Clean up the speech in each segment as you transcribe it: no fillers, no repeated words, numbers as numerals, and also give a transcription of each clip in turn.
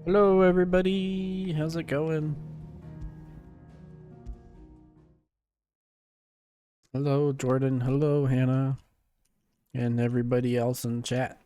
Hello, everybody. How's it going? Hello, Jordan. Hello, Hannah. And everybody else in chat.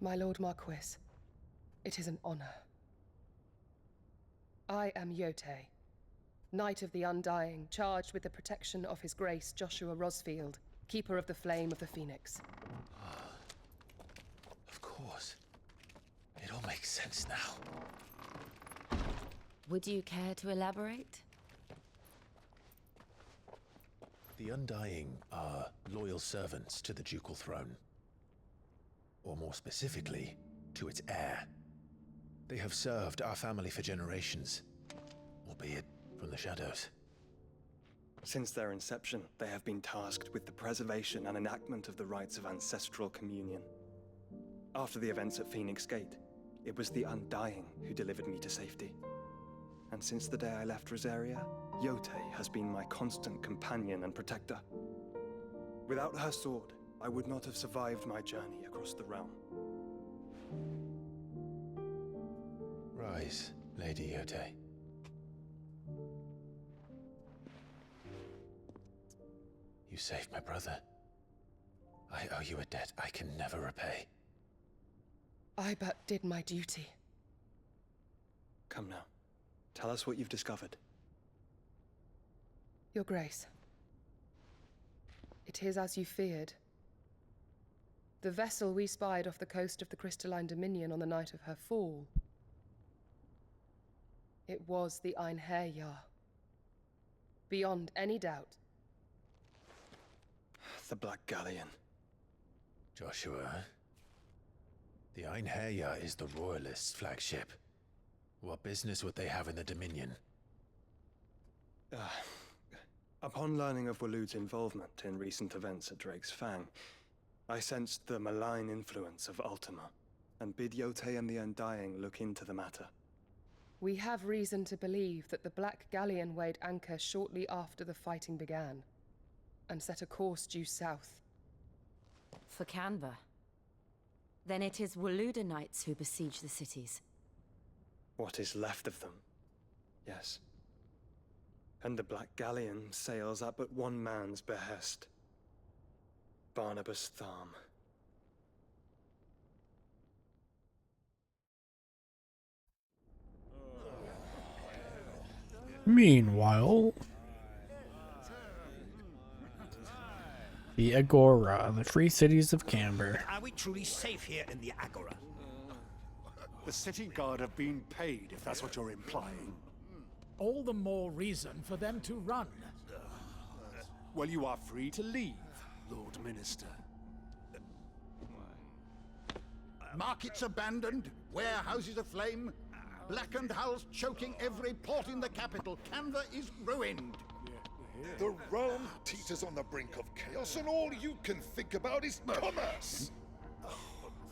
My Lord Marquis, it is an honor. I am Yote, Knight of the Undying, charged with the protection of His Grace Joshua Rosfield, Keeper of the Flame of the Phoenix. Of course. It all makes sense now. Would you care to elaborate? The Undying are loyal servants to the ducal throne. Or more specifically, to its heir. They have served our family for generations, albeit from the shadows. Since their inception, they have been tasked with the preservation and enactment of the rites of ancestral communion. After the events at Phoenix Gate, it was the Undying who delivered me to safety. And since the day I left Rosaria, Yote has been my constant companion and protector. Without her sword, I would not have survived my journey across the realm. Rise, Lady Yote. You saved my brother. I owe you a debt I can never repay. I but did my duty. Come now, tell us what you've discovered. Your Grace, it is as you feared. The vessel we spied off the coast of the Crystalline Dominion on the night of her fall. It was the Einherjar. Beyond any doubt. The Black Galleon. Joshua, the Einherjar is the Royalists' flagship. What business would they have in the Dominion? Upon learning of Waloed's involvement in recent events at Drake's Fang, I sensed the malign influence of Ultima, and bid Yote and the Undying look into the matter. We have reason to believe that the Black Galleon weighed anchor shortly after the fighting began, and set a course due south. For Canva. Then it is Waloed knights who besiege the cities. What is left of them, yes. And the Black Galleon sails at but one man's behest. Barnabas Tharm. Meanwhile, the Agora, the free cities of Camber. Are we truly safe here in the Agora? The city guard have been paid, if that's what you're implying. All the more reason for them to run. Well, you are free to leave, Lord Minister. Markets abandoned, warehouses aflame, blackened hulls choking every port in the capital. Canva is ruined. The realm teeters on the brink of chaos, and all you can think about is commerce!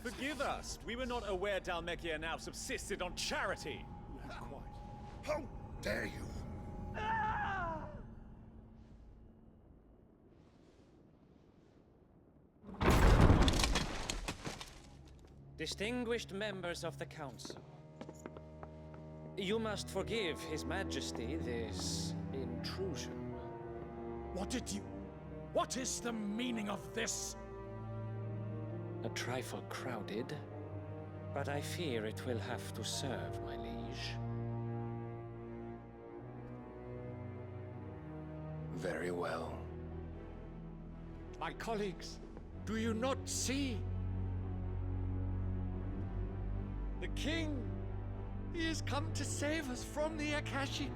Forgive us. We were not aware Dhalmekia now subsisted on charity. How dare you! Distinguished members of the Council, you must forgive His Majesty this intrusion. What is the meaning of this? A trifle crowded, but I fear it will have to serve, my liege. Very well. My colleagues, do you not see? The king! He has come to save us from the Akashic!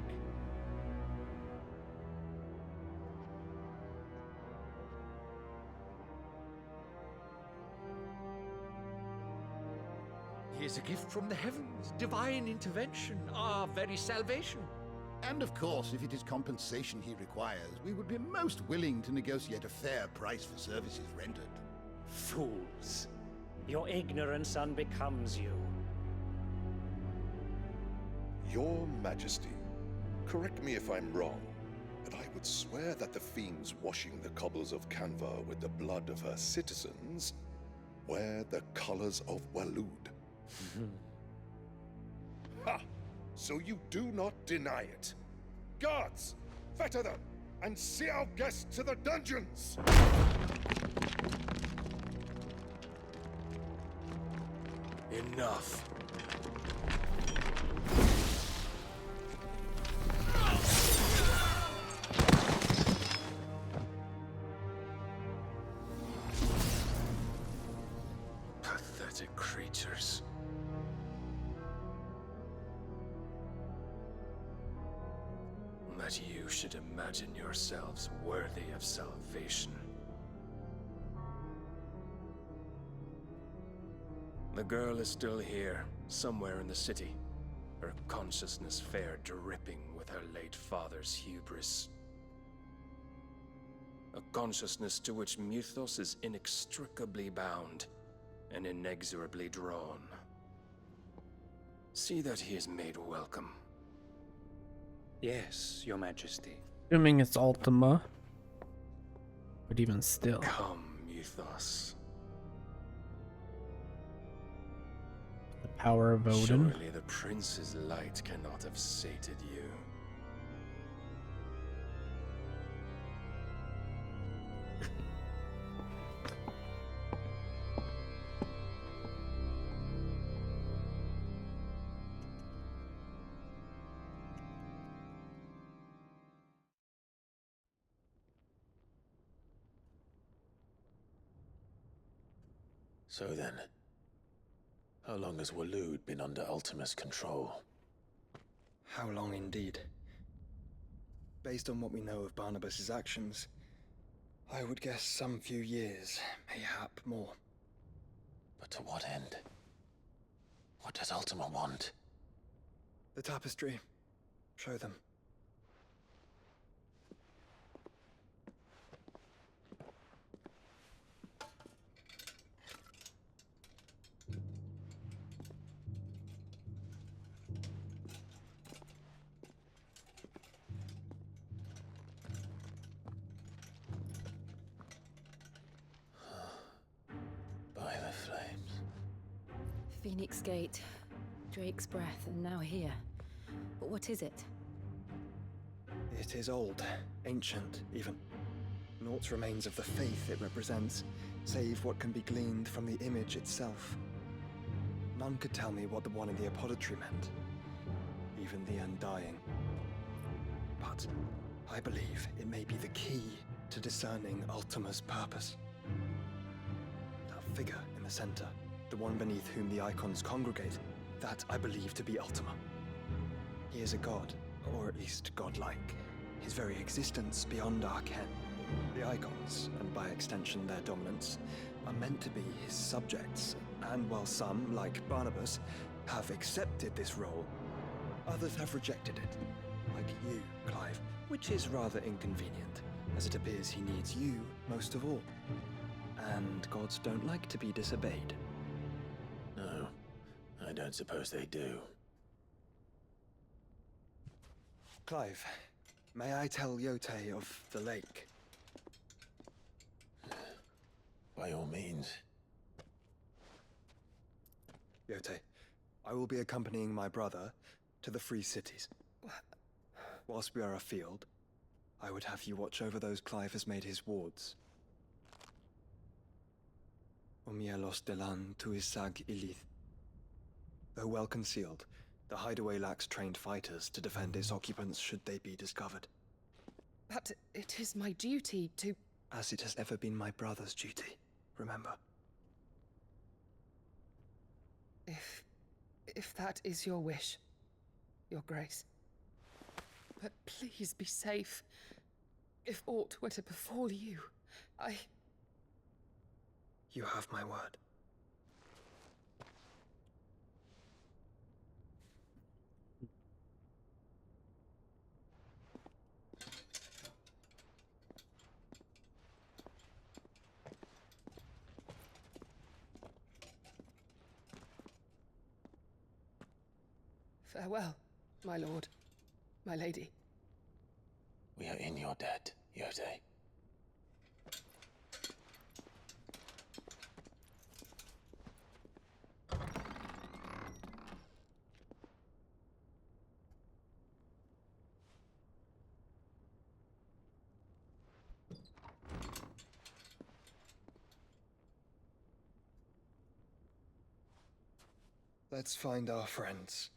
He is a gift from the heavens, divine intervention, our very salvation. And of course, if it is compensation he requires, we would be most willing to negotiate a fair price for services rendered. Fools! Your ignorance unbecomes you. Your Majesty, correct me if I'm wrong, but I would swear that the fiends washing the cobbles of Canva with the blood of her citizens wear the colors of Waloed. Ha! So you do not deny it. Guards, fetter them, and see our guests to the dungeons! Enough. Pathetic creatures. That you should imagine yourselves worthy of salvation. The girl is still here, somewhere in the city, her consciousness fair dripping with her late father's hubris. A consciousness to which Mythos is inextricably bound and inexorably drawn. See that he is made welcome. Yes, Your Majesty. Assuming it's Ultima. But even still. Come, Mythos. The power of Odin. Surely the prince's light cannot have sated you. So then, how long has Waloed been under Ultima's control? How long indeed? Based on what we know of Barnabas's actions, I would guess some few years, mayhap more. But to what end? What does Ultima want? The tapestry. Show them. By the flames. Phoenix Gate, Drake's Breath, and now here. But what is it? It is old, ancient even. Naught remains of the faith it represents, save what can be gleaned from the image itself. None could tell me what the one in the apothecary meant, even the Undying. But I believe it may be the key to discerning Ultima's purpose. That figure in the center, the one beneath whom the icons congregate, that I believe to be Ultima. He is a god, or at least godlike. His very existence beyond our ken. The icons, and by extension their dominants, are meant to be his subjects, and while some, like Barnabas, have accepted this role, others have rejected it, like you, Clive, which is rather inconvenient, as it appears he needs you most of all. And gods don't like to be disobeyed. No, I don't suppose they do. Clive, may I tell Yote of the lake? By all means. Yote, I will be accompanying my brother to the Free Cities. Whilst we are afield, I would have you watch over those Clive has made his wards. Umielos delan tuisag ilith. Though well concealed, the hideaway lacks trained fighters to defend its occupants should they be discovered. But it is my duty to... as it has ever been my brother's duty, remember? If that is your wish, Your Grace. But please be safe. If aught were to befall you, You have my word. Farewell, my lord, my lady. We are in your debt, Yode. Let's find our friends.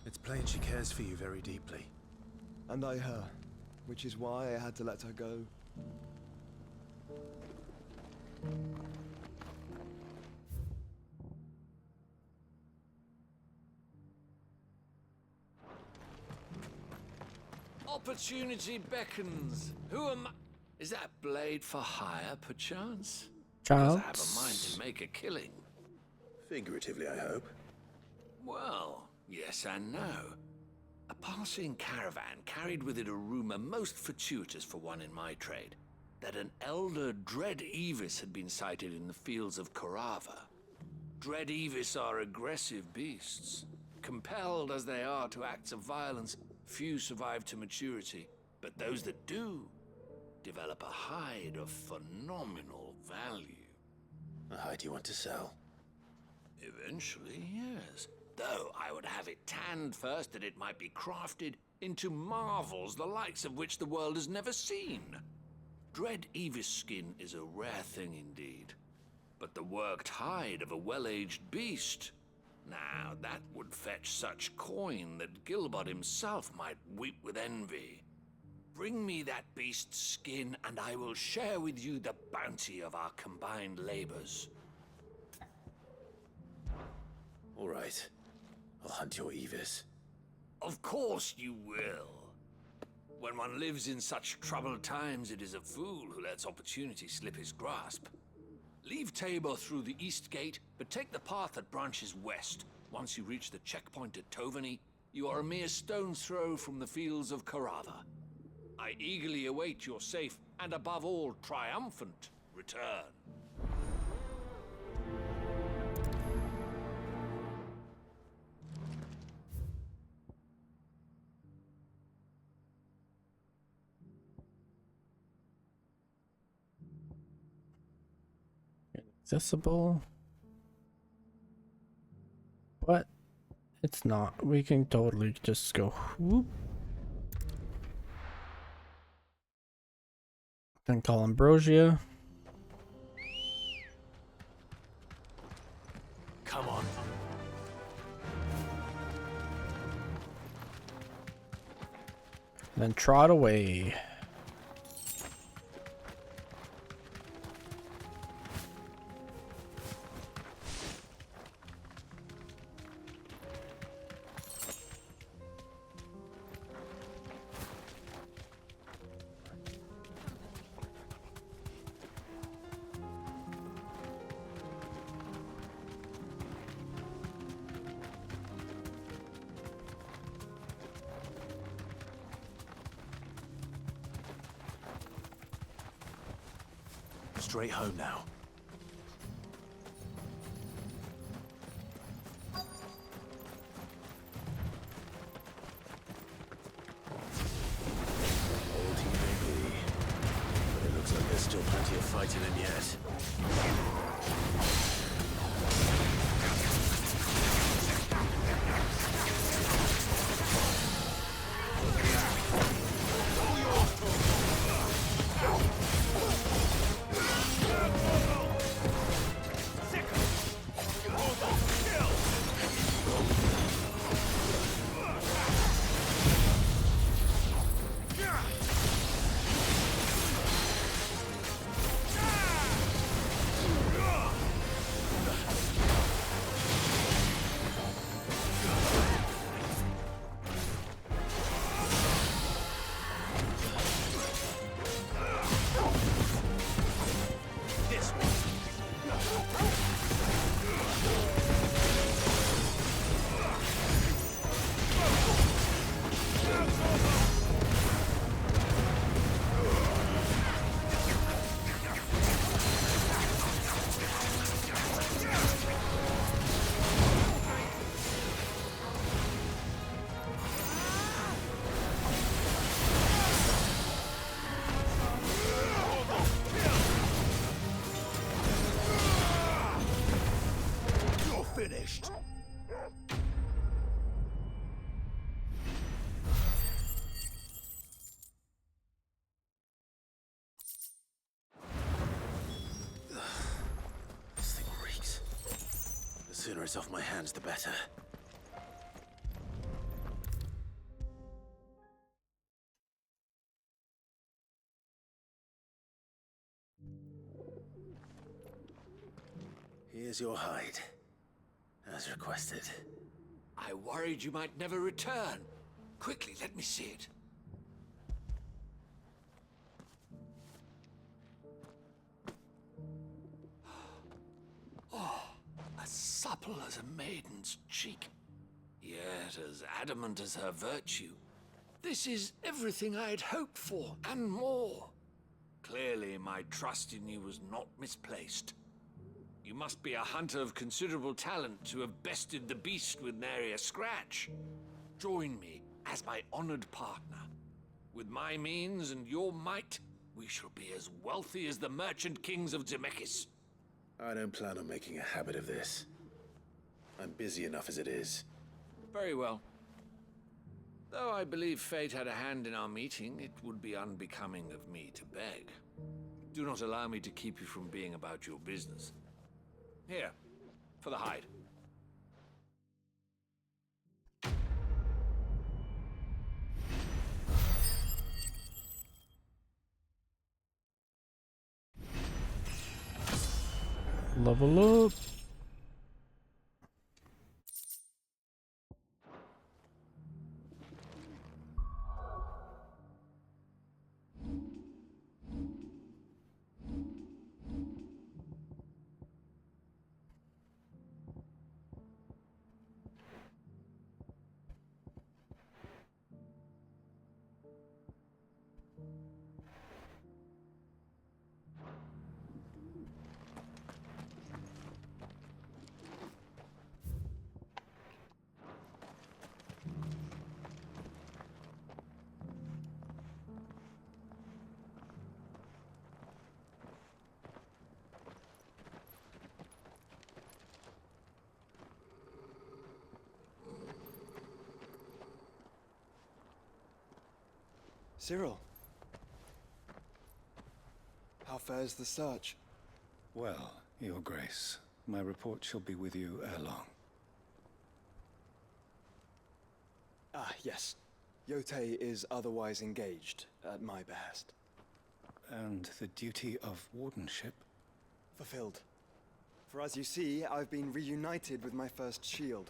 It's plain she cares for you very deeply. And I her, which is why I had to let her go. Opportunity beckons. Who am I? Is that blade for hire, perchance? Child. Because I have a mind to make a killing. Figuratively, I hope. Well, yes and no. A passing caravan carried with it a rumor most fortuitous for one in my trade, that an elder Dread Evis had been sighted in the fields of Korava. Dread Evis are aggressive beasts. Compelled as they are to acts of violence, few survive to maturity, but those that do develop a hide of phenomenal value. A hide you want to sell? Eventually, yes. Though I would have it tanned first that it might be crafted into marvels the likes of which the world has never seen. Dread Evis skin is a rare thing indeed. But the worked hide of a well-aged beast, now that would fetch such coin that Gilbert himself might weep with envy. Bring me that beast's skin and I will share with you the bounty of our combined labors. All right. I'll hunt your Evis. Of course you will. When one lives in such troubled times, it is a fool who lets opportunity slip his grasp. Leave Tabor through the east gate, but take the path that branches west. Once you reach the checkpoint at Tovany, you are a mere stone's throw from the fields of Korava. I eagerly await your safe, and above all, triumphant return. Accessible. But it's not. We can totally just go whoop. Then call Ambrosia. Come on. Then trot away. Straight home now. Old he may be, but it looks like there's still plenty of fight in him yet. sooner it's off my hands, the better. Here's your hide, as requested. I worried you might never return. Quickly, let me see it. Oh, as supple as a maiden's cheek, yet as adamant as her virtue. This is everything I had hoped for, and more. Clearly, my trust in you was not misplaced. You must be a hunter of considerable talent to have bested the beast with nary a scratch. Join me as my honored partner. With my means and your might, we shall be as wealthy as the merchant kings of Zemeckis. I don't plan on making a habit of this. I'm busy enough as it is. Very well. Though I believe fate had a hand in our meeting, it would be unbecoming of me to beg. Do not allow me to keep you from being about your business. Here, for the hide. Level up. Cyril. How fares the search? Well, Your Grace, my report shall be with you ere long. Ah, yes. Yotei is otherwise engaged, at my behest. And the duty of wardenship? Fulfilled. For as you see, I've been reunited with my first shield.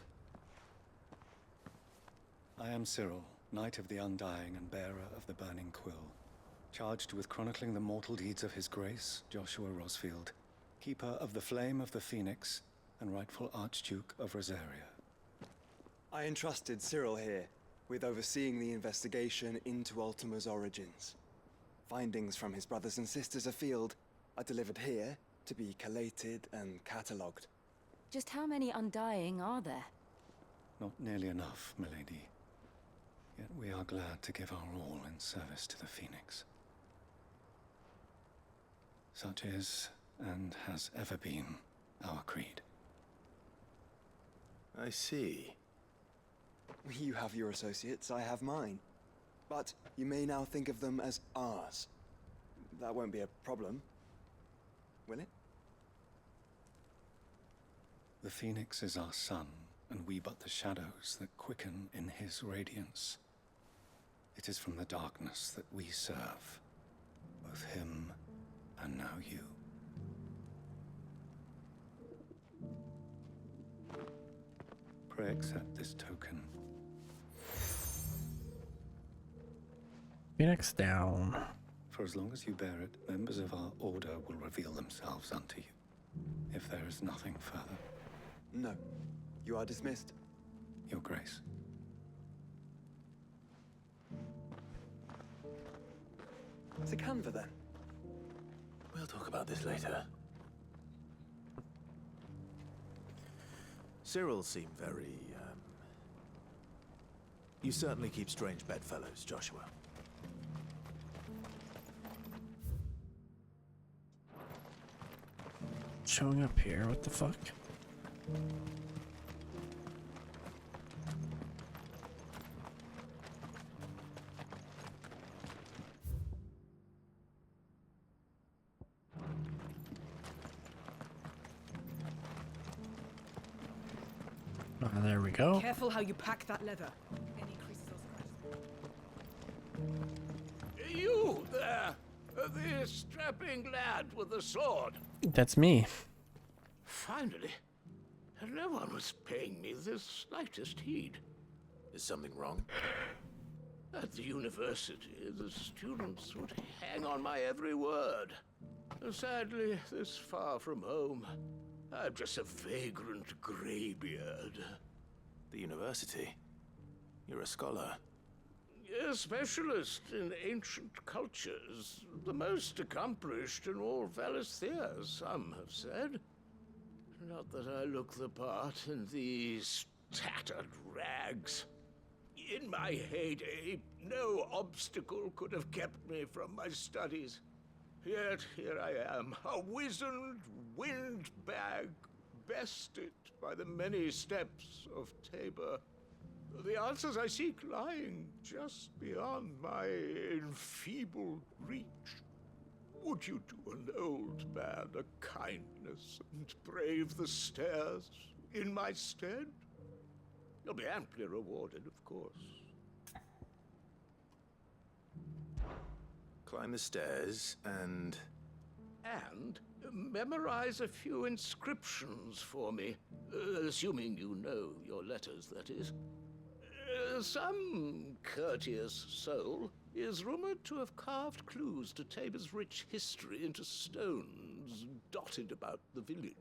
I am Cyril, Knight of the Undying and bearer of the Burning Quill, charged with chronicling the mortal deeds of His Grace, Joshua Rosfield, Keeper of the Flame of the Phoenix, and rightful Archduke of Rosaria. I entrusted Cyril here with overseeing the investigation into Ultima's origins. Findings from his brothers and sisters afield are delivered here to be collated and catalogued. Just how many Undying are there? Not nearly enough, milady. Yet we are glad to give our all in service to the Phoenix. Such is, and has ever been, our creed. I see. You have your associates, I have mine. But you may now think of them as ours. That won't be a problem, will it? The Phoenix is our sun, and we but the shadows that quicken in his radiance. It is from the darkness that we serve, both him and now you. Pray accept this token. Phoenix down. For as long as you bear it, members of our order will reveal themselves unto you, if there is nothing further. No. You are dismissed. Your Grace. To Canva, then. We'll talk about this later. Cyril seemed very, You certainly keep strange bedfellows, Joshua. Showing up here, what the fuck? There we go. Careful how you pack that leather. Any creases or scratches. You there! The strapping lad with the sword. That's me. Finally. No one was paying me the slightest heed. Is something wrong? At the university, the students would hang on my every word. Sadly, this far from home, I'm just a vagrant graybeard. The university? You're a scholar. A specialist in ancient cultures. The most accomplished in all Valisthea, some have said. Not that I look the part in these tattered rags. In my heyday, no obstacle could have kept me from my studies. Yet here I am, a wizened windbag, bested by the many steps of Tabor. The answers I seek lying just beyond my enfeebled reach. Would you do an old man a kindness and brave the stairs in my stead? You'll be amply rewarded, of course. Climb the stairs and memorize a few inscriptions for me, assuming you know your letters, that is. Some courteous soul is rumored to have carved clues to Tabor's rich history into stones dotted about the village.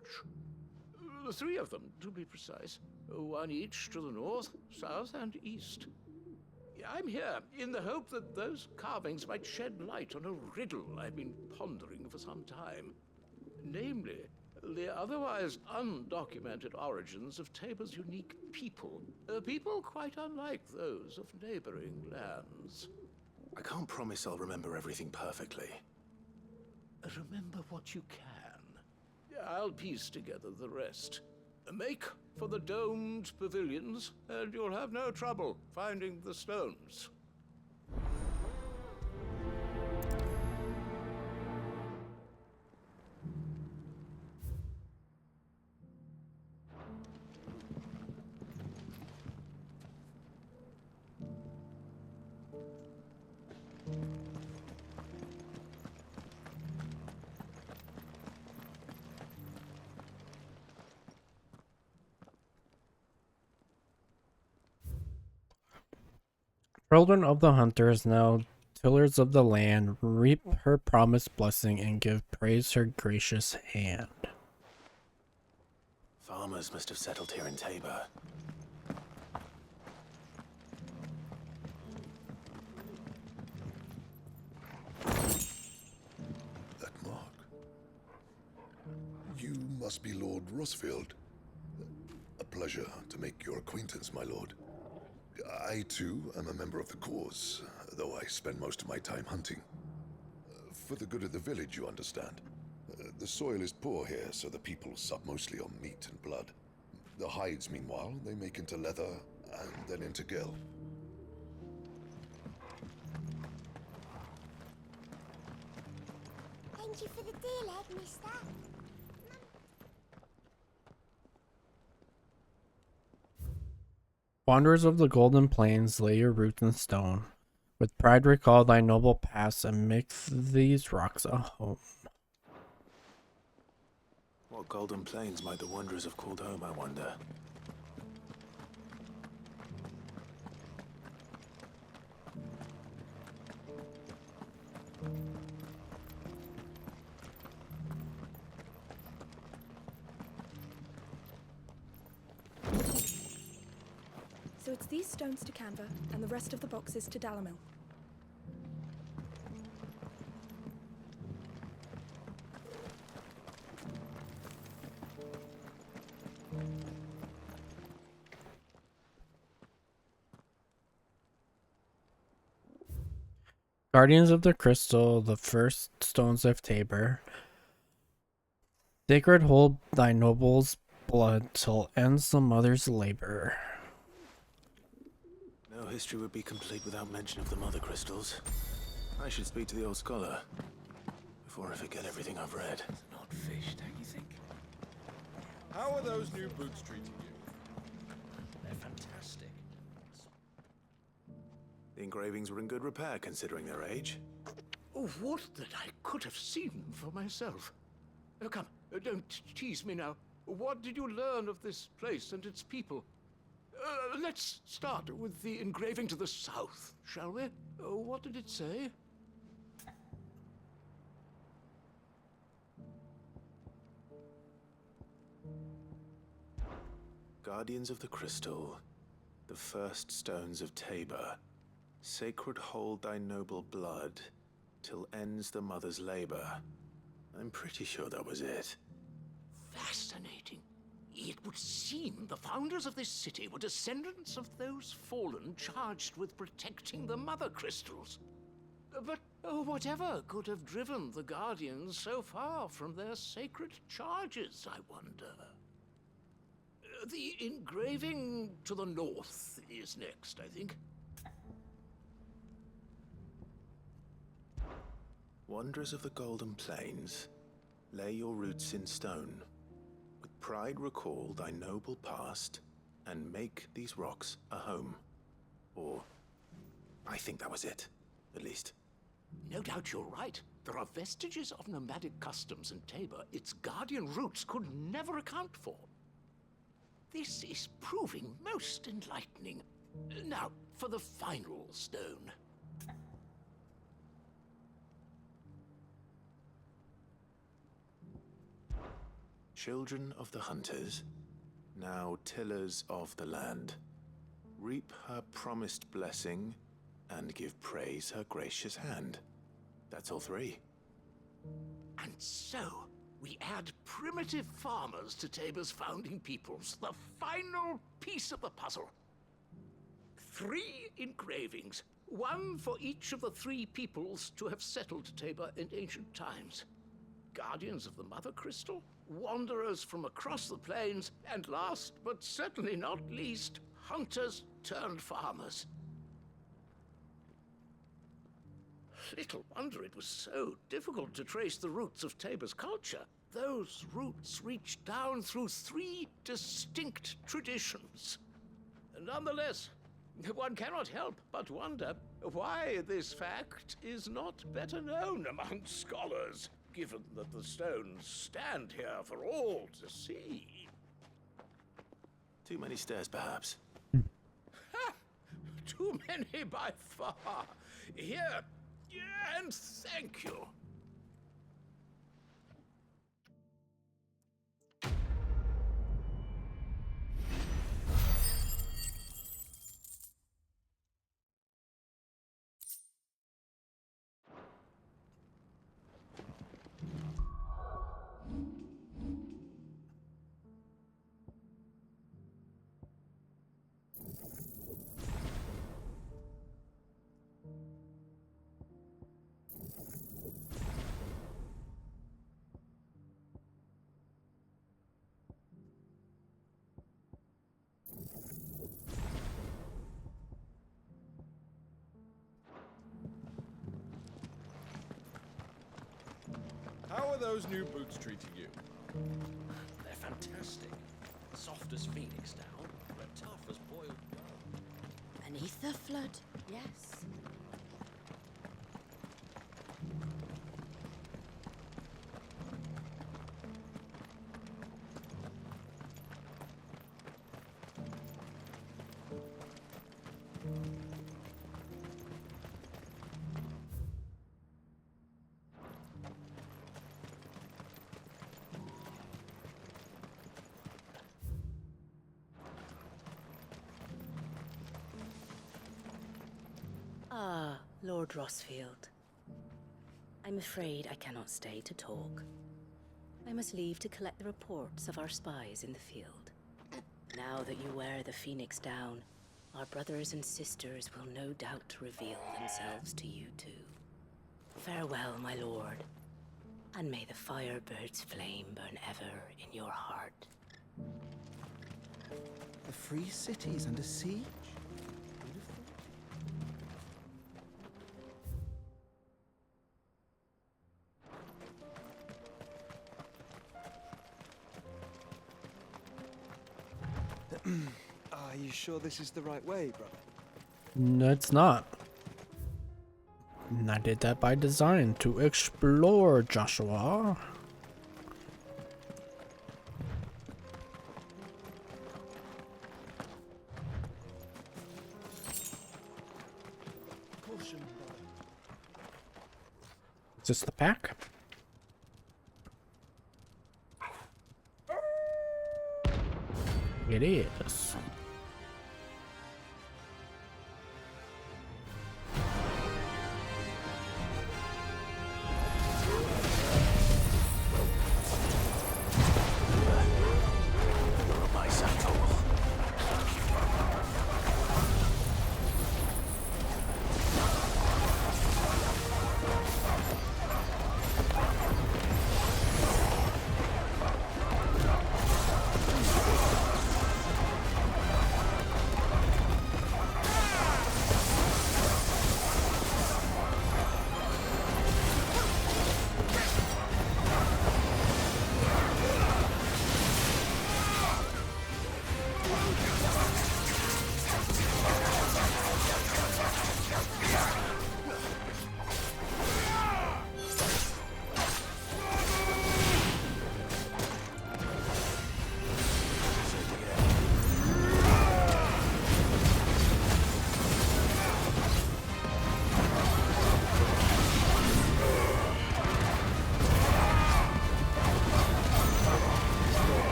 3 of them, to be precise. 1 each to the north, south, and east. I'm here in the hope that those carvings might shed light on a riddle I've been pondering for some time. Namely, the otherwise undocumented origins of Tabor's unique people. People quite unlike those of neighboring lands. I can't promise I'll remember everything perfectly. Remember what you can. I'll piece together the rest. Make for the domed pavilions, and you'll have no trouble finding the stones. Children of the hunters, now tillers of the land, reap her promised blessing and give praise her gracious hand. Farmers must have settled here in Tabor. That mark. You must be Lord Rosfield. A pleasure to make your acquaintance, my lord. I, too, am a member of the cause, though I spend most of my time hunting. For the good of the village, you understand. The soil is poor here, so the people sup mostly on meat and blood. The hides, meanwhile, they make into leather and then into gill. Thank you for the deal, leg, mister. Wanderers of the Golden Plains, lay your roots in stone. With pride recall thy noble past and make these rocks a home. What Golden Plains might the wanderers have called home, I wonder? So it's these stones to Canva, and the rest of the boxes to Dalamil. Guardians of the Crystal, the first stones of Tabor. Sacred hold thy noble's blood till ends the mother's labor. No history would be complete without mention of the mother crystals. I should speak to the old scholar before I forget everything I've read. Not fish, don't you think? How are those new boots treating you? engravings were in good repair considering their age. Oh, would that I could have seen them for myself. Come, don't tease me now. What did you learn of this place and its people? Let's start with the engraving to the south, shall we? What did it say? Guardians of the Crystal, the first stones of Tabor, sacred hold thy noble blood, till ends the mother's labor. I'm pretty sure that was it. Fascinating. It would seem the founders of this city were descendants of those fallen charged with protecting the mother crystals. But whatever could have driven the Guardians so far from their sacred charges, I wonder? The engraving to the north is next, I think. Wanderers of the Golden Plains, lay your roots in stone. With pride recall thy noble past, and make these rocks a home. Or, I think that was it, at least. No doubt you're right. There are vestiges of nomadic customs in Tabor its guardian roots could never account for. This is proving most enlightening. Now, for the final stone. Children of the hunters, now tillers of the land, reap her promised blessing and give praise her gracious hand. That's all three. And so, we add primitive farmers to Tabor's founding peoples, the final piece of the puzzle. 3 engravings, one for each of the 3 peoples to have settled Tabor in ancient times. Guardians of the Mother Crystal, wanderers from across the plains, and last but certainly not least, hunters turned farmers. Little wonder it was so difficult to trace the roots of Tabor's culture. Those roots reach down through 3 distinct traditions. Nonetheless, one cannot help but wonder why this fact is not better known among scholars, given that the stones stand here for all to see. Too many stairs, perhaps. Ha! Too many by far. Here, and thank you. How are those new boots treating you? They're fantastic. Soft as phoenix down, but tough as boiled dough. Beneath the flood, yes. Ah, Lord Rosfield. I'm afraid I cannot stay to talk. I must leave to collect the reports of our spies in the field. Now that you wear the Phoenix down, our brothers and sisters will no doubt reveal themselves to you too. Farewell, my lord, and may the Firebird's flame burn ever in your heart. The free cities under siege? Are you sure this is the right way, brother? No, it's not. And I did that by design, to explore, Joshua. Caution, Is this the pack? It is.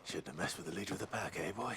Shouldn't have messed with the leader of the pack, eh, boy?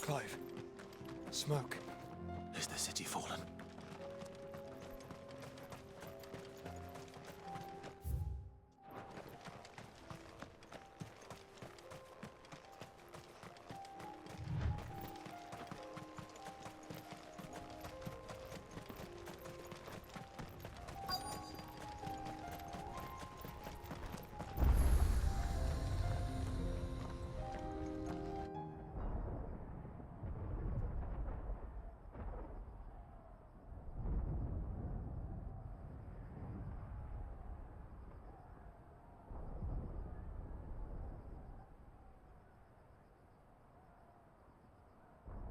Clive. Smoke. Is the city fallen?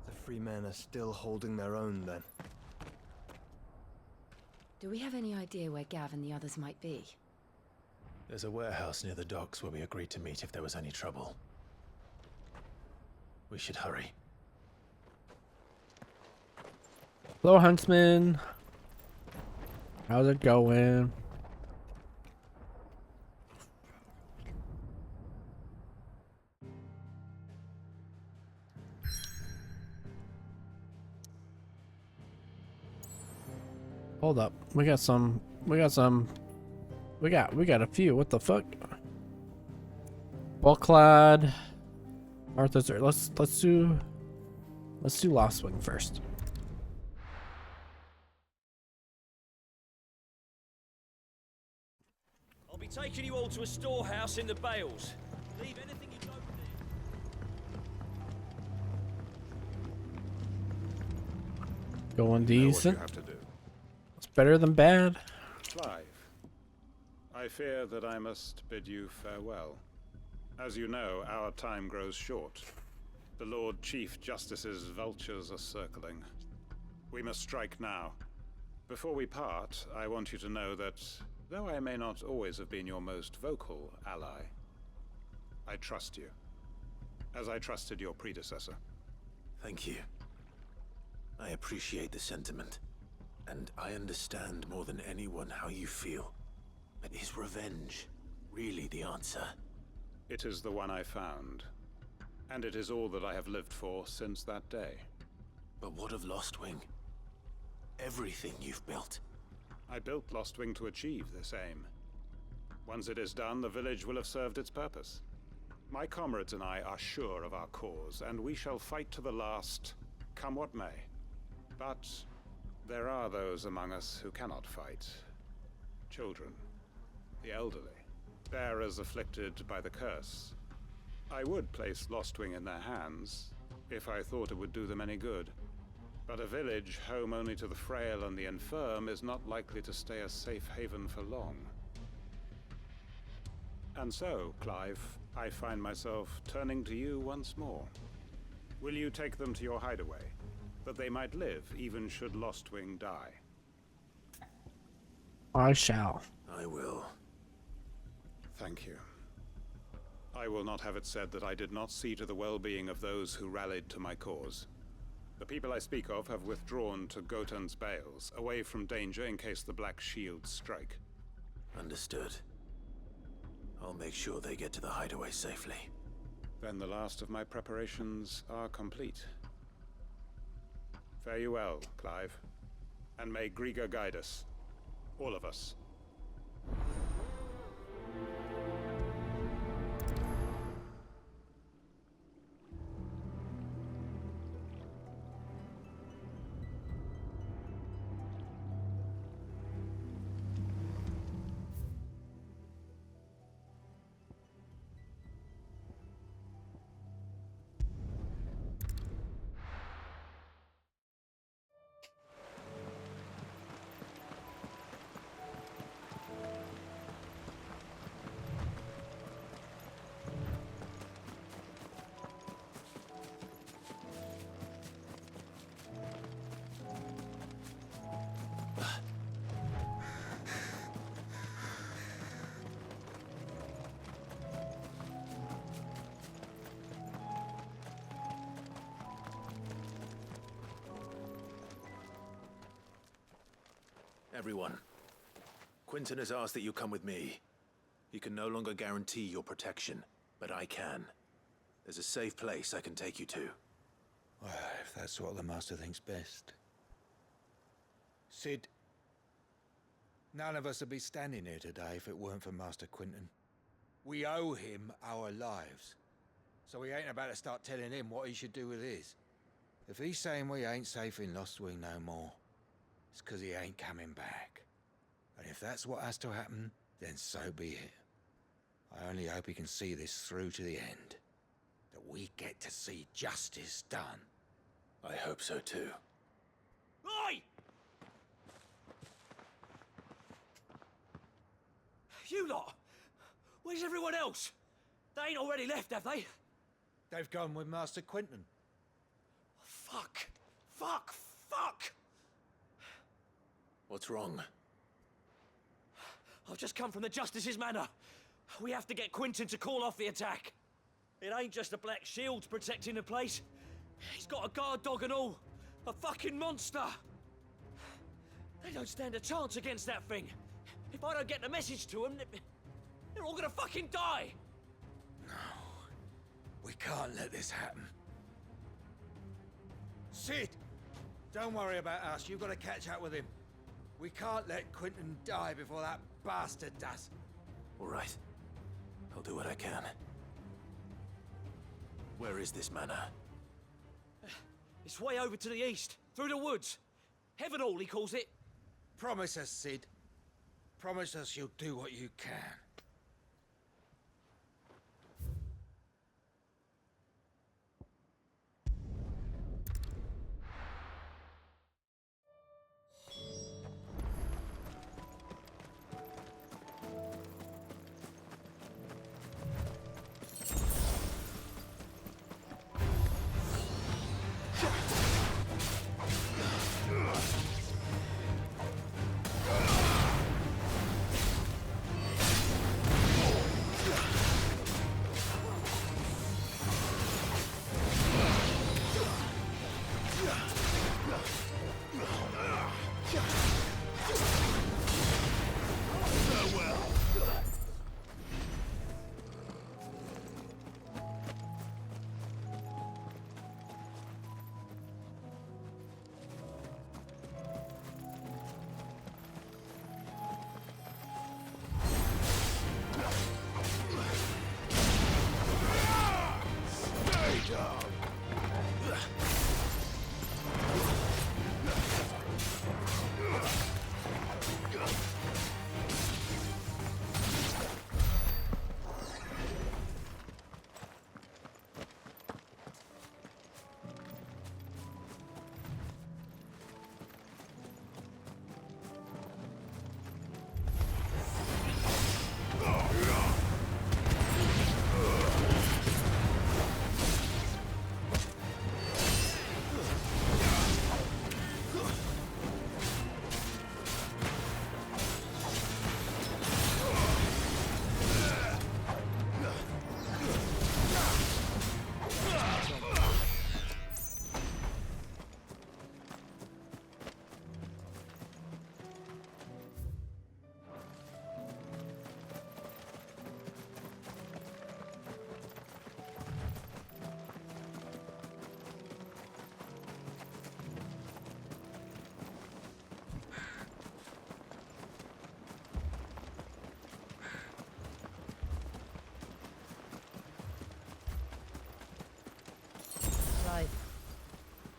The free men are still holding their own, then. Do we have any idea where Gav and the others might be? There's a warehouse near the docks where we agreed to meet if there was any trouble. We should hurry. Hello, Huntsman. How's it going? Hold up. We got a few. What the fuck? Bulklad. Martha's. Let's do Lost Wing first. I'll be taking you all to a storehouse in the Bales. Leave anything you don't need. Going decent. Have to do. It's better than bad. Clive, I fear that I must bid you farewell. As you know, our time grows short. The Lord Chief Justice's vultures are circling. We must strike now. Before we part, I want you to know that, though I may not always have been your most vocal ally, I trust you, as I trusted your predecessor. Thank you. I appreciate the sentiment, and I understand more than anyone how you feel. But is revenge really the answer? It is the one I found, and it is all that I have lived for since that day. But what of Lostwing? Everything you've built. I built Lostwing to achieve this aim. Once it is done, the village will have served its purpose. My comrades and I are sure of our cause, and we shall fight to the last, come what may. But there are those among us who cannot fight. Children, the elderly, bearers afflicted by the curse. I would place Lostwing in their hands, if I thought it would do them any good. But a village home only to the frail and the infirm is not likely to stay a safe haven for long. And so, Clive, I find myself turning to you once more. Will you take them to your hideaway, that they might live even should Lostwing die? I shall. I will. Thank you. I will not have it said that I did not see to the well-being of those who rallied to my cause. The people I speak of have withdrawn to Gotan's Bales, away from danger in case the Black Shields strike. Understood. I'll make sure they get to the hideaway safely. Then the last of my preparations are complete. Fare you well, Clive. And may Griga guide us. All of us. Everyone. Quinton has asked that you come with me. He can no longer guarantee your protection, but I can. There's a safe place I can take you to. Well, if that's what the Master thinks best. Sid, none of us would be standing here today if it weren't for Master Quinton. We owe him our lives. So we ain't about to start telling him what he should do with his. If he's saying we ain't safe in Lost Wing no more, it's 'cause he ain't coming back. And if that's what has to happen, then so be it. I only hope he can see this through to the end. That we get to see justice done. I hope so too. Oi! You lot! Where's everyone else? They ain't already left, have they? They've gone with Master Quinton. Fuck! Fuck! Fuck! What's wrong? I've just come from the Justice's Manor. We have to get Quinton to call off the attack. It ain't just the Black Shields protecting the place. He's got a guard dog and all. A fucking monster. They don't stand a chance against that thing. If I don't get the message to them, they're all gonna fucking die. No. We can't let this happen. Sid! Don't worry about us. You've got to catch up with him. We can't let Quinton die before that bastard does. All right. I'll do what I can. Where is this manor? It's way over to the east, through the woods. Heaven Hall, he calls it. Promise us, Sid. Promise us you'll do what you can.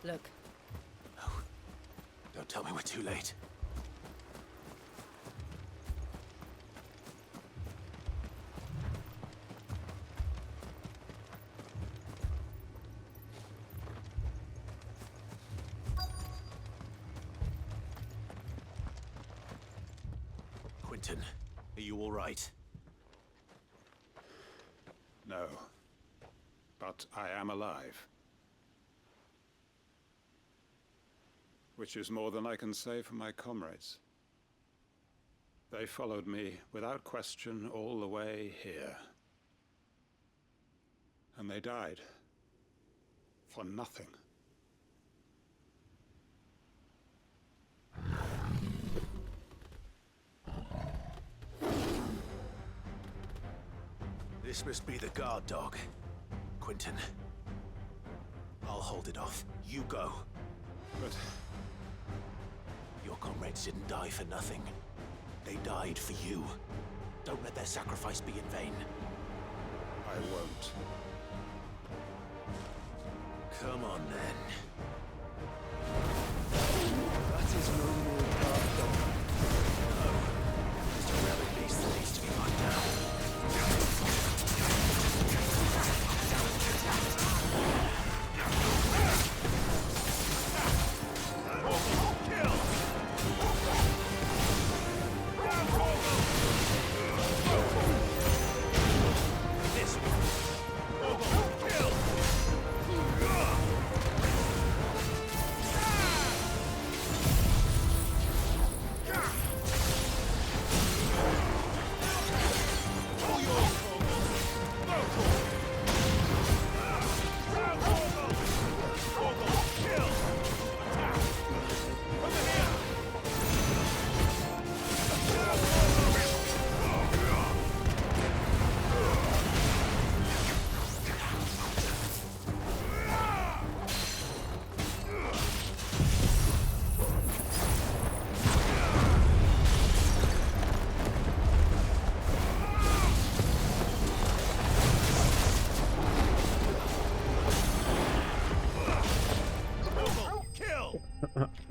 Look. No. Don't tell me we're too late. Quinton, are you all right? No. But I am alive. Which is more than I can say for my comrades. They followed me without question all the way here. And they died. For nothing. This must be the guard dog. Quentin. I'll hold it off. You go. But... Your comrades didn't die for nothing. They died for you. Don't let their sacrifice be in vain. I won't. Come on, then. That is no more guard dog. No. Just a relic beast that needs to be cut down.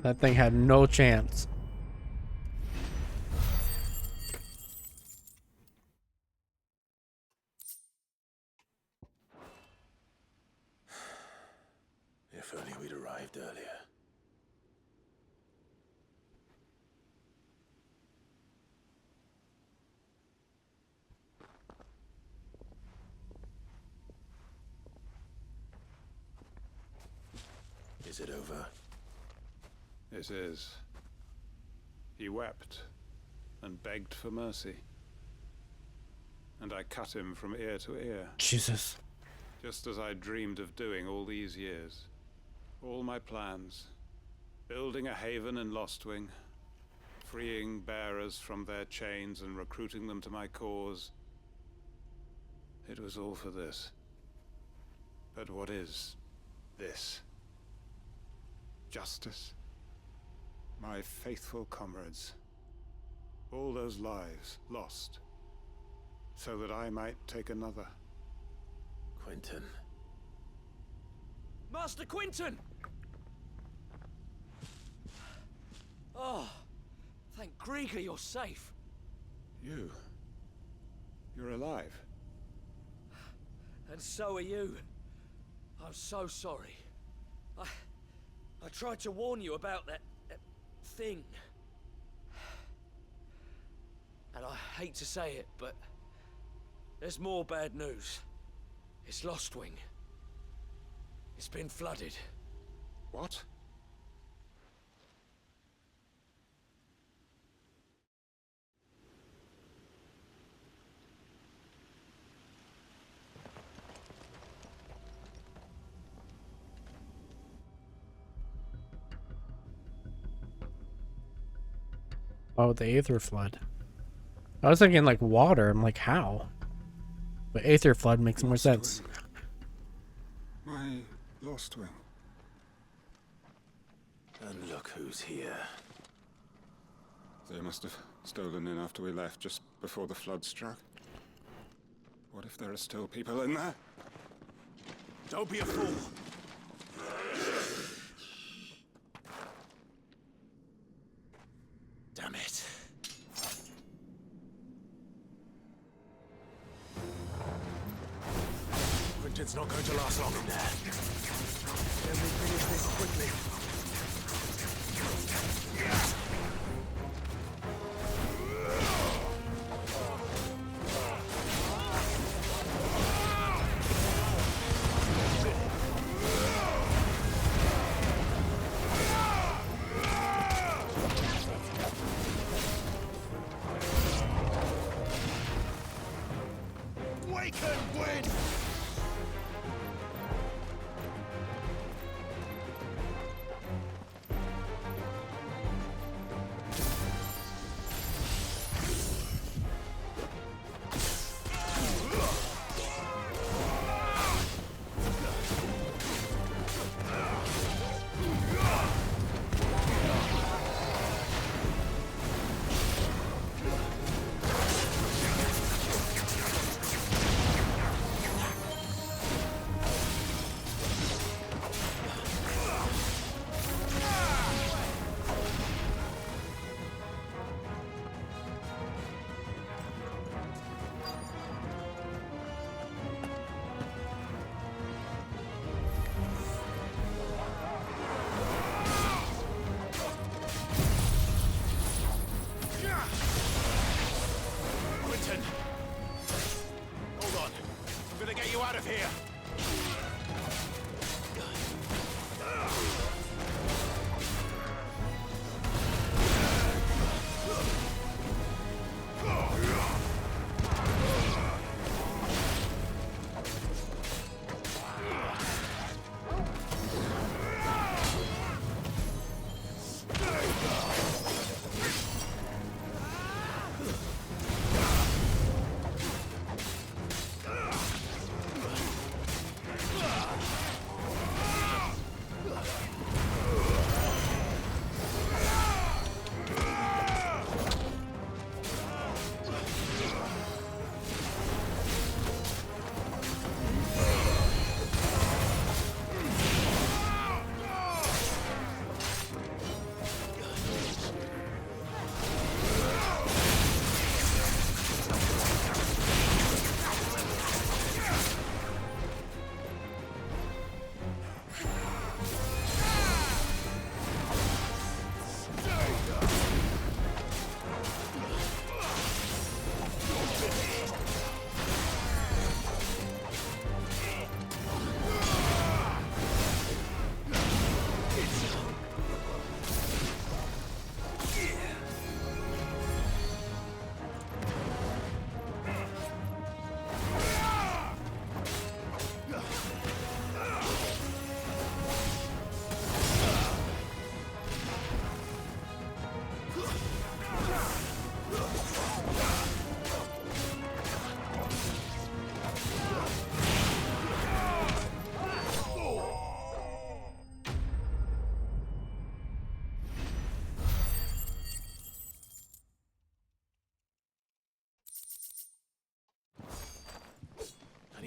That thing had no chance. If only we'd arrived earlier. Is it over? It is. He wept and begged for mercy. And I cut him from ear to ear. Jesus. Just as I dreamed of doing all these years. All my plans. Building a haven in Lostwing. Freeing bearers from their chains and recruiting them to my cause. It was all for this. But what is this? Justice? My faithful comrades. All those lives lost. So that I might take another. Quentin. Master Quentin! Oh, thank Grieger you're safe. You're alive. And so are you. I'm so sorry. I tried to warn you about that thing. And I hate to say it, but there's more bad news. It's Lostwing. It's been flooded. What? Oh, the Aether Flood. I was thinking like water. I'm like, how? But Aether Flood makes more sense. My Lostwing. And look who's here. They must have stolen in after we left, just before the flood struck. What if there are still people in there? Don't be a fool. Damn it. Quentin's not going to last long in there. Can we finish this quickly? We can win!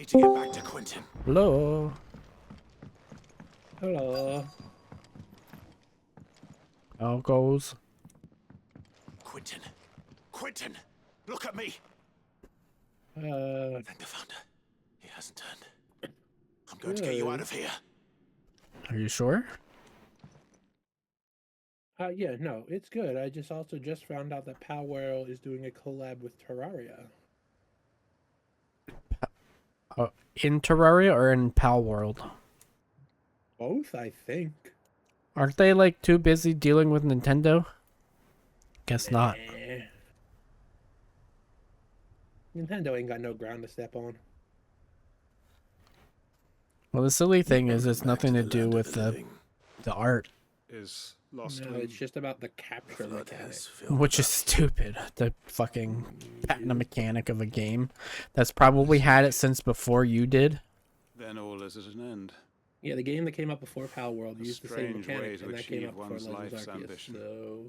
need to get back to Quentin. Hello. Hello. How goes? Quentin. Quentin! Look at me! Thank the Founder. He hasn't turned. I'm going to get you out of here. Are you sure? Yeah, no, it's good. I also just found out that Palworld is doing a collab with Terraria. In Terraria or in Pal World? Both, I think. Aren't they like too busy dealing with Nintendo? Guess not. Nintendo ain't got no ground to step on. Well, the silly thing is, it's nothing to do with the art, Is Lost No, Wing. it's just about the capture mechanic. which is stupid. The fucking patent a mechanic of a game that's probably had it since before you did. Then all is at an end. Yeah, the game that came out before Palworld used the same strange way mechanic, to and that came achieve out before one's Legends life's Arceus. ambition. So,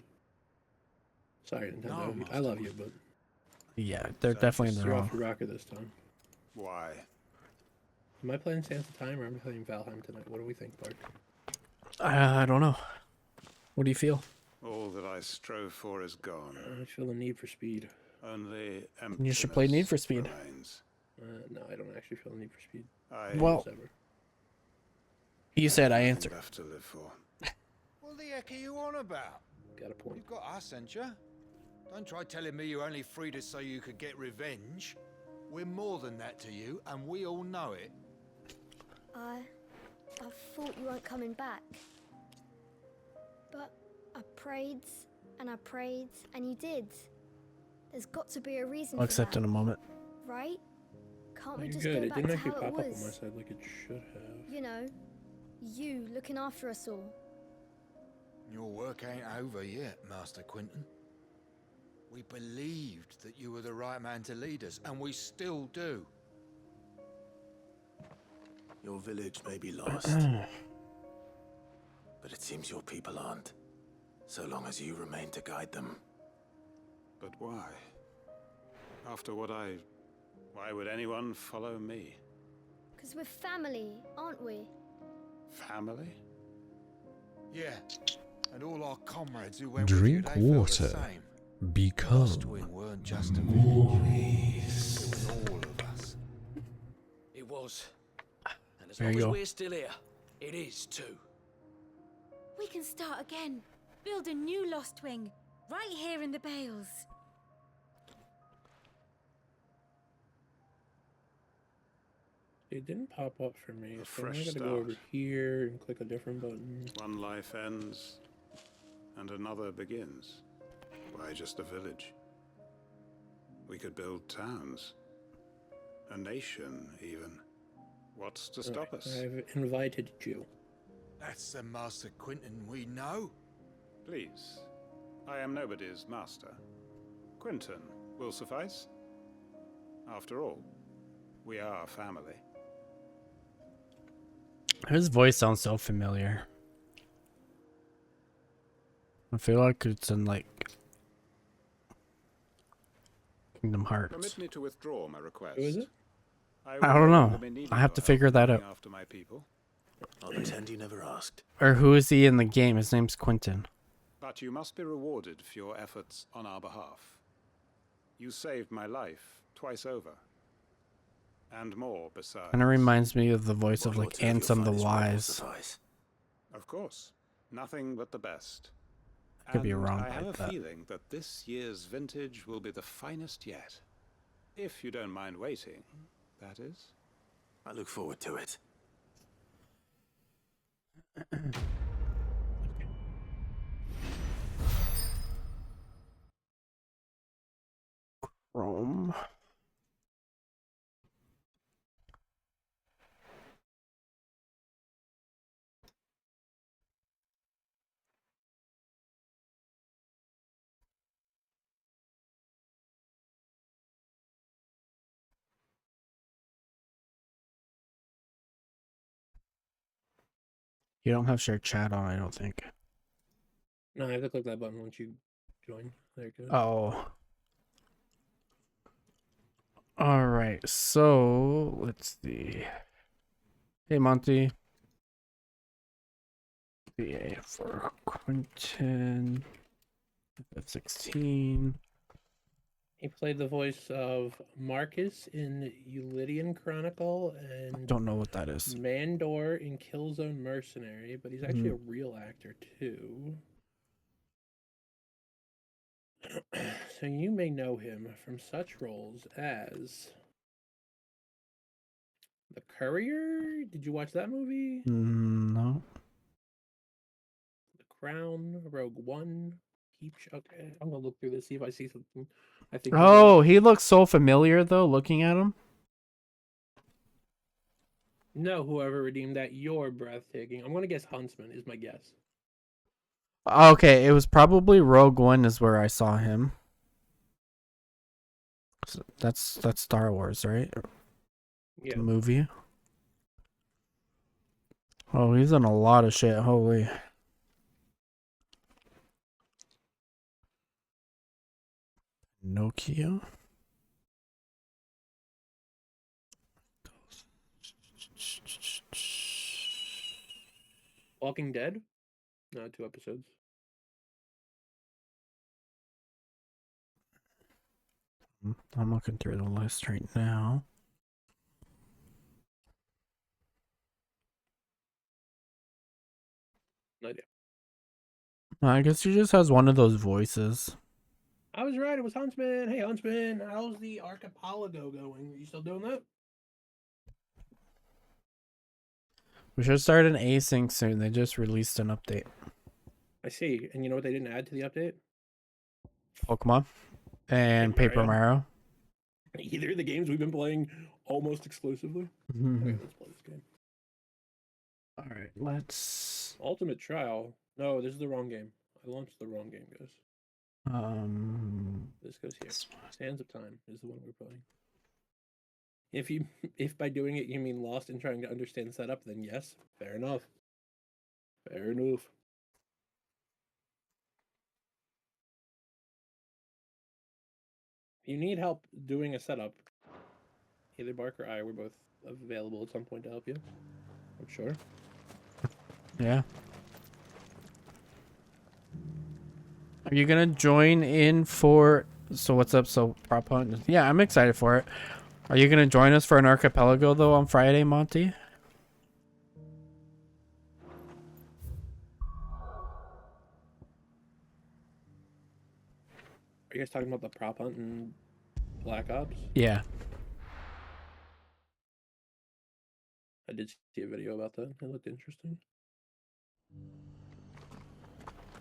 sorry, Nintendo. No, I love you, but Yeah, they're definitely in the you're wrong. off your rocker this time. Why? Am I playing Sands of Time or am I playing Valheim tonight? What do we think, Bart? I don't know. What do you feel? All that I strove for is gone. I feel the need for speed. Only You should play Need for Speed. remains. No, I don't actually feel the need for speed. Well, you said I answered. Left to live for. What the heck are you on about? Got a point. You've got us, ain't you? Don't try telling me you're only freed us so you could get revenge. We're more than that to you, and we all know it. I thought you weren't coming back. But I prayed, and you did. There's got to be a reason I'll for accept that, in a moment. right? Can't we You're just good. go It back didn't to actually how pop it up on my was? side like it should have. You know, you looking after us all. Your work ain't over yet, Master Quentin. We believed that you were the right man to lead us, and we still do. Your village may be lost, but it seems your people aren't, so long as you remain to guide them. But why? After what why would anyone follow me? Because we're family, aren't we? Family? Yeah, and all our comrades who went Drink with you, they felt water. the same. Become Lostwing weren't just a village. It was all of us. It was. And as There long you as go. we're still here, it is too. We can start again. Build a new Lost Wing. Right here in the Bales. It didn't pop up for me, A so I'm fresh gonna go start. over here and click a different button. One life ends, and another begins. Why just a village? We could build towns. A nation, even. What's to stop Alright, us? I've invited you. That's the Master Quentin we know. Please. I am nobody's master. Quentin will suffice. After all, we are family. His voice sounds so familiar. I feel like it's in like Kingdom Hearts. Permit me to withdraw my request. Who is it? I don't know. I have to figure that out. After my people. I'll pretend you never asked. Or who is he in the game? His name's Quentin. But you must be rewarded for your efforts on our behalf. You saved my life twice over. And more besides. Kind of reminds me of the voice of like Ansem the Wise. Of course. Nothing but the best. Could be And wrong I by have a that. feeling that this year's vintage will be the finest yet. If you don't mind waiting, that is. I look forward to it. Rome. You don't have shared chat on, I don't think. No, I have to click that button once you join. There you go. Oh. All right, so let's see. Hey, Monty. VA for Quentin. F16. He played the voice of Marcus in Eulidian Chronicle and Don't know what that is. Mandor in Killzone Mercenary, but he's actually a real actor too. So you may know him from such roles as The Courier. Did you watch that movie? No. The Crown, Rogue One, Peach. Okay, I'm gonna look through this, see if I see something. I think. Oh, he looks so familiar though. Looking at him. No, whoever redeemed that, you're breathtaking. I'm gonna guess Huntsman is my guess. Okay, it was probably Rogue One is where I saw him. So that's Star Wars, right? Yeah. The movie. Oh, he's in a lot of shit. Holy. Nokia. Walking Dead? No, 2 episodes. I'm looking through the list right now. No idea. I guess he just has one of those voices. I was right. It was Huntsman. Hey, Huntsman. How's the archipelago going? Are you still doing that? We should start an async soon. They just released an update. I see. And you know what they didn't add to the update? Pokemon and Paper Mario. Either of the games we've been playing almost exclusively. Okay, let's play this game. All right, let's. Ultimate Trial. No, this is the wrong game. I launched the wrong game, guys. This goes here. Sands of Time is the one we're playing. If by doing it you mean lost in trying to understand setup, then yes, fair enough. Fair enough. If you need help doing a setup, either Bark or I were both available at some point to help you. I'm sure. Yeah. Are you gonna join in for? So what's up? So prop hunt. Yeah, I'm excited for it. Are you gonna join us for an archipelago though on Friday, Monty? Are you guys talking about the prop hunt and Black Ops? Yeah. I did see a video about that. It looked interesting.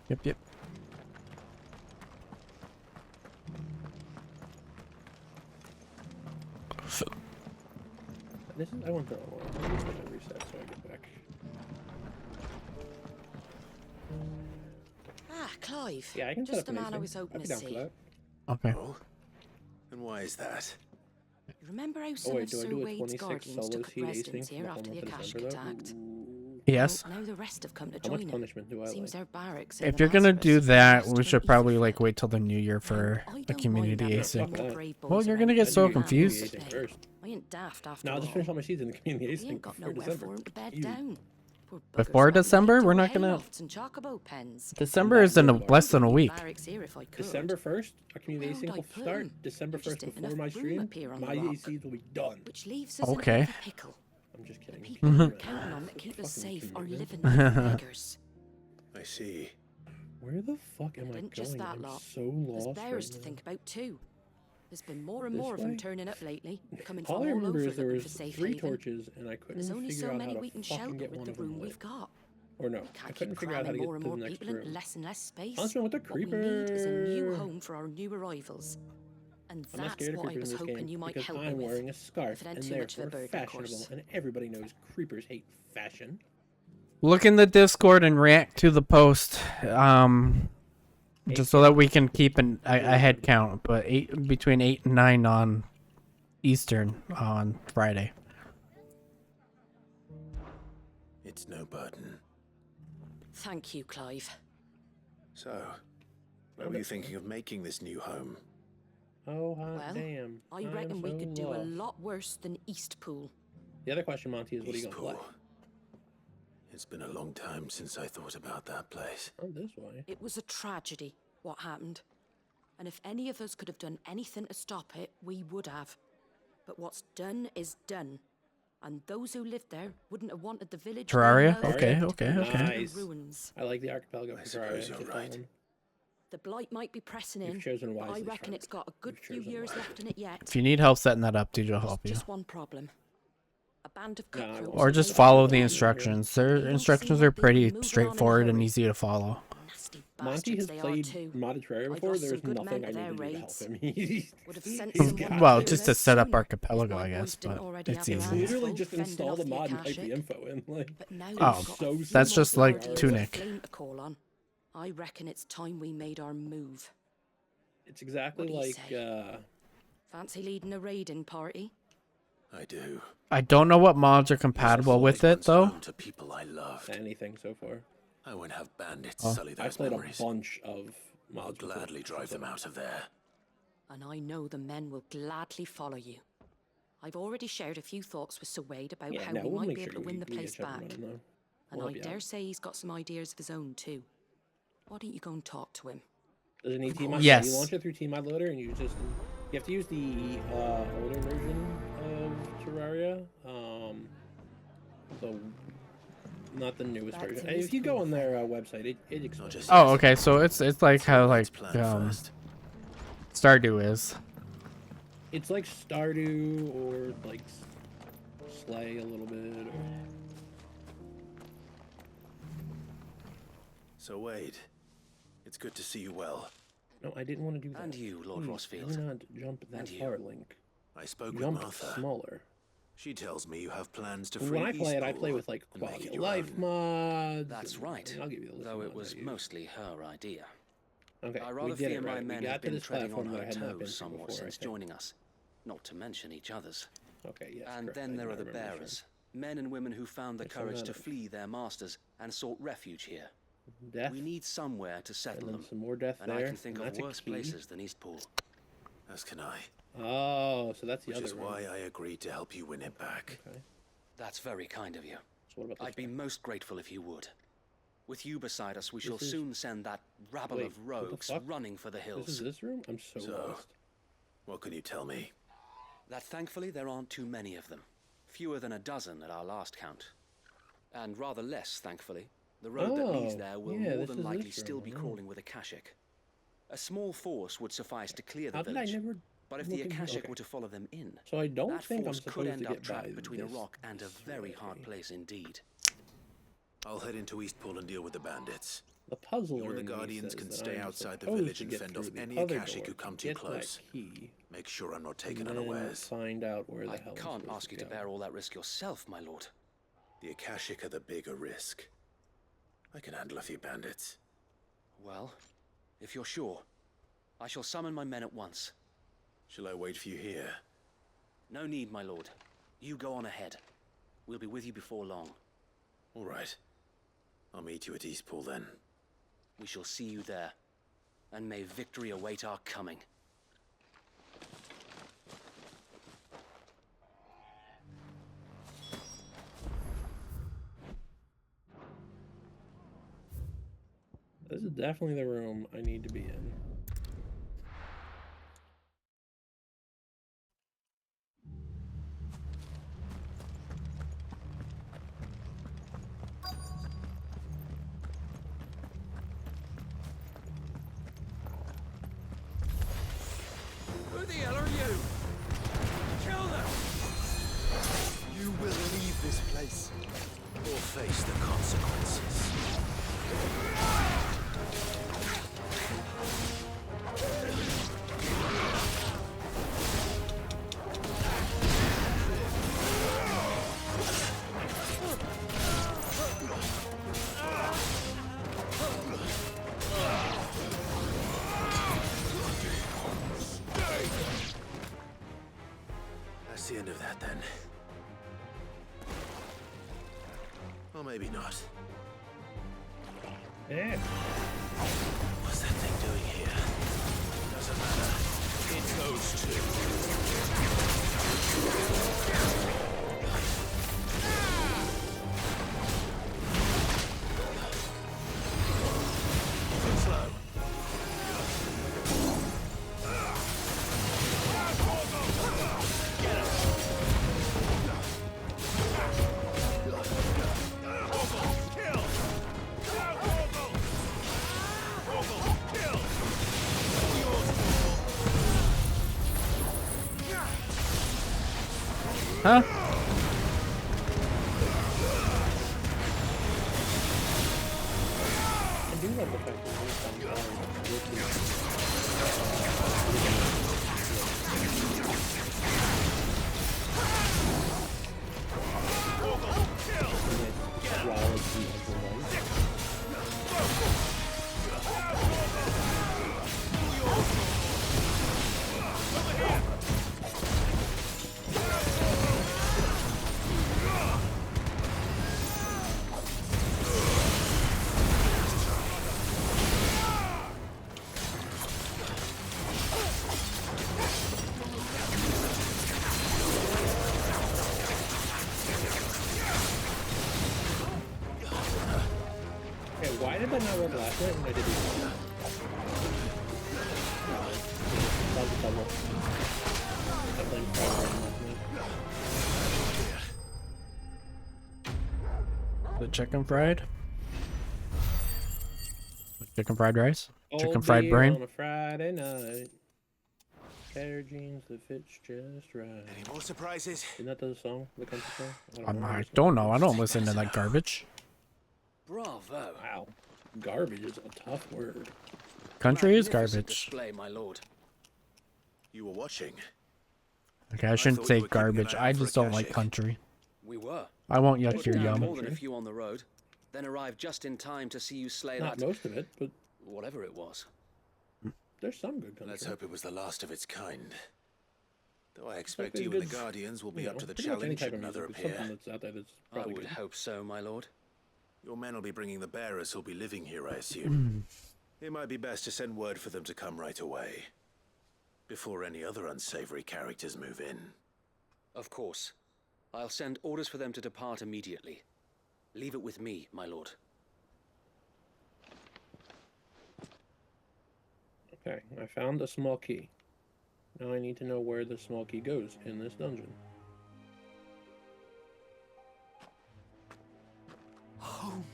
Yep. This is. I went through a lot. Let me just reset so I get back. Ah, Clive. Yeah, I can Just set the up an man I async. was hoping I'd be to down for see. that. Okay. Oh? And why is that? You remember how Oh some wait, of do I Sir do a Wade's 26 guardians solo took up seed residence async for here the whole after the month of Akashic December attacked? though? Yes. Well, now the rest have come to How join much him. punishment do I Seems like? their barracks If you're gonna do that, we should probably like wait till the new year for a community async. Well, you're gonna get so confused. I ain't daft after No, I'll just finish all my seeds in the community We async ain't got before nowhere December. for him to bed You. down. Poor Before buggers got December, moved we're to not gonna. haylofts and chocobo pens. December is in less than a week. Barracks here if I could. December 1st, our community Where would async I will put start. 'em? December There just 1st ain't before enough my room stream. up here on the My rock. seeds will be done. Which leaves us Okay. in a bit of a pickle. I'm just kidding. People we're counting on that keep us safe are living like beggars. I see. Where the fuck am I And going? just that I'm lot. so There's lost bears right to now. think about too. There's been more and This more of them way? turning up lately, coming All from I all remember over is there looking was for safe 3 haven. torches, and I couldn't There's only figure so out many how we to can fucking shelter get with one the of them room lit. we've got. Or no, We I can't couldn't keep figure out how to cramming get more and to the more next people into room. less and less space. Huntsman with the What we need is a new creeper. home for our new arrivals. And I'm not that's scared of what I creepers was in this hoping game you might because help me I'm with. wearing a scarf If it ain't and too much of a therefore burden, of fashionable, course. and everybody knows creepers hate fashion. Look in the Discord and react to the post. Just so that we can keep a head count, but between 8 and 9 on Eastern on Friday. It's no burden. Thank you, Clive. So, where were you thinking of making this new home? Oh, hot Well, damn. I reckon we so could do a lost. lot worse than Eastpool. The other question, Monty, is what are you going to play? It's been a long time since I thought about that place. Oh, this way. It was a tragedy, what happened. And if any of us could have done anything to stop it, we would have. But what's done is done. And those who lived there wouldn't have wanted the village. Terraria? they loved Okay, to okay, be okay. in ruins. I like the archipelago for Terraria. suppose you're It's a right. fun one. The blight might be pressing You've in, chosen but I wisely, reckon Frank. it's got a good few chosen years wisely. left in it yet. If you need help setting that up, DJ will help you. Just one problem. A band of cutthroats. Or just follow the instructions. Their instructions are pretty straightforward and easy to follow. Monty has they are played too. modded Terraria I've before. lost some There's good nothing men I to need their to do to help raids. him. He's Would have sent someone Well, to just do to set up sooner Archipelago, if my I guess, boys didn't but already it's have their easy. hands literally full just fending install off the mod and type Akashic. the info in. Like, But now Oh, we've got a few that's more just like guardians Tunic. of flame to call on. I reckon it's time we made our move. it's exactly What do you like say? Fancy leading a raiding party? I do. I don't know what mods are compatible with it, though. To people I loved. anything so far. I won't have bandits Oh. sully I those played memories. a bunch of I'll mods. before. gladly drive them out of there. And I know the men will gladly follow you. I've already shared a few thoughts with Sir Wade about Yeah, how no, we we'll might make be able sure to win the we place get everyone back. in there. And We'll I help you dare out. say he's got some ideas of his own too. Why don't you go and talk to him? Does it need Tmod? Yes. You launch it through Tmod Loader, and you have to use the older version of Terraria. The not the newest That's version. an If you go on their website, it explains. Oh, okay. So it's like how like Stardew is. It's like Stardew or like Slay a little bit. Or... So Wade, it's good to see you well. No, I didn't want to do that. And you, Lord Please, Rosfield. do not jump that And you. far, Link. I spoke Jump with Martha. smaller. She tells me you have plans to free When I play it, I Eastpool play with like and make quality it of your life own. mods. That's and- right. I'll give you the list Though of it mods I was use. mostly her idea. Okay, I we rather did fear it my right. We men got have to been this treading platform on that her I had not been toes to somewhat before, I since think. joining us, not to mention each other's. Okay, yes. And correct, then I there are the remember this bearers, men and women who found the Yes, I courage know to that. flee their masters and sought refuge here. one. Death, We need somewhere to settle and then them, some more death and there. I can think and of that's a worse key. places than Eastpool. As can I. Oh, so that's the Which other is one. why I agreed to help you win it back. Okay. That's very kind of you. So what about this I'd be guy? most grateful if you would. With you beside us, we This shall is- soon send that rabble Wait, of what the rogues fuck? running for the hills. This is this room? I'm so lost. What can you tell me? That thankfully there aren't too many of them. Fewer than a dozen at our last count. And rather less, thankfully. The road that leads Oh, there will yeah, more this than is likely this still room, be I know. crawling with Akashic. A small force would suffice to clear the How did I village. never But if look the into- Akashic okay. were to follow them in, So I don't that think I'm force could supposed end to up get trapped by between a this rock and a very hard place indeed. I'll head into Eastpool and deal with the bandits. The puzzler You and the in me Guardians says can that stay I'm outside the supposed village to and get fend through off the any other Akashic door who to come too get that close. key, Make sure I'm not taken and then unawares. find out where the I hell I'm can't supposed ask you to to go. bear all that risk yourself, my lord. The Akashic are the bigger risk. I can handle a few bandits. Well, if you're sure, I shall summon my men at once. Shall I wait for you here? No need, my lord. You go on ahead. We'll be with you before long. All right. I'll meet you at Eastpool then. We shall see you there. And may victory await our coming. This is definitely the room I need to be in. Who the hell are you? Kill them! You will leave this place, or face the consequences. That's the end of that, then. Or maybe not. Yeah. What's that thing doing here? Doesn't matter. It's over. Huh? I do love the fact that he's why did I not work last night when I did it? The chicken fried? Chicken fried rice? Chicken Old fried beer brain? on a Friday night. Pair of jeans that fits just right. Any more surprises? Isn't that the song? The country song? I don't know. I don't listen to that garbage. Bravo. Wow. Garbage is a tough word. Country is Magnificent garbage. display, my lord. You were watching. Okay, I shouldn't thought say you were keeping an garbage. eye I out for just a don't like Kashik. country. We were. I won't yuck Put your down yum. more than a few on the road, then arrived just in time to see you slay Not that. most of it, but whatever it was. there's some good country. Let's hope it was the last of its kind. Though I expect there's you and the good, Guardians will be you up know, to the pretty much any challenge type should of another music, but appear. something that's out there that's I probably would good. hope so, my lord. Your men will be bringing the bearers who'll be living here, I assume. It might be best to send word for them to come right away, before any other unsavory characters move in. Of course. I'll send orders for them to depart immediately. Leave it with me, my lord. Okay, I found a small key. Now I need to know where the small key goes in this dungeon. Home.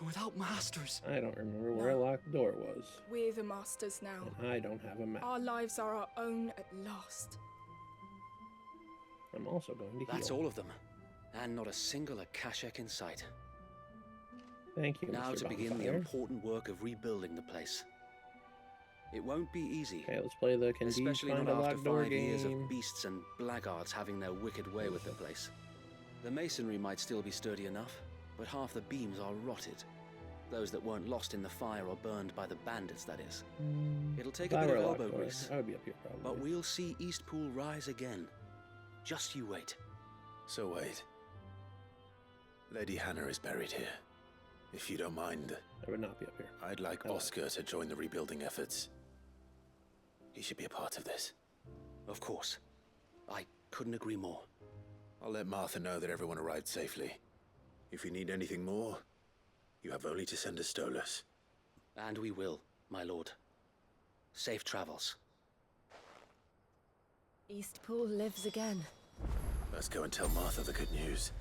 Without masters. I don't remember where a locked door was. We're the masters now. And I don't have a map. Our lives are our own at last. I'm also going to heal. That's all of them. And not a single Akashek in sight. Thank you, Now Mr. to begin the Bonfire. important work of rebuilding the place. It won't be easy. Okay, let's play the Can Deeds Especially Find not a after Locked Door 5 years game. of beasts and blackguards having their wicked way with the place. The masonry might still be sturdy enough, but half the beams are rotted. Those that weren't lost in the fire or burned by the bandits, that is. It'll take a If I bit were of a locked elbow door, grease. I would be up here probably. But we'll see Eastpool rise again. Just you wait. So wait. Lady Hannah is buried here. If you don't mind, I would not be up here. I'd like Oscar to join the rebuilding efforts. He should be a part of this. Of course. I couldn't agree more. I'll let Martha know that everyone arrived safely. If you need anything more, you have only to send a Stolas. And we will, my lord. Safe travels. Eastpool lives again. Let's go and tell Martha the good news.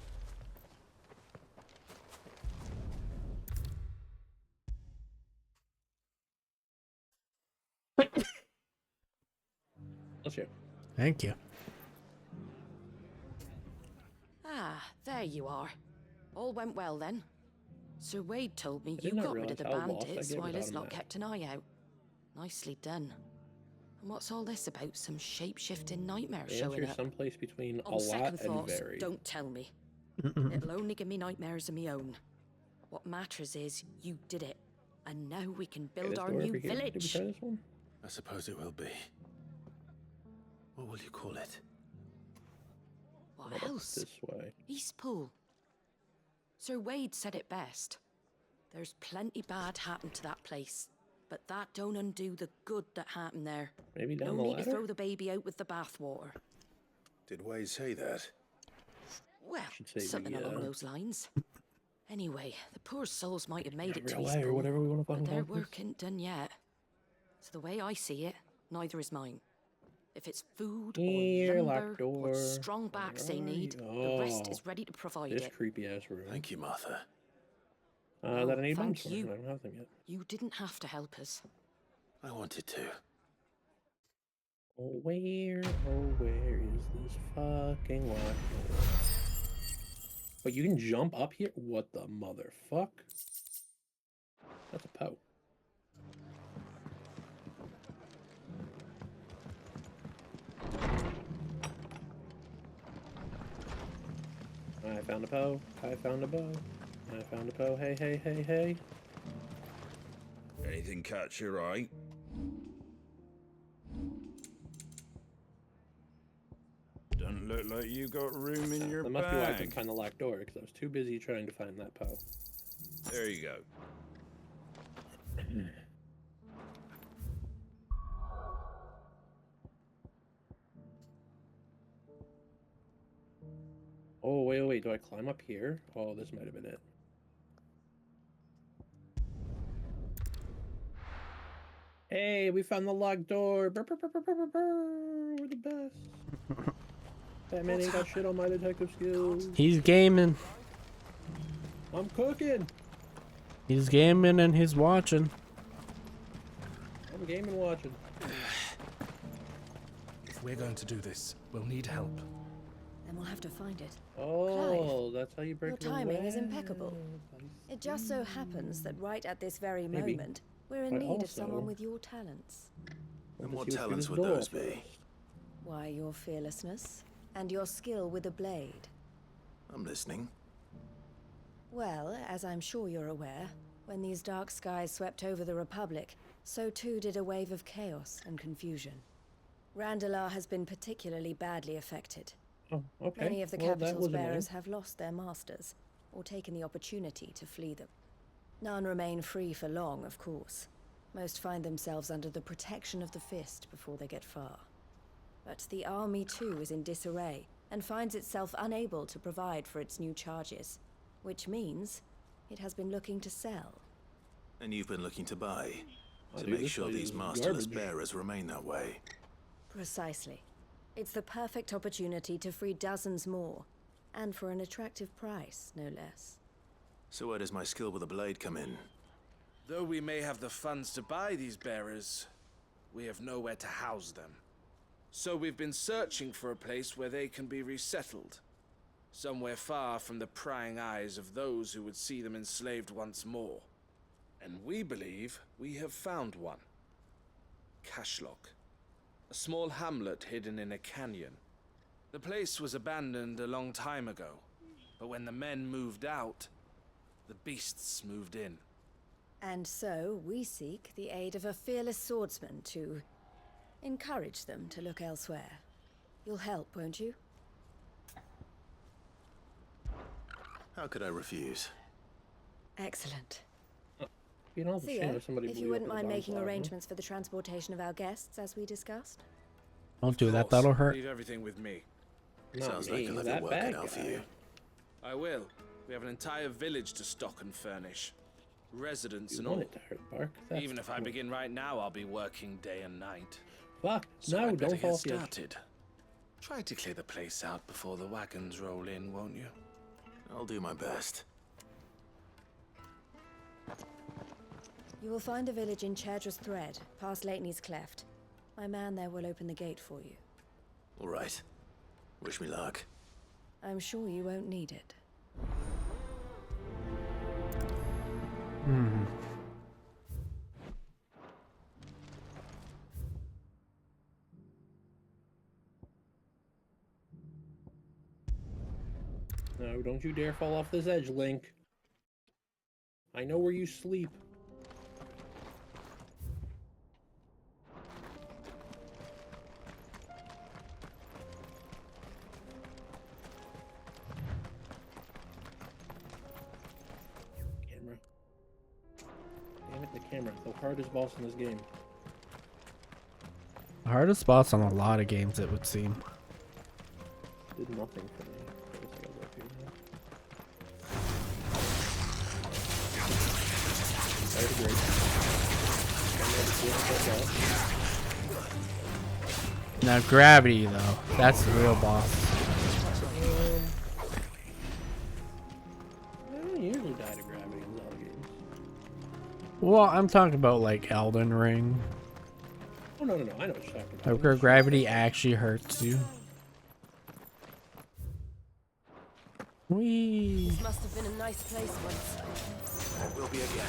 Let's go. Thank you. Ah, there you are. All went well then. Sir Wade told me I you did not got rid of the realize how lost I bandits get while without his a lot map. kept an eye out. Nicely done. And what's all this about some shape-shifting nightmare The showing answer is up? someplace between a On lot second and thoughts, very. don't tell me. It'll only give me nightmares of my own. What matters is you did it. And now we can build this our door new over here. Did we village. try this one? I suppose it will be. What will you call it? What Up else? This way. Eastpool. Sir Wade said it best. There's plenty bad happened to that place. But that don't undo the good that happened there. Maybe down no the need ladder? to throw the baby out with the bathwater. Did Wade say that? Well, say something the, along those lines. Anyway, the poor souls might have made it to real his way or school, whatever we want to but fucking their call this. work ain't done yet. So the way I see it, neither is mine. If it's food Here, or locked lumber door. or strong backs they need, the rest is ready to provide This it. creepy ass room. Thank you, Martha. That I need bombs thank for. you. I don't have them yet. You didn't have to help us. I wanted to. Oh, where is this fucking locked door? But you can jump up here? What the motherfuck? That's a Poe. I found a Poe. I found a bow. I found a Poe. Hey, hey, hey, hey. Anything catch your eye? Doesn't look like you got room in your That must be why I couldn't bag. find the locked door, because I was too busy trying to find that Poe. There you go. Oh, wait. Do I climb up here? Oh, this might have been it. Hey, we found the locked door. Brr, brr, brr, brr, brr, brr. We're the best. Batman ain't got shit on my detective skills. He's gaming. I'm cooking. He's gaming and he's watching. I'm gaming watching. If we're going to do this, we'll need help. Then we'll have to find it. Oh, that's how you break Your the timing is web. impeccable. It just so happens that right at this very Maybe. moment, we're in But need of also- someone with your talents. And Let's what see what's through talents this would door those be? first. Why, your fearlessness and your skill with a blade. I'm listening. Well, as I'm sure you're aware, when these dark skies swept over the Republic, so too did a wave of chaos and confusion. Randalar has been particularly badly affected. Oh, okay. Many of the Well, that capital's was annoying. bearers have lost their masters, or taken the opportunity to flee them. None remain free for long, of course. Most find themselves under the protection of the Fist before they get far. But the army too is in disarray, and finds itself unable to provide for its new charges. Which means it has been looking to sell. And you've been looking to buy. Oh, To dude, make this sure place these is masterless garbage. bearers remain that way. Precisely. It's the perfect opportunity to free dozens more. And for an attractive price, no less. So where does my skill with a blade come in? Though we may have the funds to buy these bearers, we have nowhere to house them. So we've been searching for a place where they can be resettled. Somewhere far from the prying eyes of those who would see them enslaved once more. And we believe we have found one. Cashlock. A small hamlet hidden in a canyon. The place was abandoned a long time ago, but when the men moved out, the beasts moved in. And so we seek the aid of a fearless swordsman to encourage them to look elsewhere. You'll help, won't you? How could I refuse? Excellent. You know, it's a shame Thea, if somebody if blew you up wouldn't with a mind making bonfire, huh? arrangements for the transportation of our guests, as we discussed. Don't do that. That'll hurt. Leave everything with me. Not Sounds me, like you'll have that your work bad cut out for guy. you. I will. We have an entire village to stock and furnish. Residents You and want all. it to hurt, Bark. That's Even if I cool. begin right now, I'll be working day and night. Fuck. So No, I'd better don't fall get off the edge. started. Try to clear the place out before the wagons roll in, won't you? I'll do my best. You will find a village in Chedra's Thread, past Lateney's Cleft. My man there will open the gate for you. All right. Wish me luck. I'm sure you won't need it. No, don't you dare fall off this edge, Link. I know where you sleep. Camera. Damn it, the camera. hammer. The hardest boss in this game. Hardest boss on a lot of games, it would seem. Did nothing for me. Let's go up here now. Now gravity though, that's the real boss. I don't usually die to gravity in Zelda games. Well, I'm talking about like Elden Ring. Oh no, I know what you're talking about. Like where gravity actually hurts you. Whee! This must have been a nice place once. It will be again.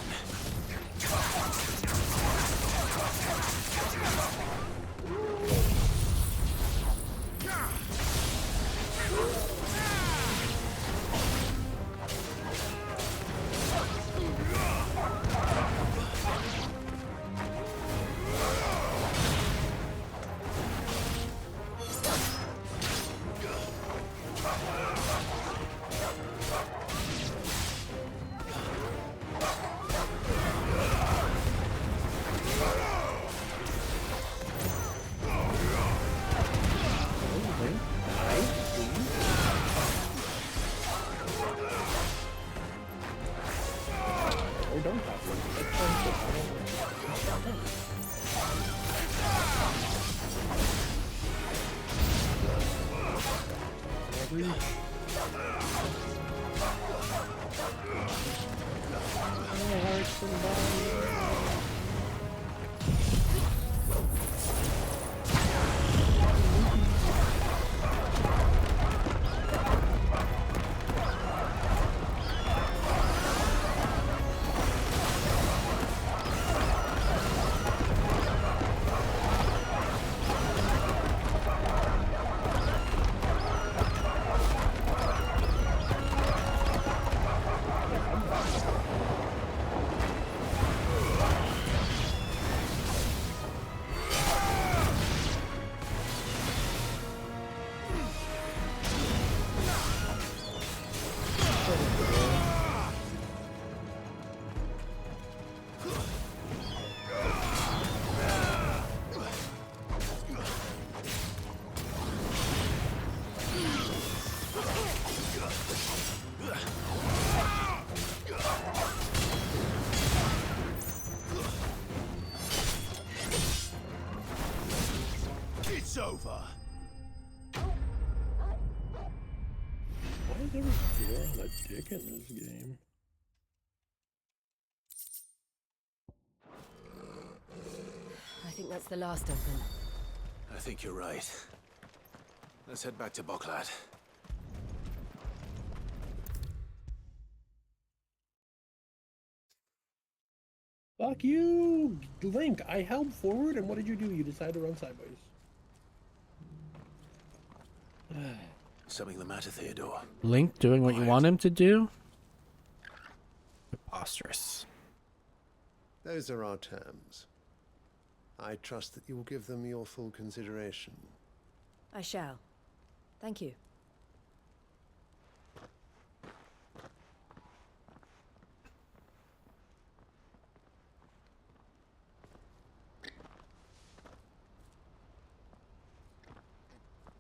It's over. Why is every door on a dick in this game? I think that's the last of them. I think you're right. Let's head back to Boklad. Fuck you, Link. I held forward, and what did you do? You decided to run sideways. Something the matter, Theodore? Link doing what you want him to do? Preposterous. Those are our terms. I trust that you will give them your full consideration. I shall. Thank you.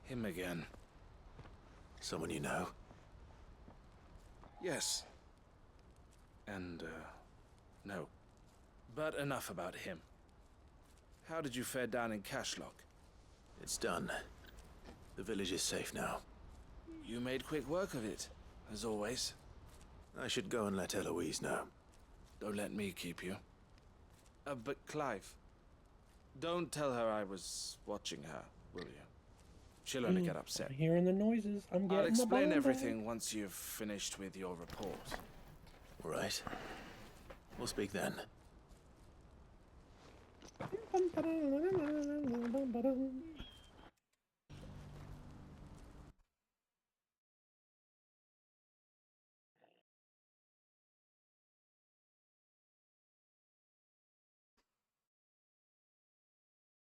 Him again. Someone you know? Yes. And, no. But enough about him. How did you fare down in Cashlock? It's done. The village is safe now. You made quick work of it, as always. I should go and let Eloise know. Don't let me keep you. But Clive, don't tell her I was watching her, will you? She'll only get upset. I'm hearing the noises. I'm getting I'll explain the everything once you've finished with your report. All right. We'll speak then.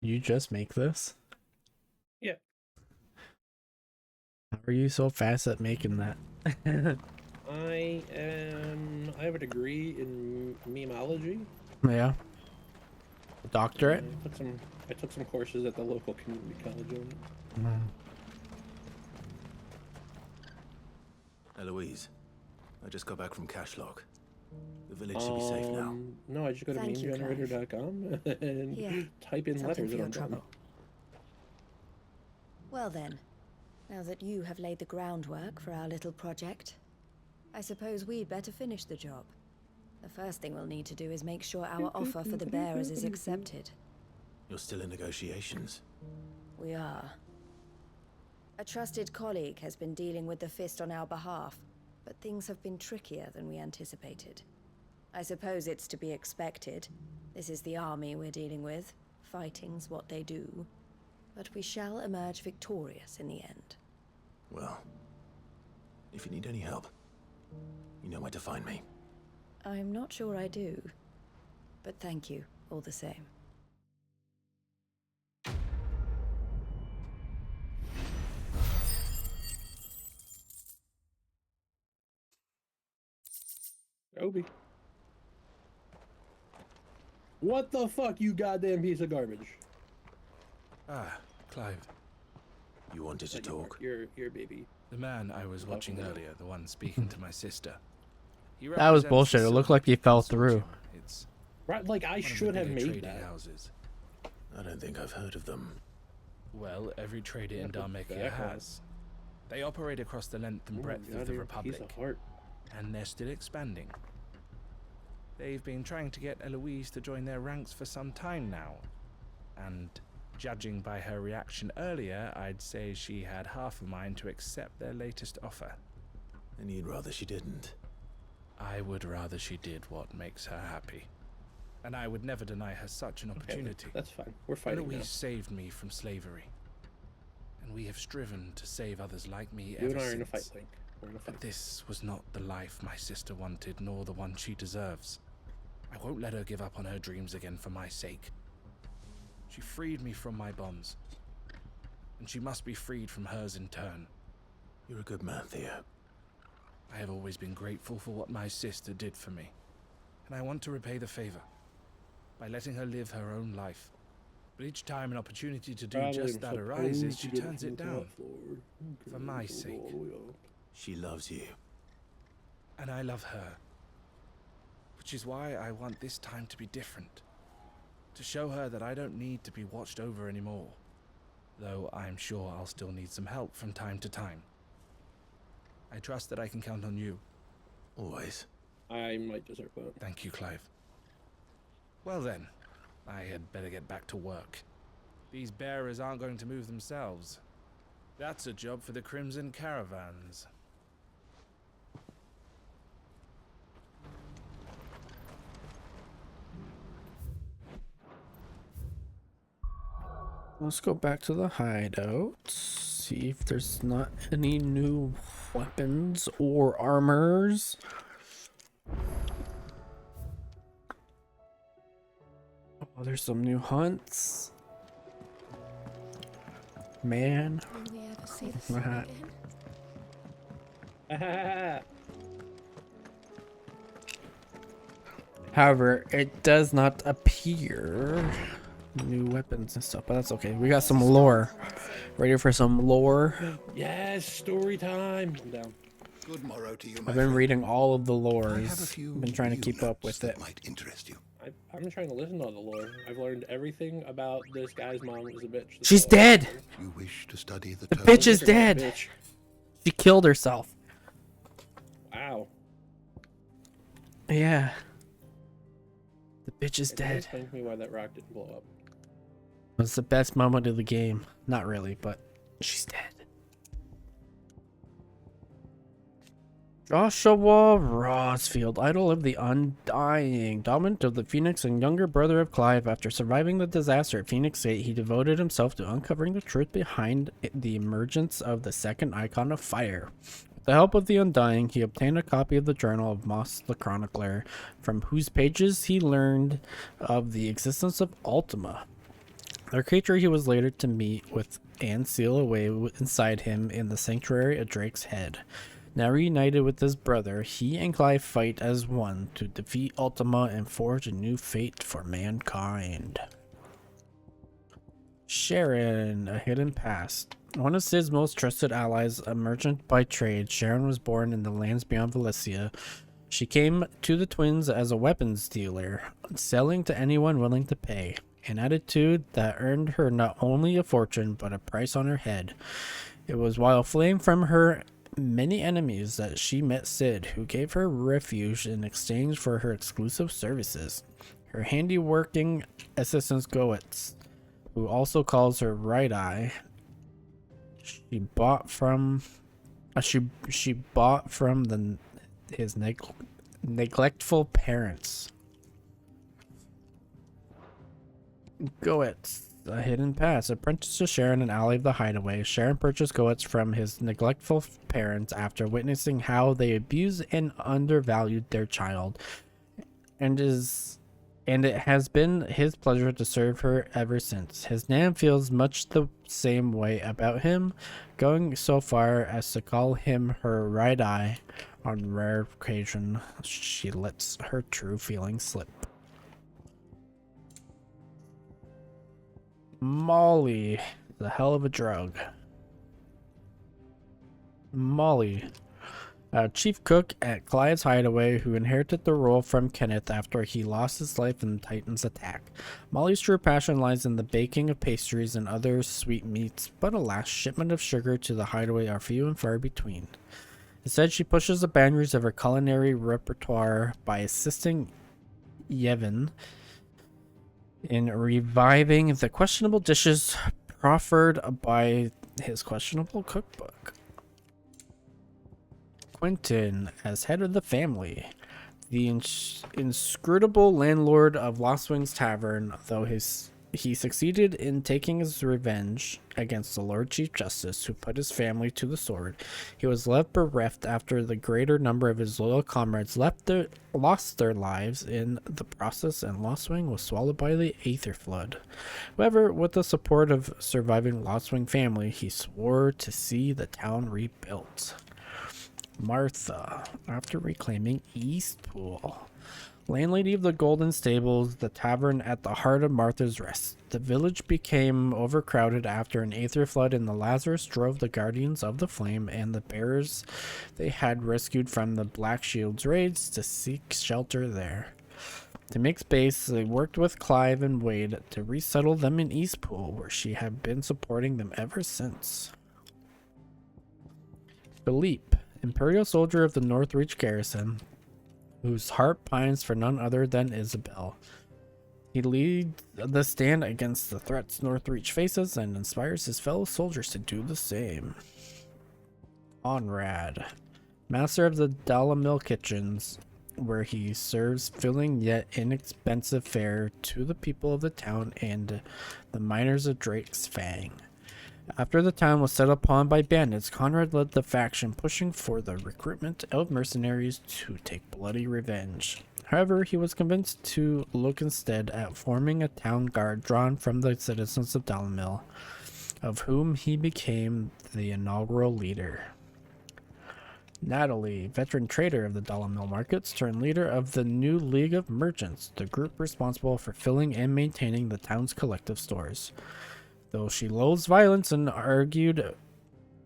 You just make this? Yeah. How are you so fast at making that? I have a degree in memeology. Yeah. Doctorate? I took some courses at the local community college on it. Eloise, I just got back from Cashlog. The village should be safe now. No, I just go to memegenerator.com and Here, type in something letters for and your I'm done. trouble. Well then, now that you have laid the groundwork for our little project, I suppose we'd better finish the job. The first thing we'll need to do is make sure our offer for the bearers is accepted. You're still in negotiations. We are. A trusted colleague has been dealing with the Fist on our behalf, but things have been trickier than we anticipated. I suppose it's to be expected. This is the army we're dealing with. Fighting's what they do. But we shall emerge victorious in the end. Well, if you need any help, you know where to find me. I'm not sure I do, but thank you all the same. Obi. What the fuck, you goddamn piece of garbage? Ah, Clive. You wanted to talk? Your baby. The man I was watching earlier, the one speaking to my sister. He That was represents bullshit. the It looked like he fell through. It's right, like I one of the should have bigger made trading that. houses. I don't think I've heard of them. Well, every trader in What the Dharmekia heck? has. They operate across the length and Oh my breadth of God, the you're a piece Republic, of heart. and they're still expanding. They've been trying to get Eloise to join their ranks for some time now, and judging by her reaction earlier, I'd say she had half a mind to accept their latest offer. And you'd rather she didn't? I would rather she did what makes her happy. And I would never deny her such an opportunity. Okay, that's fine. We're fighting Eloise now. saved me from slavery. And we have striven to save others like me You ever and I are since. in a fight, Link. We're in a fight. But this was not the life my sister wanted, nor the one she deserves. I won't let her give up on her dreams again for my sake. She freed me from my bonds, and she must be freed from hers in turn. You're a good man, Theo. I have always been grateful for what my sister did for me, and I want to repay the favor by letting her live her own life. But each time an opportunity to do just that arises, she turns it down. For my sake. She loves you. And I love her. Which is why I want this time to be different. To show her that I don't need to be watched over anymore. Though I'm sure I'll still need some help from time to time. I trust that I can count on you. Always. I might deserve that. Thank you, Clive. Well then, I had better get back to work. These bearers aren't going to move themselves. That's a job for the Crimson Caravans. Let's go back to the hideout. See if there's not any new weapons or armors. Oh, there's some new hunts. Man. Will we ever see the What sun happened? again? However, it does not appear new weapons and stuff, but that's okay. We got some lore. Ready for some lore? Yes, story time. I'm down. Good morrow to you, my I've been friend. reading all of the I have a lores. few Been trying to new keep up notes with that it. might interest you. I'm trying to listen to all the lore. I've learned everything about this guy's mom was a bitch. That's She's all. dead. You wish to study the The tome? bitch is dead. Bitch. She killed herself. Wow. Yeah. The bitch is It does dead. explain to me why that rock didn't blow up. It's the best moment of the game. Not really, but she's dead. Joshua Rosfield, idol of the undying, dominant of the Phoenix and younger brother of Clive. After surviving the disaster at Phoenix Gate, he devoted himself to uncovering the truth behind the emergence of the second icon of fire. With the help of the Undying, he obtained a copy of the journal of Moss the Chronicler, from whose pages he learned of the existence of Ultima, the creature he was later to meet with and seal away inside him in the sanctuary of Drake's Head. Now reunited with his brother, he and Clive fight as one to defeat Ultima and forge a new fate for mankind. Sharon, a hidden past. One of Sid's most trusted allies, a merchant by trade, Sharon was born in the lands beyond Valencia. She came to the twins as a weapons dealer, selling to anyone willing to pay, an attitude that earned her not only a fortune, but a price on her head. It was while fleeing from her many enemies that she met Sid, who gave her refuge in exchange for her exclusive services. Her handy-working assistant Goetz, who also calls her Right Eye, she bought from his neglectful parents. Goetz, a hidden past. Apprenticed to Sharon, an ally of the Hideaway, Sharon purchased Goetz from his neglectful parents after witnessing how they abused and undervalued their child, and it has been his pleasure to serve her ever since. His nan feels much the same way about him, going so far as to call him her right eye. On rare occasion, she lets her true feelings slip. Molly, the hell of a drug. Molly, a chief cook at Clive's Hideaway who inherited the role from Kenneth after he lost his life in the Titan's attack. Molly's true passion lies in the baking of pastries and other sweet meats, but alas, shipment of sugar to the Hideaway are few and far between. Instead, she pushes the boundaries of her culinary repertoire by assisting Yevon in reviving the questionable dishes proffered by his questionable cookbook. Quentin, as head of the family, the inscrutable landlord of Lost Wings Tavern, though he succeeded in taking his revenge against the Lord Chief Justice who put his family to the sword, he was left bereft after the greater number of his loyal comrades lost their lives in the process, and Lost Wing was swallowed by the Aether Flood. However, with the support of surviving Lost Wing family, he swore to see the town rebuilt. Martha, after reclaiming Eastpool. Landlady of the Golden Stables, the tavern at the heart of Martha's Rest. The village became overcrowded after an aether flood, and the Lazarus drove the Guardians of the Flame and the bearers they had rescued from the Black Shield's raids to seek shelter there. To make space, they worked with Clive and Wade to resettle them in Eastpool, where she had been supporting them ever since. Philippe, Imperial soldier of the Northreach garrison, whose heart pines for none other than Isabel. He leads the stand against the threats Northreach faces and inspires his fellow soldiers to do the same. Conrad, master of the Dalamil kitchens, where he serves filling yet inexpensive fare to the people of the town and the miners of Drake's Fang. After the town was set upon by bandits, Conrad led the faction pushing for the recruitment of mercenaries to take bloody revenge. However, he was convinced to look instead at forming a town guard drawn from the citizens of Dalamil, of whom he became the inaugural leader. Natalie, veteran trader of the Dalamil markets turned leader of the new League of Merchants, the group responsible for filling and maintaining the town's collective stores. Though she loathes violence and argued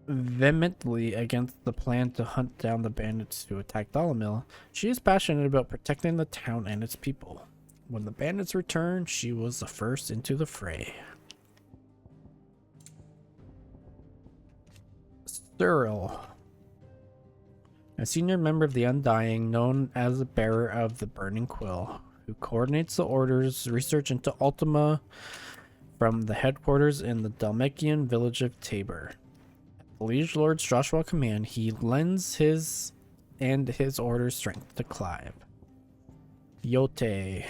vehemently against the plan to hunt down the bandits who attacked Dalamil, she is passionate about protecting the town and its people. When the bandits returned, she was the first into the fray. Cyril, a senior member of the Undying, known as the bearer of the Burning Quill, who coordinates the Order's research into Ultima from the headquarters in the Dalmekian village of Tabor. At the Liege Lord's Joshua command, he lends his order's strength to Clive. Yote,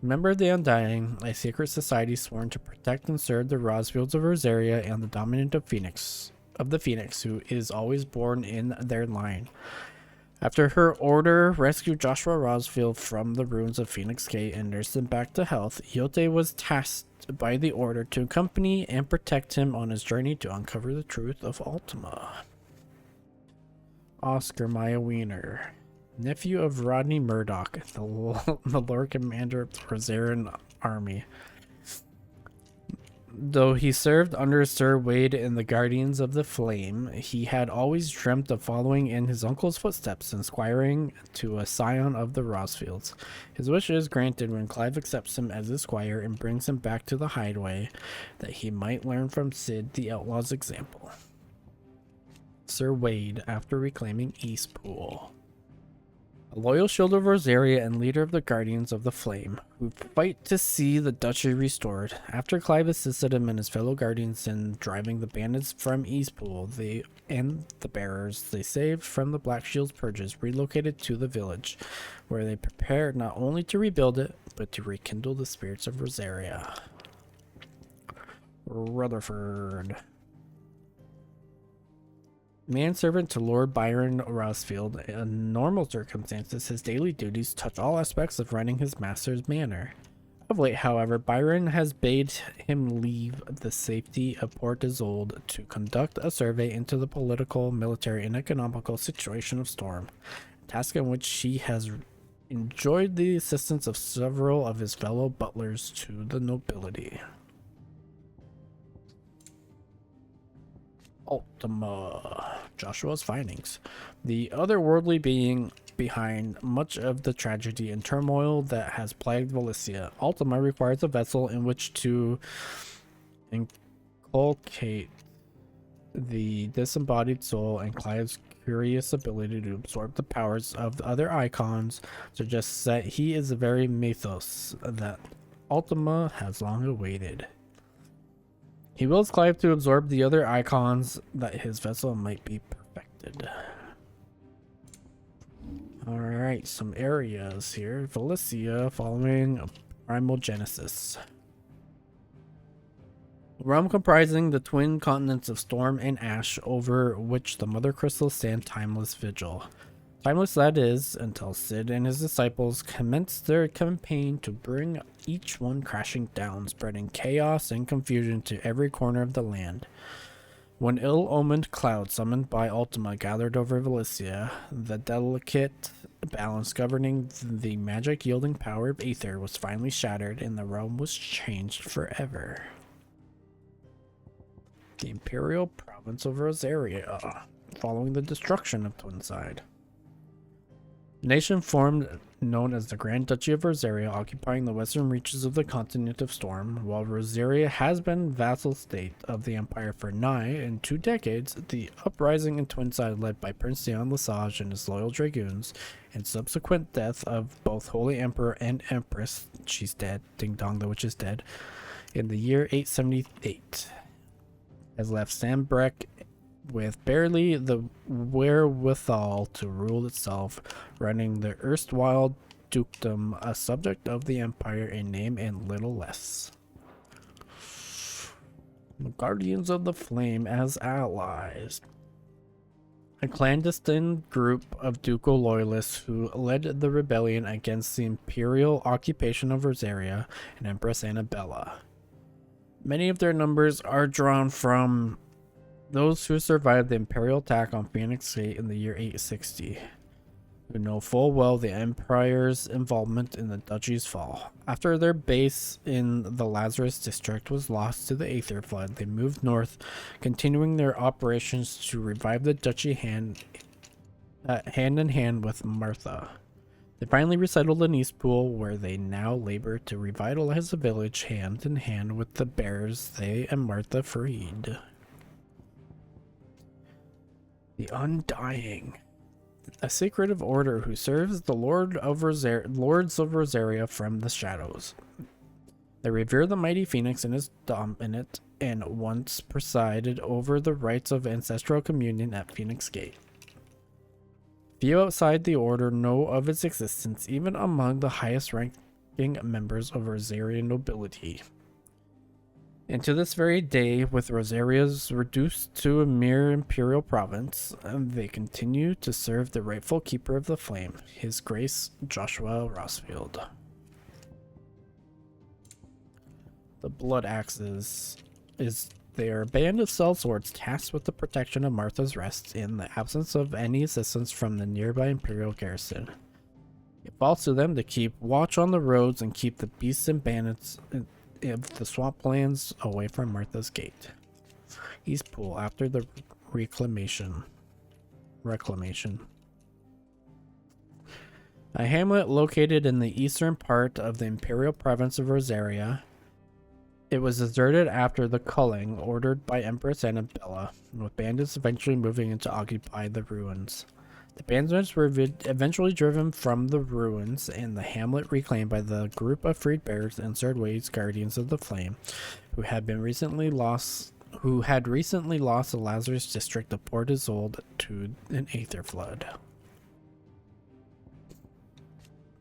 member of the Undying, a secret society sworn to protect and serve the Rosfields of Rosaria and the dominant of the Phoenix, who is always born in their line. After her order rescued Joshua Rosfield from the ruins of Phoenix Gate and nursed him back to health, Yote was tasked by the order to accompany and protect him on his journey to uncover the truth of Ultima. Oscar Maya Wiener, nephew of Rodney Murdoch, the Lord Commander of the Rosarian Army. Though he served under Sir Wade in the Guardians of the Flame, he had always dreamt of following in his uncle's footsteps and squiring to a scion of the Rosfields. His wish is granted when Clive accepts him as his squire and brings him back to the hideaway, that he might learn from Cid the Outlaw's example. Sir Wade, after reclaiming Eastpool. A loyal shield of Rosaria and leader of the Guardians of the Flame, who fight to see the duchy restored. After Clive assisted him and his fellow Guardians in driving the bandits from Eastpool, they and the bearers they saved from the Black Shield's purges relocated to the village, where they prepared not only to rebuild it, but to rekindle the spirits of Rosaria. Rutherford. Manservant to Lord Byron Rosfield, in normal circumstances, his daily duties touch all aspects of running his master's manor. Of late, however, Byron has bade him leave the safety of Port Isolde to conduct a survey into the political, military, and economical situation of Storm, a task in which he has enjoyed the assistance of several of his fellow butlers to the nobility. Ultima. Joshua's findings. The otherworldly being behind much of the tragedy and turmoil that has plagued Valencia. Ultima requires a vessel in which to inculcate the disembodied soul, and Clive's curious ability to absorb the powers of the other icons suggests that he is the very mythos that Ultima has long awaited. He wills Clive to absorb the other icons that his vessel might be perfected. Alright, some areas here. Valencia following Primal Genesis. A realm comprising the twin continents of Storm and Ash, over which the Mother Crystals stand timeless vigil. Timeless, that is, until Cid and his disciples commence their campaign to bring each one crashing down, spreading chaos and confusion to every corner of the land. When ill-omened clouds summoned by Ultima gathered over Valencia, the delicate balance governing the magic-yielding power of Aether was finally shattered, and the realm was changed forever. The Imperial Province of Rosaria, following the destruction of Twinside. Nation formed, known as the Grand Duchy of Rosaria, occupying the western reaches of the continent of Storm. While Rosaria has been vassal state of the Empire for nigh 2 decades, the uprising in Twinside led by Prince Leon Lesage and his loyal dragoons, and subsequent death of both Holy Emperor and Empress, she's dead, Ding Dong the witch is dead, in the year 878, has left Sanbreque with barely the wherewithal to rule itself, running the erstwhile dukedom, a subject of the empire in name and little less. The Guardians of the Flame as allies. A clandestine group of ducal loyalists who led the rebellion against the imperial occupation of Rosaria and Empress Annabella. Many of their numbers are drawn from those who survived the imperial attack on Phoenix Gate in the year 860, who know full well the Empire's involvement in the duchy's fall. After their base in the Lazarus district was lost to the Aether Flood, they moved north, continuing their operations to revive the duchy hand in hand with Martha. They finally resettled in Eastpool, where they now labor to revitalize the village hand in hand with the bears they and Martha freed. The Undying. A secretive order who serves the Lords of Rosaria from the shadows. They revere the mighty Phoenix and his dominant, and once presided over the rites of ancestral communion at Phoenix Gate. Few outside the order know of its existence, even among the highest ranking members of Rosarian nobility. And to this very day, with Rosaria's reduced to a mere imperial province, they continue to serve the rightful keeper of the flame, His Grace Joshua Rosfield. The Blood Axes is They are a band of sellswords tasked with the protection of Martha's Rest in the absence of any assistance from the nearby Imperial garrison. It falls to them to keep watch on the roads and keep the beasts and bandits of the swamplands away from Martha's Gate. Eastpool after the reclamation. A hamlet located in the eastern part of the Imperial province of Rosaria. It was deserted after the culling ordered by Empress Annabella, with bandits eventually moving in to occupy the ruins. The bandits were eventually driven from the ruins and the hamlet reclaimed by the group of freed bearers and Swordways Guardians of the Flame, who had recently lost the Lazarus district of Port Isolde to an Aether flood.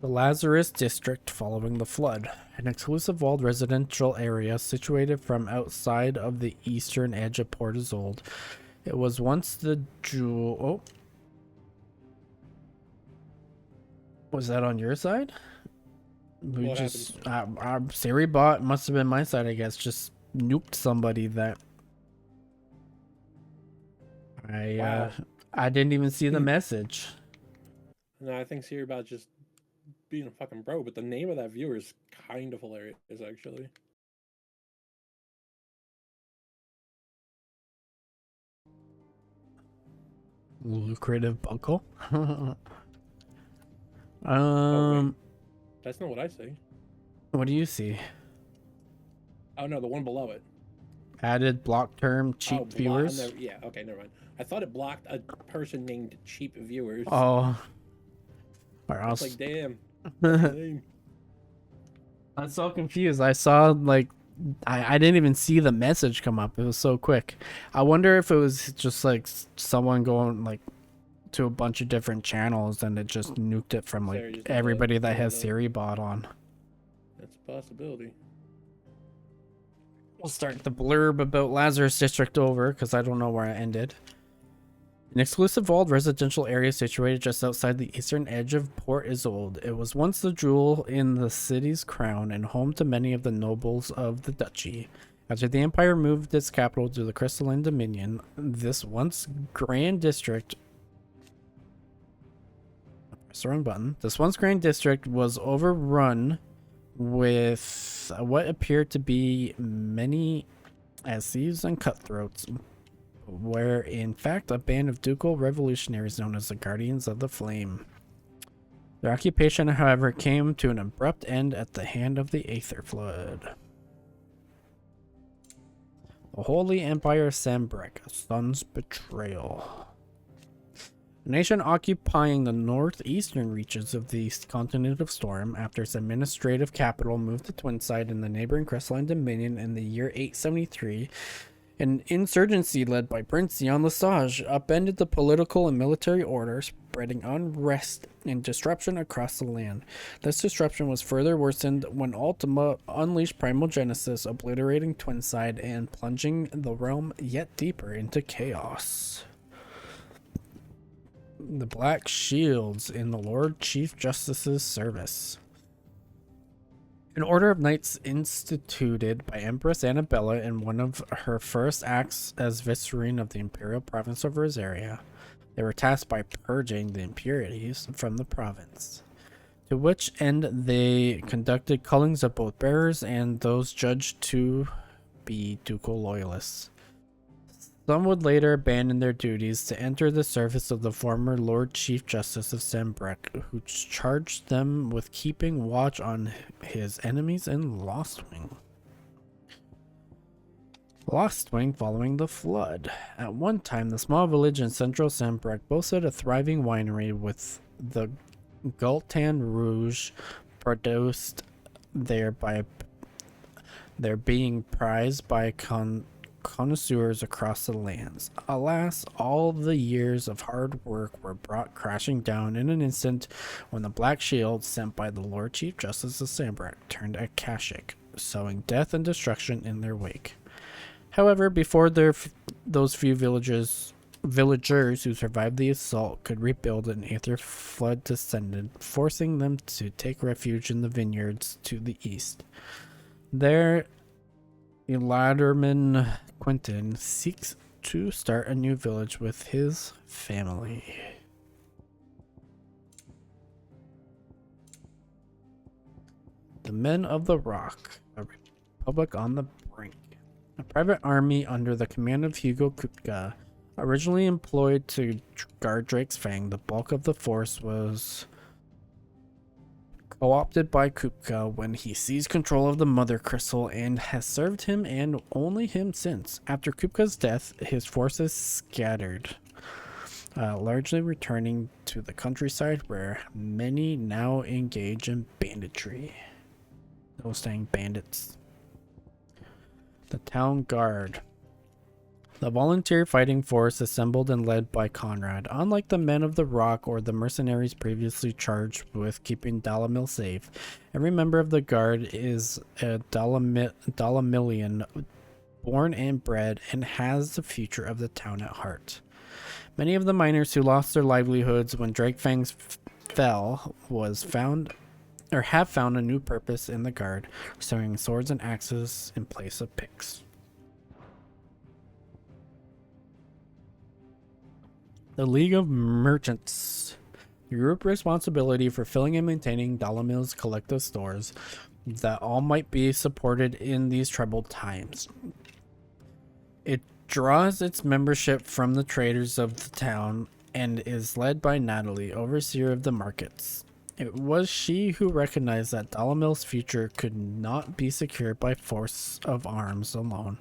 The Lazarus district following the flood, an exclusive walled residential area situated from outside of the eastern edge of Port Isolde. It was once the jewel. Oh. Was that on your side? We What just our Siri bot must have been my side, I guess. Just nuked somebody that I didn't even see the message. No, I think Siri about just being a fucking bro, but the name of that viewer is kind of hilarious, actually. Lucrative buckle. That's not what I see. What do you see? Oh no, the one below it. Added block term cheap viewers. Yeah, okay, never mind. I thought it blocked a person named cheap viewers. Oh. Or I else. was like, damn. Name. I'm so confused. I saw like I didn't even see the message come up. It was so quick. I wonder if it was just like someone going like to a bunch of different channels and it just nuked it from like everybody that has Siri bot on. That's a possibility. We'll start the blurb about Lazarus District over because I don't know where I ended. An exclusive walled residential area situated just outside the eastern edge of Port Isolde. It was once the jewel in the city's crown and home to many of the nobles of the duchy. After the empire moved its capital to the Crystalline Dominion, this once grand district was overrun with what appeared to be many as thieves and cutthroats, where in fact a band of ducal revolutionaries known as the Guardians of the Flame. Their occupation, however, came to an abrupt end at the hand of the Aether Flood. The Holy Empire of Sanbreque, a son's betrayal. A nation occupying the northeastern reaches of the continent of Storm after its administrative capital moved to Twinside in the neighboring Crystalline Dominion in the year 873, an insurgency led by Prince Jan Lesage upended the political and military order, spreading unrest and disruption across the land. This disruption was further worsened when Ultima unleashed Primal Genesis, obliterating Twinside and plunging the realm yet deeper into chaos. The Black Shields in the Lord Chief Justice's service. An order of knights instituted by Empress Annabella in one of her first acts as vicereine of the Imperial province of Rosaria. They were tasked by purging the impurities from the province, to which end they conducted cullings of both bearers and those judged to be ducal loyalists. Some would later abandon their duties to enter the service of the former Lord Chief Justice of Sanbreque, who charged them with keeping watch on his enemies in Lostwing. Lostwing following the flood. At one time, the small village in central Sanbreque boasted a thriving winery with the Gultan Rouge produced there by their being prized by connoisseurs across the lands. Alas, all the years of hard work were brought crashing down in an instant when the Black Shield sent by the Lord Chief Justice of Sanbreque turned Akashic, sowing death and destruction in their wake. However, before those few villagers who survived the assault could rebuild, an Aether flood descended, forcing them to take refuge in the vineyards to the east. There, Eladerman Quentin seeks to start a new village with his family. The Men of the Rock, a republic on the brink. A private army under the command of Hugo Kupka, originally employed to guard Drake's Fang. The bulk of the force was co-opted by Kupka when he seized control of the Mother Crystal and has served him and only him since. After Kupka's death, his forces scattered, largely returning to the countryside where many now engage in banditry. Those dang bandits. The Town Guard. The volunteer fighting force assembled and led by Conrad. Unlike the Men of the Rock or the mercenaries previously charged with keeping Dalamil safe, every member of the guard is a Dalamilian, born and bred, and has the future of the town at heart. Many of the miners who lost their livelihoods when Drake Fangs fell have found a new purpose in the guard, sewing swords and axes in place of picks. The League of Merchants. The group responsibility for filling and maintaining Dalamil's collective stores that all might be supported in these troubled times. It draws its membership from the traders of the town and is led by Natalie, overseer of the markets. It was she who recognized that Dalamil's future could not be secured by force of arms alone.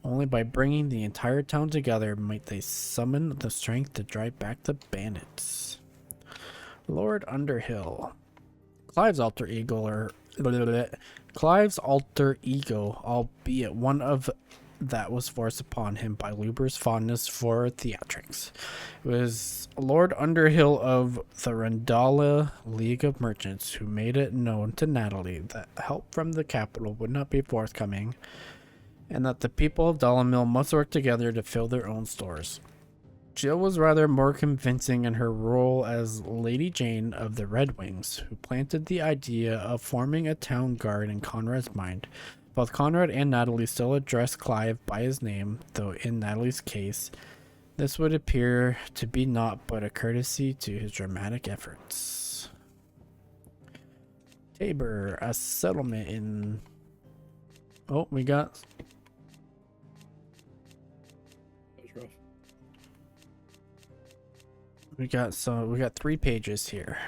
Only by bringing the entire town together might they summon the strength to drive back the bandits. Lord Underhill. Clive's alter ego, albeit one of that was forced upon him by Luber's fondness for theatrics. It was Lord Underhill of the Rendala League of Merchants who made it known to Natalie that help from the capital would not be forthcoming, and that the people of Dalamil must work together to fill their own stores. Jill was rather more convincing in her role as Lady Jane of the Red Wings, who planted the idea of forming a town guard in Conrad's mind. Both Conrad and Natalie still address Clive by his name, though in Natalie's case, this would appear to be naught but a courtesy to his dramatic efforts. Tabor, a settlement in... Oh, we got... We got 3 pages here.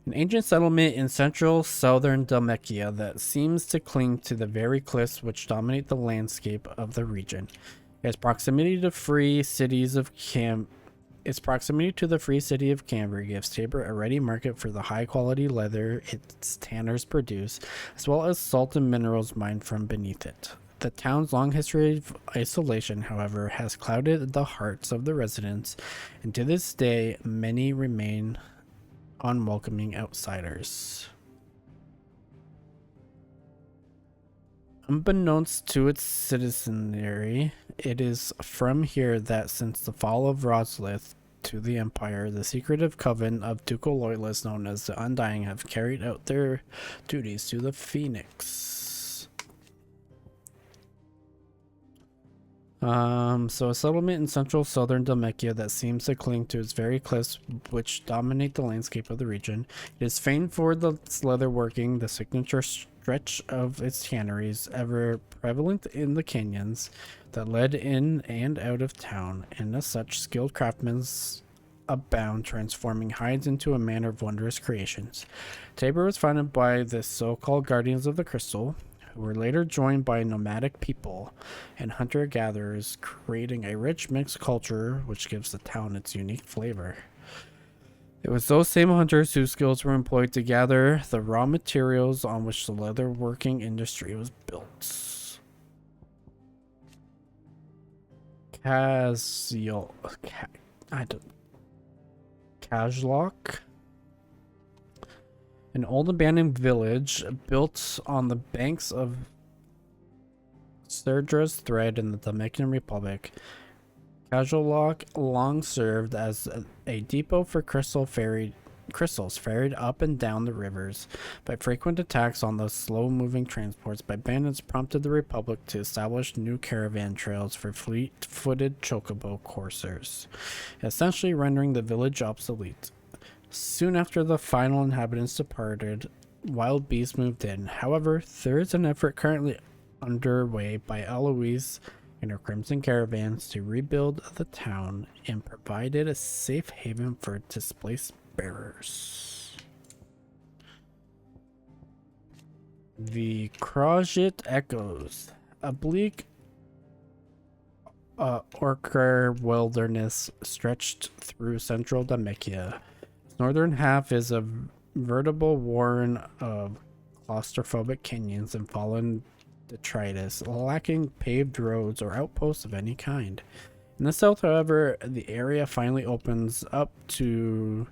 An ancient settlement in central southern Dalmatia that seems to cling to the very cliffs which dominate the landscape of the region. Its proximity to the free city of Cambury gives Tabor a ready market for the high-quality leather its tanners produce, as well as salt and minerals mined from beneath it. The town's long history of isolation, however, has clouded the hearts of the residents, and to this day, many remain unwelcoming outsiders. Unbeknownst to its citizenry, it is from here that since the fall of Roslith to the Empire, the secretive coven of ducal loyalists known as the Undying have carried out their duties to the Phoenix. So a settlement in central southern Dalmatia that seems to cling to its very cliffs which dominate the landscape of the region. It is famed for its leather working, the signature stretch of its tanneries, ever prevalent in the canyons that led in and out of town, and as such skilled craftsmen abound, transforming hides into a manner of wondrous creations. Tabor was founded by the so-called Guardians of the Crystal, who were later joined by nomadic people and hunter-gatherers, creating a rich mixed culture which gives the town its unique flavor. It was those same hunters whose skills were employed to gather the raw materials on which the leather working industry was built. Kazlok, an old abandoned village built on the banks of Serdra's Thread in the Dominican Republic. Kazlok long served as a depot for crystal ferried crystals ferried up and down the rivers, but frequent attacks on the slow-moving transports by bandits prompted the Republic to establish new caravan trails for fleet-footed chocobo coursers, essentially rendering the village obsolete. Soon after the final inhabitants departed, wild beasts moved in. However, there is an effort currently underway by Eloise and her Crimson Caravans to rebuild the town and provide it a safe haven for displaced bearers. The Krajit Echoes, a bleak ochre wilderness stretched through central Damekia. Its northern half is a veritable warren of claustrophobic canyons and fallen detritus, lacking paved roads or outposts of any kind. In the south, however, the area finally opens up to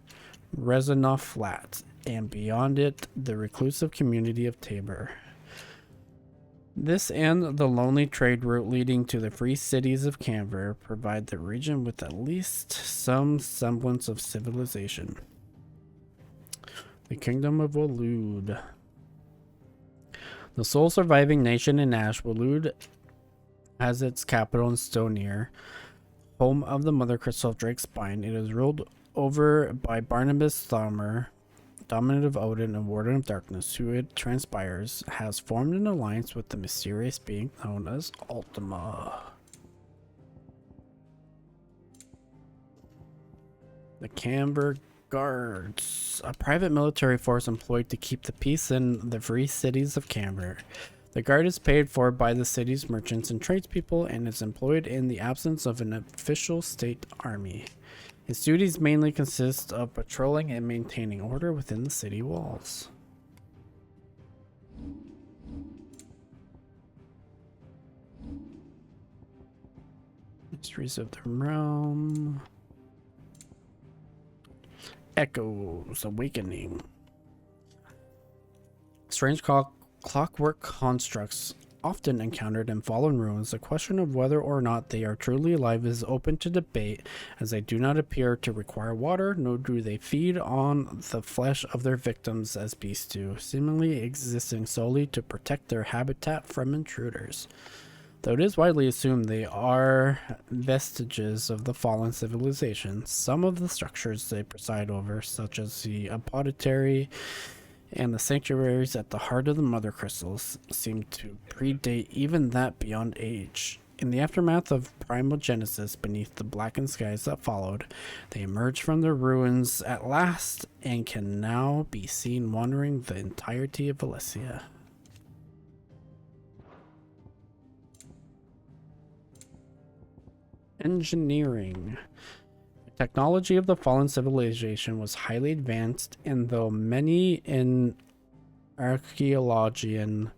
Rezanoff Flat, and beyond it, the reclusive community of Tabor. This and the lonely trade route leading to the free cities of Canver provide the region with at least some semblance of civilization. The Kingdom of Waloed. The sole surviving nation in Ash, Waloed has its capital in Stonir, home of the Mother Crystal of Drakespine. It is ruled over by Barnabas Thalmer, dominant of Odin and Warden of Darkness, who, it transpires, has formed an alliance with the mysterious being known as Ultima. The Canver Guards, a private military force employed to keep the peace in the free cities of Canver. The guard is paid for by the city's merchants and tradespeople and is employed in the absence of an official state army. Its duties mainly consist of patrolling and maintaining order within the city walls. Mysteries of the Realm. Echoes Awakening. Strange clockwork constructs often encountered in fallen ruins. The question of whether or not they are truly alive is open to debate, as they do not appear to require water, nor do they feed on the flesh of their victims as beasts do, seemingly existing solely to protect their habitat from intruders. Though it is widely assumed they are vestiges of the fallen civilization, some of the structures they preside over, such as the apothecary and the sanctuaries at the heart of the Mother Crystals, seem to predate even that beyond age. In the aftermath of primal genesis, beneath the blackened skies that followed, they emerged from their ruins at last and can now be seen wandering the entirety of Valencia. Engineering. The technology of the fallen civilization was highly advanced, and though many an archaeologian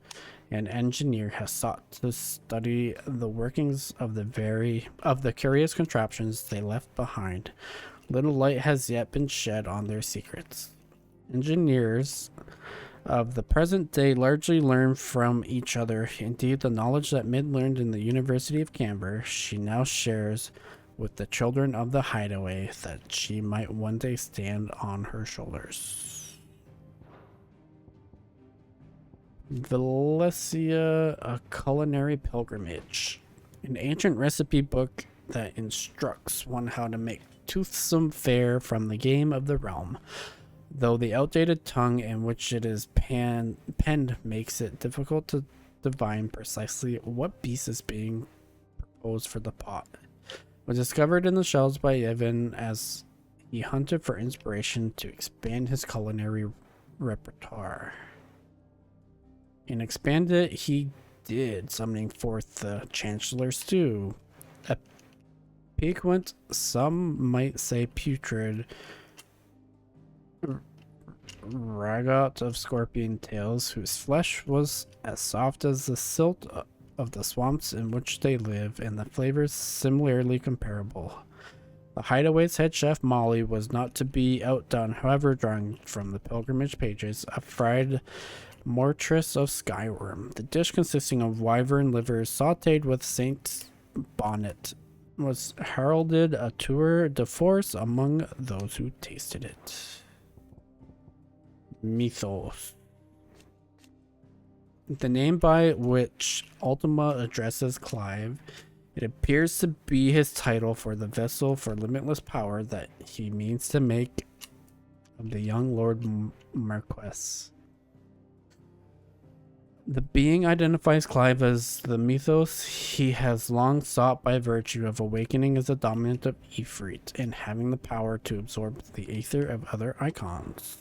and engineer has sought to study the workings of the curious contraptions they left behind, little light has yet been shed on their secrets. Engineers of the present day largely learn from each other. Indeed, the knowledge that Mid learned in the University of Canberra, she now shares with the children of the hideaway, that she might one day stand on her shoulders. Valencia, a culinary pilgrimage. An ancient recipe book that instructs one how to make toothsome fare from the game of the realm, though the outdated tongue in which it is penned makes it difficult to divine precisely what beast is being proposed for the pot. Was discovered in the shelves by Evan as he hunted for inspiration to expand his culinary repertoire. And expand it he did, summoning forth the Chancellor Stew, a piquant, some might say putrid, ragot of scorpion tails, whose flesh was as soft as the silt of the swamps in which they live, and the flavors similarly comparable. The Hideaway's head chef Molly was not to be outdone, however, drawing from the pilgrimage pages a fried mortress of skyworm. The dish, consisting of wyvern livers sautéed with Saint Bonnet, was heralded a tour de force among those who tasted it. mythos. The name by which Ultima addresses Clive. It appears to be his title for the vessel for limitless power that he means to make of the young Lord Marquess. The being identifies Clive as the mythos he has long sought by virtue of awakening as a dominant of Ifrit and having the power to absorb the aether of other icons.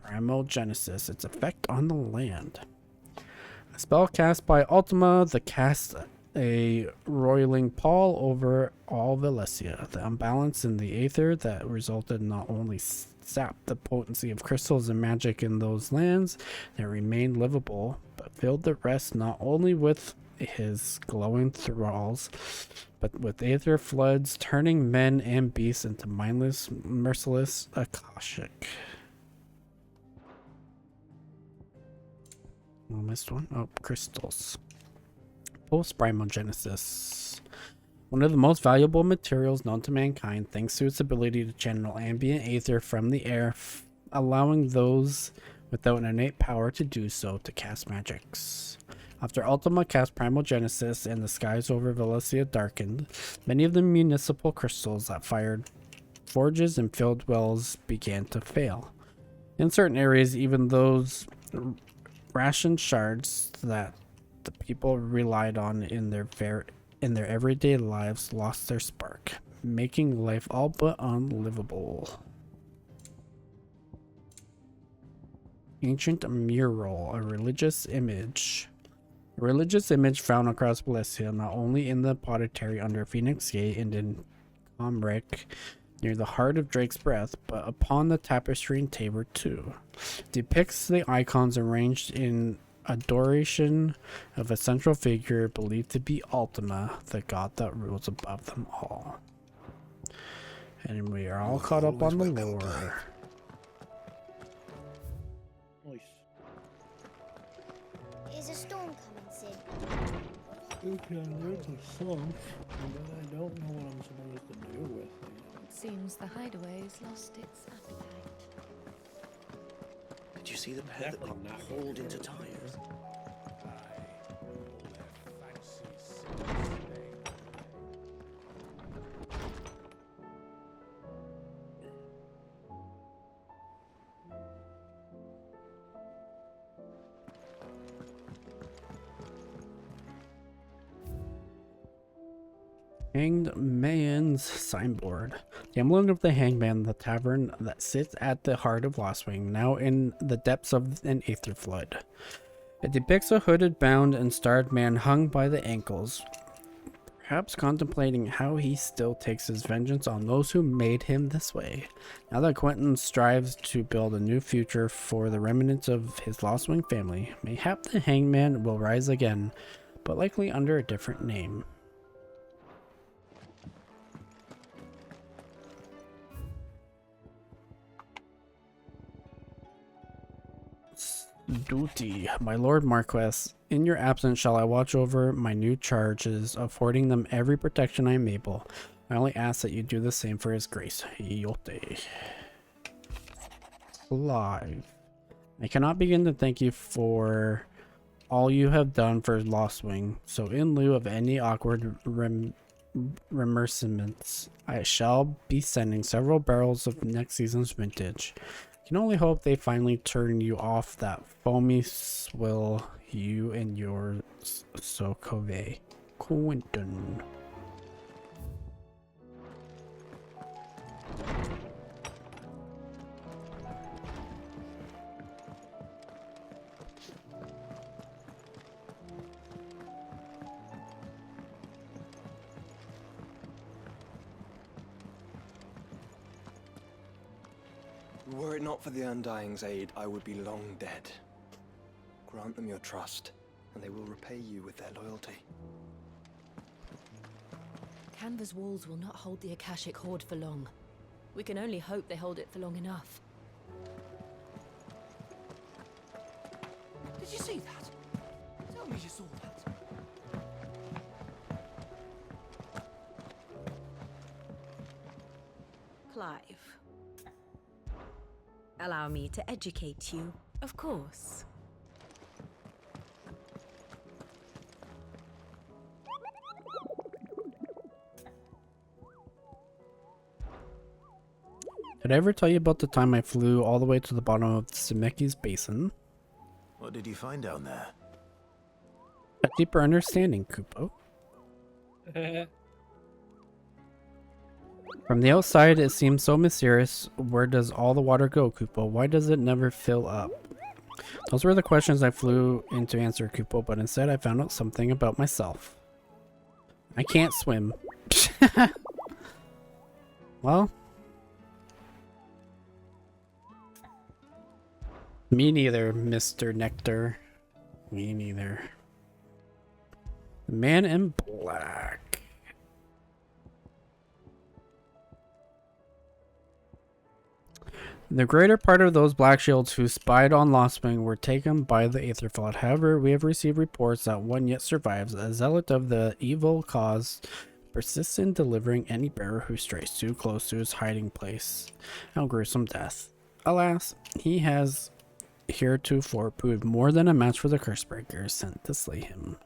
Primal Genesis, its effect on the land. A spell cast by Ultima, the cast a roiling pall over all Valencia. The imbalance in the aether that resulted not only sapped the potency of crystals and magic in those lands that remained livable, but filled the rest not only with his glowing thralls, but with aether floods, turning men and beasts into mindless, merciless Akashic. I missed one. Oh, crystals. Post-primogenesis. One of the most valuable materials known to mankind, thanks to its ability to channel ambient aether from the air, allowing those without an innate power to do so to cast magics. After Ultima cast Primogenesis and the skies over Valencia darkened, many of the municipal crystals that fired forges and filled wells began to fail. In certain areas, even those rationed shards that the people relied on in their everyday lives lost their spark, making life all but unlivable. Ancient mural, a religious image. A religious image found across Valencia, not only in the pottery under Phoenix Gate and in Comric near the heart of Drake's Breath, but upon the tapestry in Tabor too. Depicts the icons arranged in adoration of a central figure believed to be Ultima, the god that rules above them all. And we are all caught up on the lore. Nice. Is a storm coming, Sid? You can read the song, but I don't know what I'm supposed to do with it. It seems the hideaway's lost its appetite. Did you see the pair that got hauled into tires? Hanged Man's signboard. The emblem of the hangman, the tavern that sits at the heart of Lostwing, now in the depths of an aether flood. It depicts a hooded, bound, and starred man hung by the ankles, perhaps contemplating how he still takes his vengeance on those who made him this way. Now that Quentin strives to build a new future for the remnants of his Lostwing family, mayhap the hangman will rise again, but likely under a different name. Duty. My Lord Marquess, in your absence shall I watch over my new charges, affording them every protection I am able. I only ask that you do the same for his grace. Yote. Clive. I cannot begin to thank you for all you have done for Lostwing, so in lieu of any awkward remerciements, I shall be sending several barrels of next season's vintage. Can only hope they finally turn you off that foamy swill you and yours so convey. Quentin. Were it not for the Undying's aid, I would be long dead. Grant them your trust, and they will repay you with their loyalty. Canva's walls will not hold the Akashic Horde for long. We can only hope they hold it for long enough. Did you see that? Tell me you saw that. Clive. Allow me to educate you, of course. Did I ever tell you about the time I flew all the way to the bottom of the Zemeckis Basin? What did you find down there? A deeper understanding, Kupo. From the outside, it seems so mysterious. Where does all the water go, Kupo? Why does it never fill up? Those were the questions I flew in to answer, Kupo, but instead I found out something about myself. I can't swim. Well, me neither, Mr. Nectar. Me neither. The man in black. The greater part of those Black Shields who spied on Lostwing were taken by the Aetherflood. However, we have received reports that one yet survives. A zealot of the evil cause persists in delivering any bearer who strays too close to his hiding place. How gruesome death. Alas, he has heretofore proved more than a match for the Cursebreakers sent to slay him.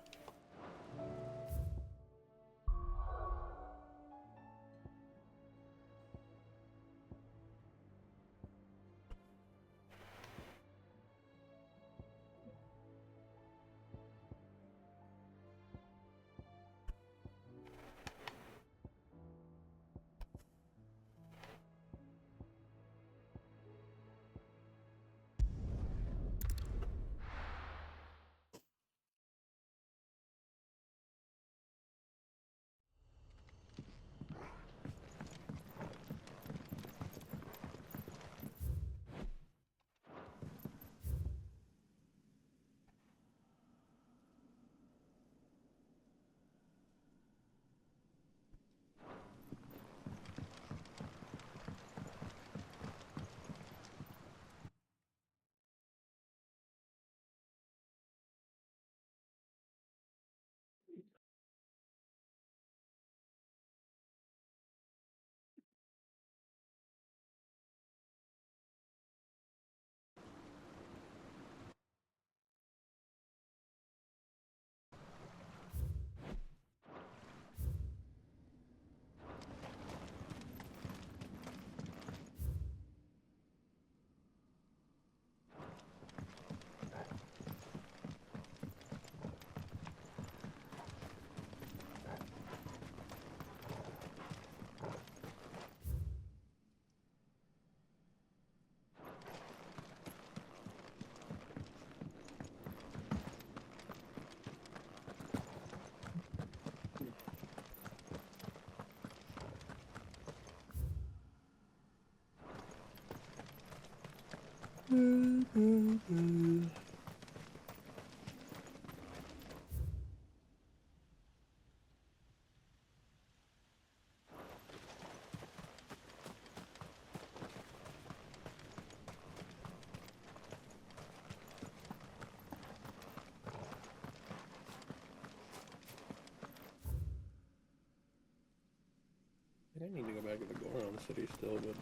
I need to go back to the Goron City still, but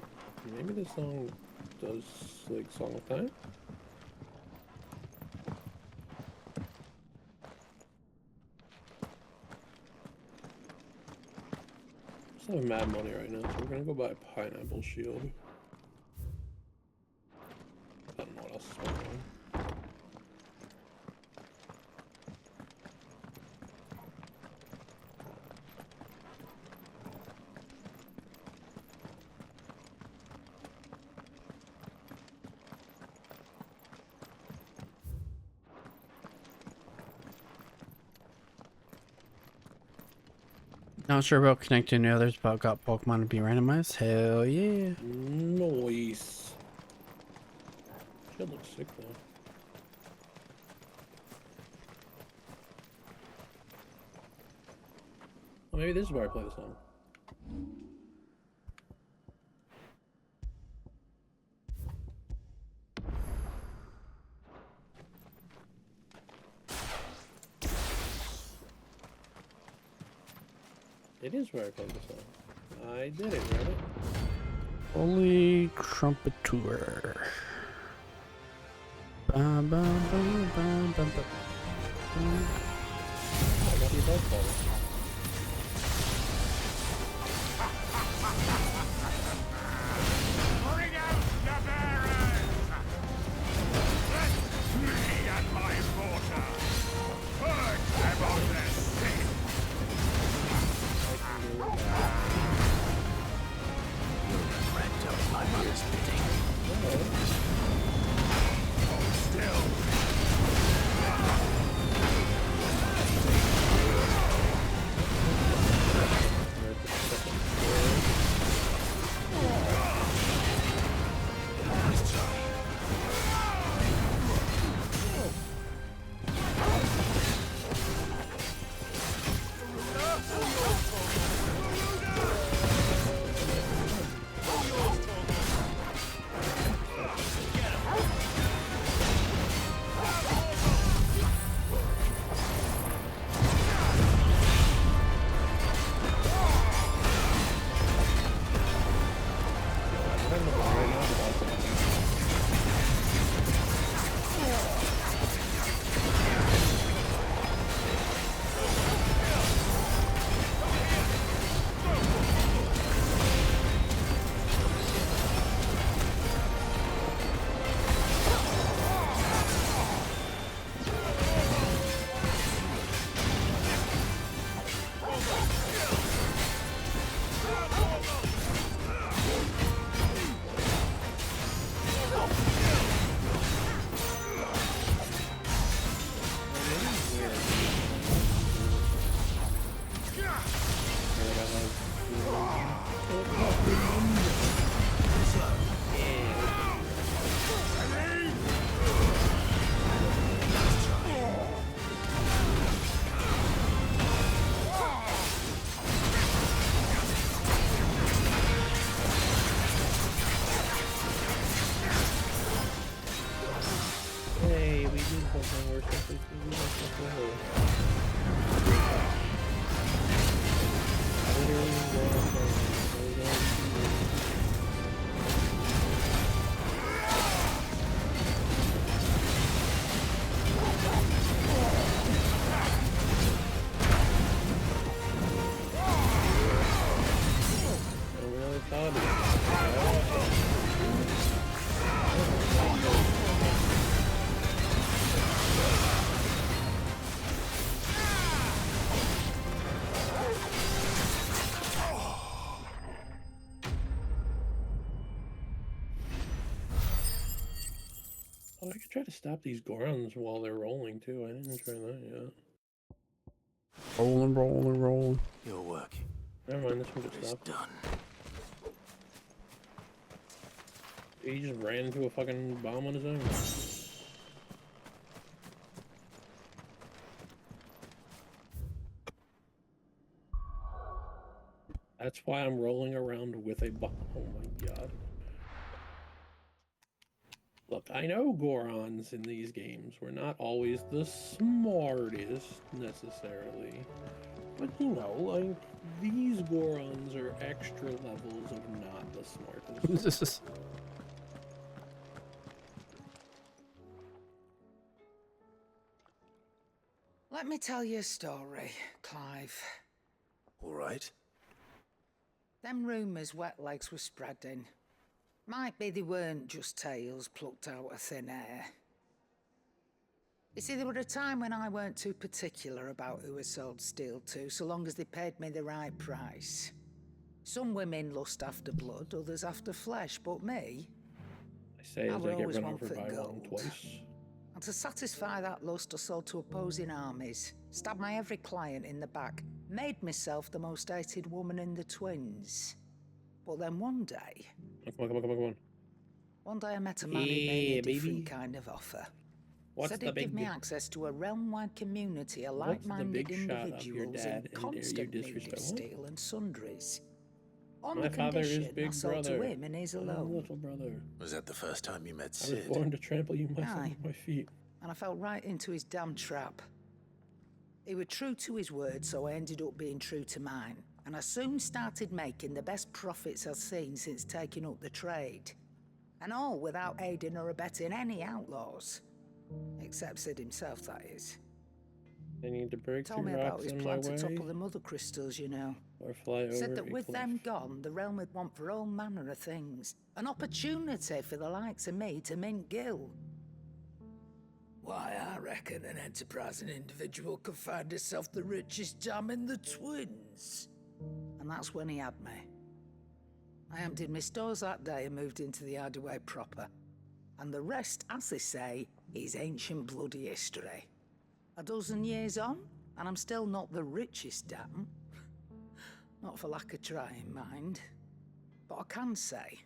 maybe this song does, like, Song of Time? I still have mad money right now, so we're gonna go buy a Pineapple Shield. I don't know what else is going on. Not sure about connecting to others, but got Pokemon to be randomized. Hell yeah. Nice. Should look sick though. Well, maybe this is where I play the song. It is where I played the song. I did it, Rabbit. Holy trumpeter. Bum, bum, bum, bum, bum, bum. Bring out the bearers! Let me and my mortar purge them of their sin! Wrapped up my mother's bidding. Hold still! Hey, we did something worse than we did something Oh, I could try to stop these Gorons while they're rolling too. I didn't try that yet. Rolling, rolling, rolling. Your work Never mind, this one gets is stopped. done. He just ran into a fucking bomb on his own. That's why I'm rolling around with a bomb. Oh my god. Look, I know Gorons in these games were not always the smartest, necessarily. But, you know, like, these Gorons are extra levels of not the smartest. Let me tell you a story, Clive. All right. Them rumours Wetlegs were spreading. Might be they weren't just tales plucked out of thin air. You see, there were a time when I weren't too particular about who I sold steel to, so long as they paid me the right price. Some women lust after blood, others after flesh, but me, I say I as would I get always run want over for by gold. one twice. And to satisfy that lust, I sold to opposing armies, stabbed my every client in the back, made myself the most hated woman in the twins. But then one day... Come on. One day I met a man who made me a different kind of offer. What's Said the he'd give me big... access to a realm-wide community of What's the like-minded big shot of your individuals dad in and your constant need disrespect? of What? steel and sundries. On My the father is condition I big sold brother. to him and his I'm alone. little brother. Was that the first time you met I Sid? was born to trample you myself Aye. with my feet. And I fell right into his damn trap. He was true to his word, so I ended up being true to mine. and I soon started making the best profits I've seen since taking up the trade. And all without aiding or abetting any outlaws. Except Sid himself, that is. I need to break Told through me about rocks his on my plan to way, topple the mother crystals, you know. or fly over Said that a with cliff. them gone, the realm would want for all manner of things. An opportunity for the likes of me to mint gil. Why, I reckon an enterprising individual could find himself the richest dam in the Twins. And that's when he had me. I emptied my stores that day and moved into the hideaway proper. And the rest, as they say, is ancient bloody history. A dozen years on, and I'm still not the richest dam. Not for lack of trying, mind. But I can say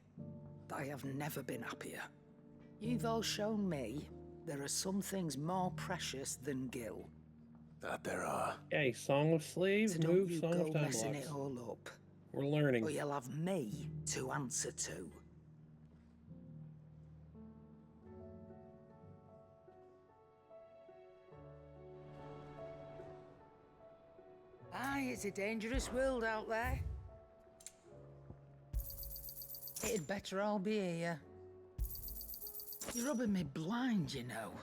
that I have never been happier. You've all shown me there are some things more precious than gil. That there are. Okay, Song of Slaves, So don't move you Song go of Time messing Locks. it all up. We're learning. Or you'll have me to answer to. Aye, it's a dangerous world out there. It'd better all be here. You're rubbing me blind, you know.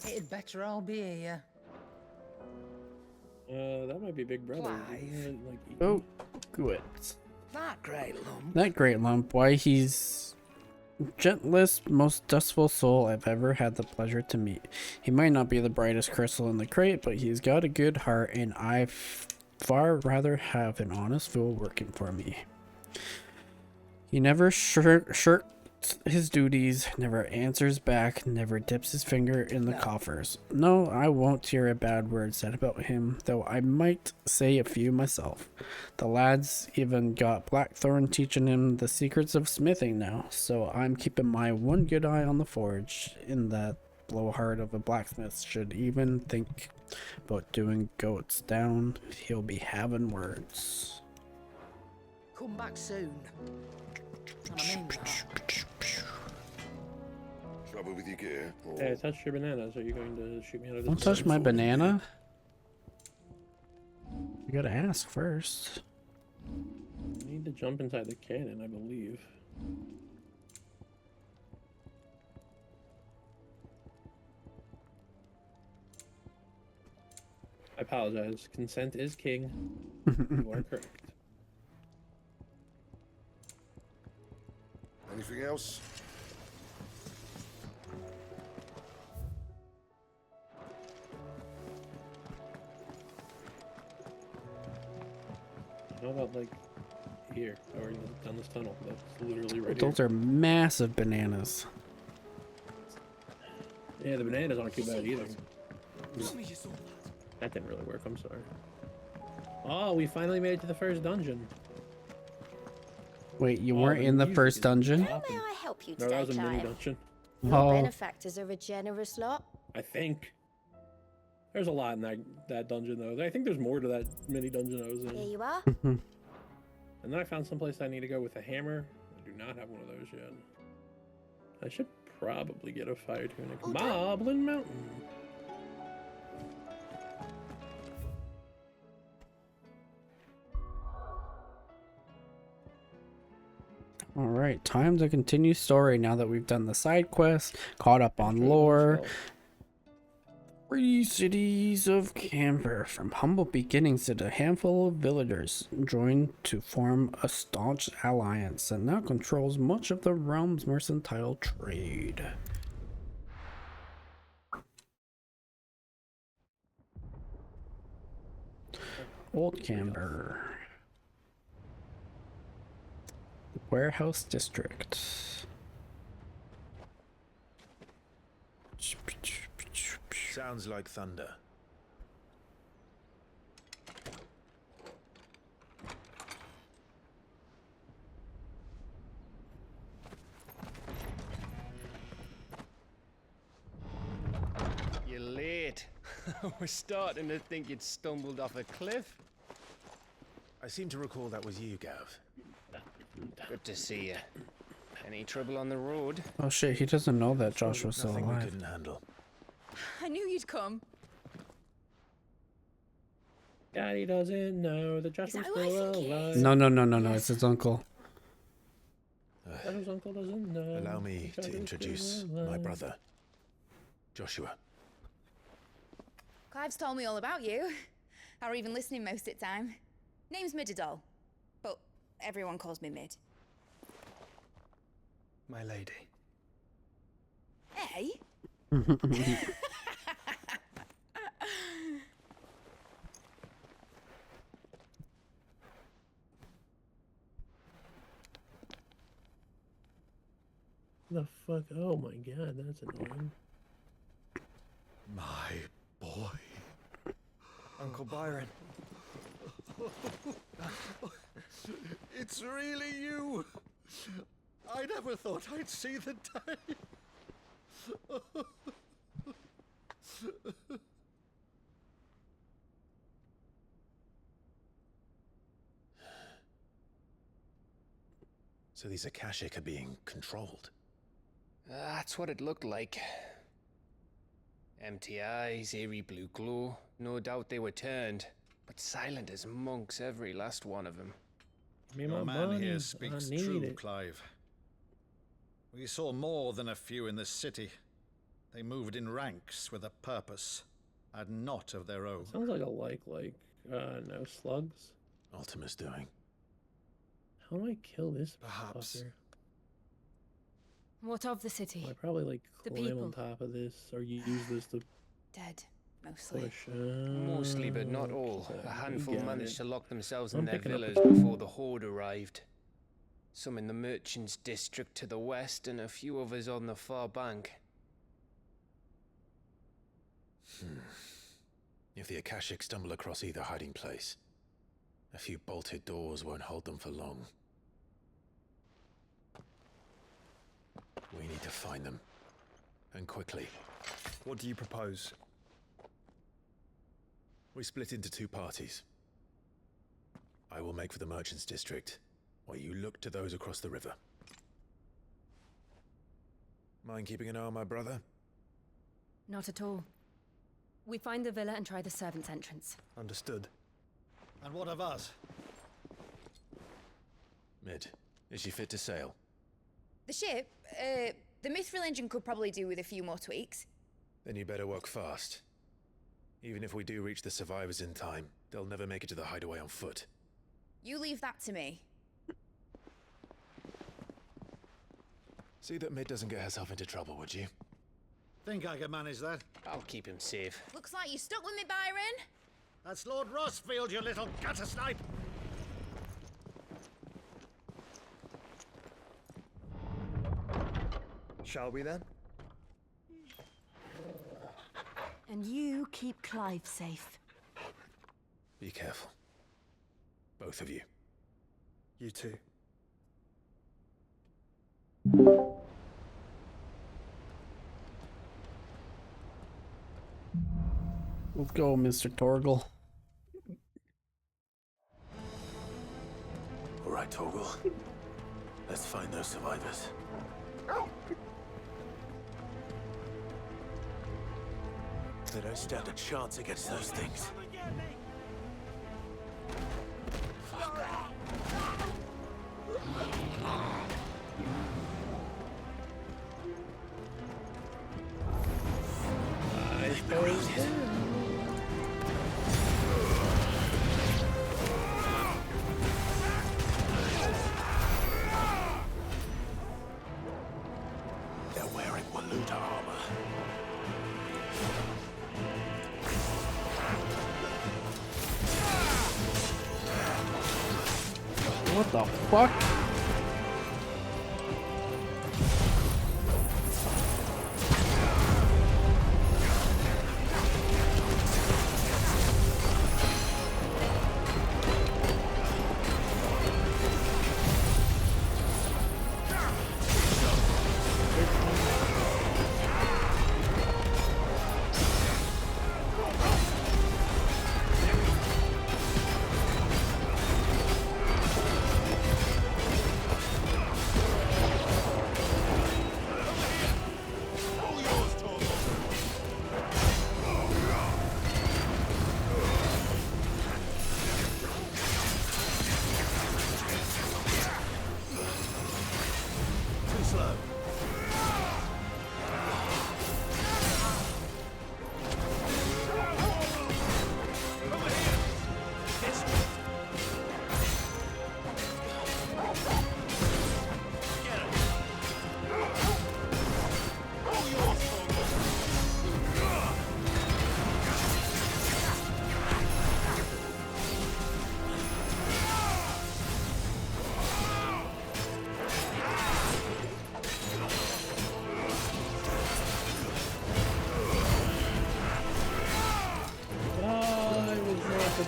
It'd better all be here. That might be Big Brother. Clive. Isn't it, like, Oh, good. That great lump. That great lump. Why, he's gentlest, most dustful soul I've ever had the pleasure to meet. He might not be the brightest crystal in the crate, but he's got a good heart, and I'd far rather have an honest fool working for me. He never shirks his duties, never answers back, never dips his finger in the coffers. No, I won't hear a bad word said about him, though I might say a few myself. The lad's even got Blackthorn teaching him the secrets of smithing now, so I'm keeping my one good eye on the forge, in that blowhard of a blacksmith should even think about doing goats down, he'll be having words. Come back soon. And I mean that. Trouble with your gear? Or... Hey, I touched your bananas. Are you going to shoot me out of this? Don't touch my banana. You gotta ask first. I need to jump inside the cannon, I believe. I apologize. Consent is king. You are correct. Anything else? How about like here, or down this tunnel? That's literally right Those here. are massive bananas. Yeah, the bananas aren't too bad either. That didn't really work. I'm sorry. Oh, we finally made it to the first dungeon. Wait, you weren't in the first dungeon? How may I help you No, today, that was a mini Clive? dungeon. Your Oh. benefactors are a generous lot. I think. There's a lot in that dungeon though. I think there's more to that mini dungeon I was in. Here you are. And then I found someplace I need to go with a hammer. I do not have one of those yet. I should probably get a fire tunic. Moblin Mountain. Alright, time to continue story now that we've done the side quest, caught up on lore. 3 cities of Camber, from humble beginnings to a handful of villagers, joined to form a staunch alliance that now controls much of the realm's mercantile trade. Old Camber. The Warehouse District. Sounds like thunder. You're late. We're starting to think you'd stumbled off a cliff. I seem to recall that was you, Gav. Good to see you. Any trouble on the road? Oh shit, he doesn't know that Josh was still Nothing we alive. couldn't handle. I knew you'd come. Daddy doesn't know that Josh was still alive. No, it's his uncle. Josh's uncle doesn't know. Allow me to introduce my brother, Joshua. Clive's told me all about you. Or even listening most of the time. Name's Midadol, but everyone calls me Mid. My lady. Hey? The fuck? Oh my god, that's annoying. My boy. Uncle Byron. It's really you! I never thought I'd see the day. So these Akashic are being controlled. That's what it looked like. Empty eyes, eerie blue glow. No doubt they were turned, but silent as monks, every last one of them. Your man here speaks true, Clive. We saw more than a few in this city. They moved in ranks with a purpose, and not of their own. Sounds like no slugs. Ultima's doing. How do I kill this Perhaps. fucker? What of the city? I probably like The climb people. on top of this, or you use this to Dead, mostly. push. Mostly, but not all. So A handful got managed it. to lock themselves I'm in their picking up villas the- before the horde arrived. Some in the merchants' district to the west, and a few others on the far bank. If the Akashic stumble across either hiding place, a few bolted doors won't hold them for long. We need to find them. And quickly. What do you propose? We split into two parties. I will make for the merchants' district, while you look to those across the river. Mind keeping an eye on my brother? Not at all. We find the villa and try the servants' entrance. Understood. And what of us? Mid, is she fit to sail? The ship, the Mithril engine could probably do with a few more tweaks. Then you better work fast. Even if we do reach the survivors in time, they'll never make it to the hideaway on foot. You leave that to me. See that Mid doesn't get herself into trouble, would you? Think I can manage that? I'll keep him safe. Looks like you stuck with me, Byron. That's Lord Rossfield, you little gutter snipe! Shall we then? And you keep Clive safe. Be careful. Both of you. You too. Let's go, Mr. Torgal. All right, Torgal. Let's find those survivors. They don't stand a chance against those things. They're wearing Waluda armor. What the fuck?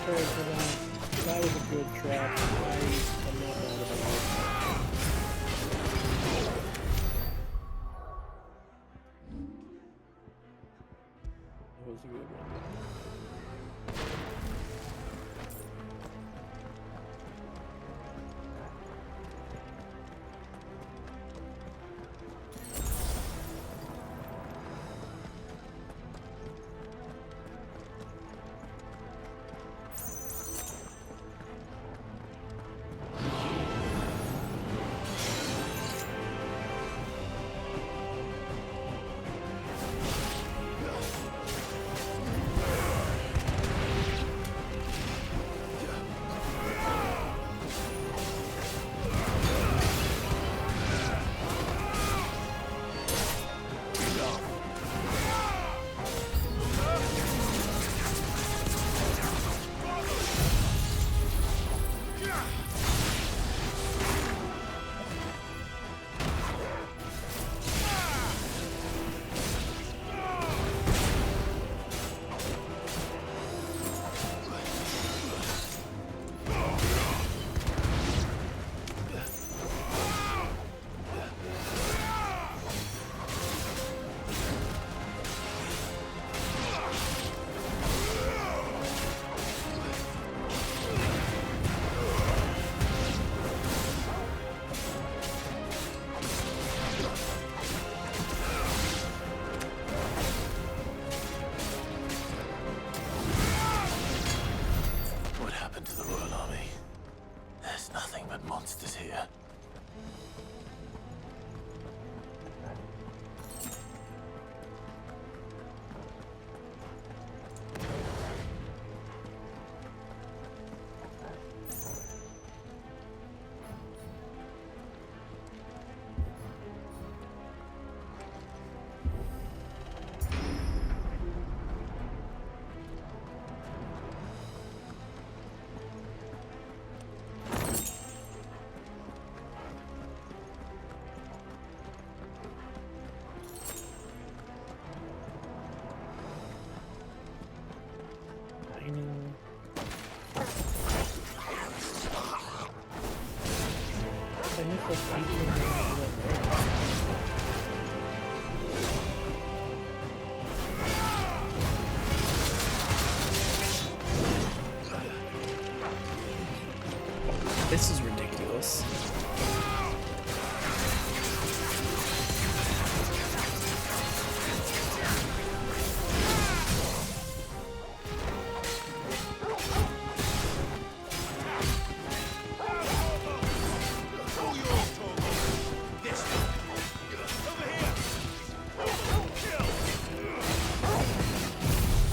fair to them. That was a good trap. I'm not mad about it. That was a good one. monsters here. This is ridiculous.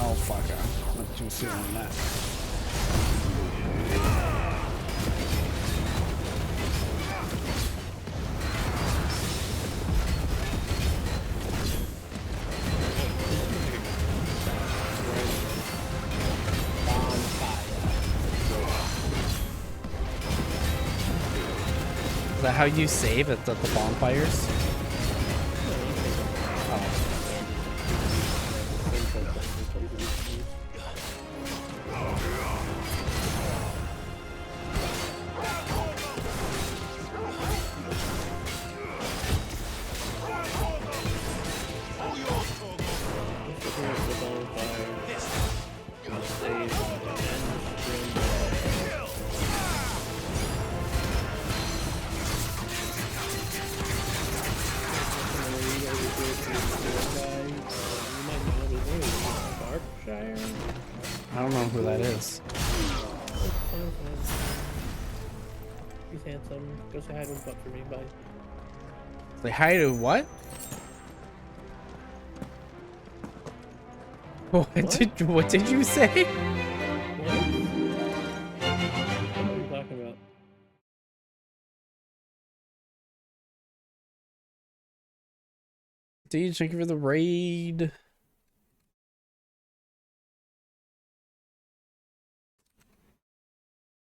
Oh fuck, I'm too soon on that. Is that how you save at the bonfires? I don't know who that is. He's handsome. Go say hi to him for me, bye. Say hi to what? What did you say? What are you talking about? Dude, thank you for the raid.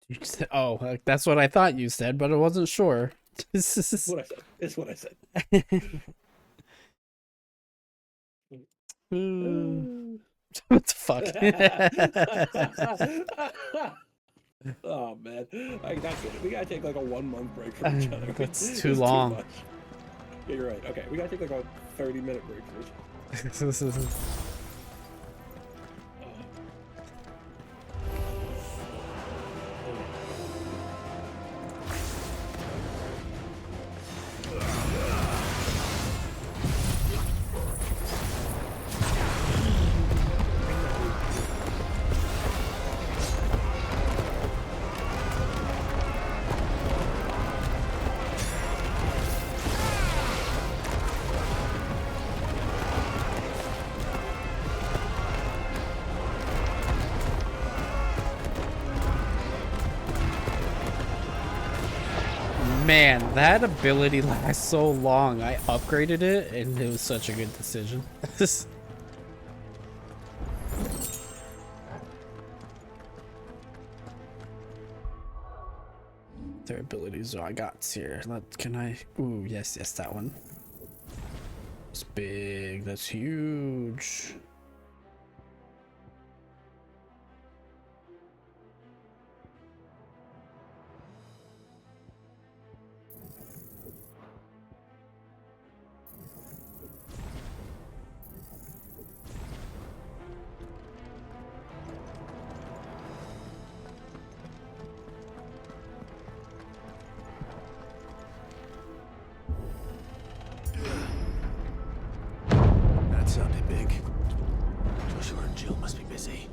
You said, oh, that's what I thought you said, but I wasn't sure. That's what I said. That's what I said. What the fuck? Oh man, I got it. We gotta take like a 1 month break from each other. That's too long. Too much. Yeah, you're right. Okay, we gotta take like a 30-minute break from each other. Man, that ability lasts so long. I upgraded it, and it was such a good decision. Their abilities I got here. Can I? Ooh, yes, that one. It's big. That's huge. That sounded big. Joshua and Jill must be busy.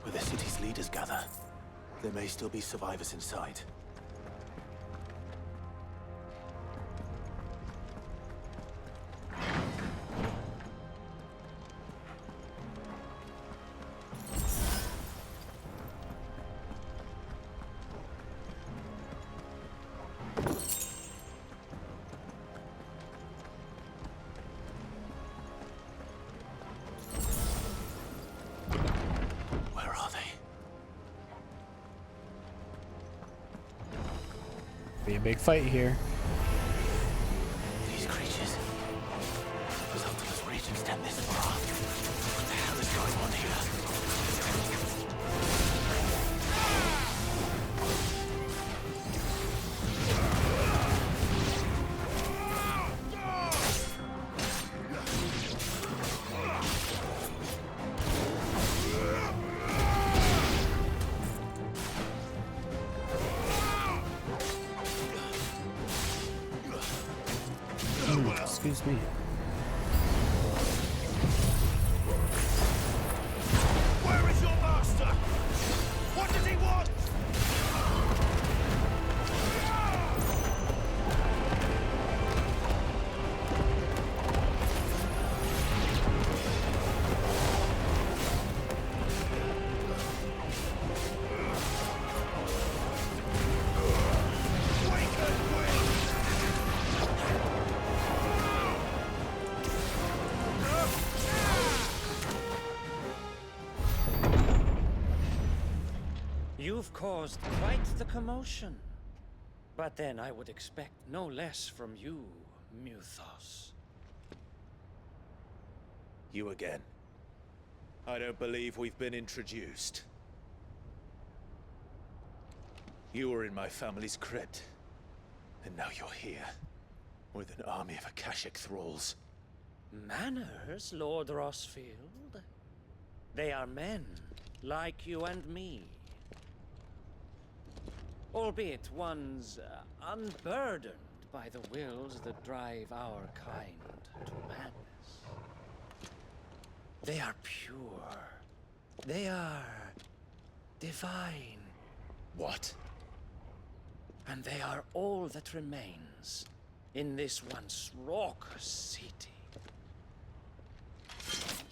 Where the city's leaders gather. There may still be survivors inside. a big fight here. These creatures. Those Ultimus regions stand this far. What the hell is going on here? Excuse me. Where is your master? What does he want? You've caused quite the commotion. But then I would expect no less from you, Muthos. You again. I don't believe we've been introduced. You were in my family's crypt. And now you're here. With an army of Akashic thralls. Manners, Lord Rossfield? They are men, like you and me. Albeit ones unburdened by the wills that drive our kind to madness. They are pure. They are divine. What? And they are all that remains in this once raucous city.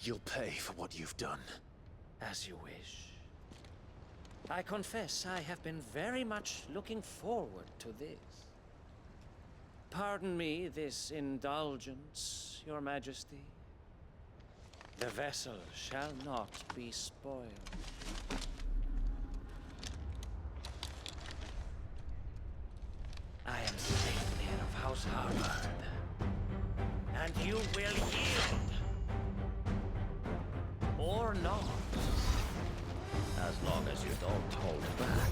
You'll pay for what you've done. As you wish. I confess I have been very much looking forward to this. Pardon me this indulgence, Your Majesty. The vessel shall not be spoiled. I am Saintmere of House Harvard, and you will yield. Or not. As long as you don't hold back.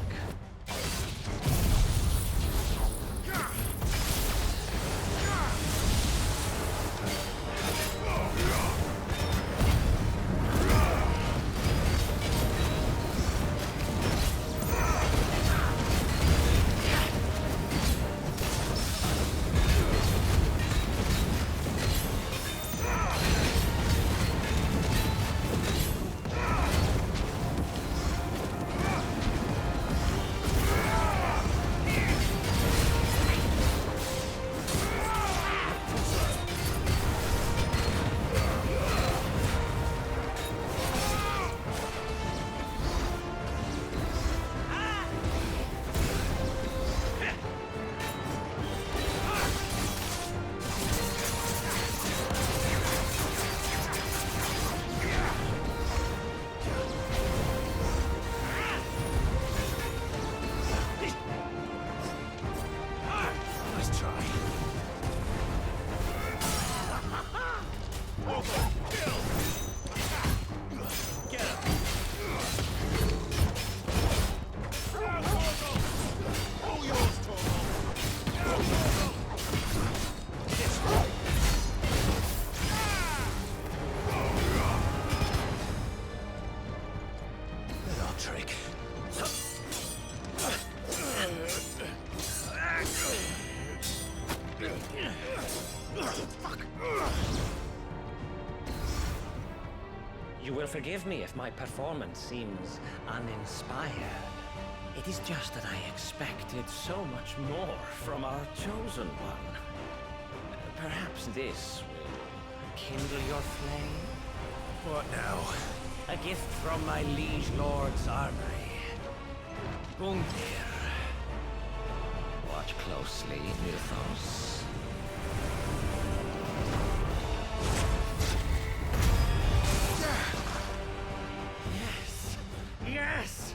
You will forgive me if my performance seems uninspired. It is just that I expected so much more from our chosen one. Perhaps this will kindle your flame? What now? A gift from my liege lord's armory. Gungnir. Watch closely, Muthos. Yes! Yes!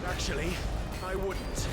Actually, I wouldn't.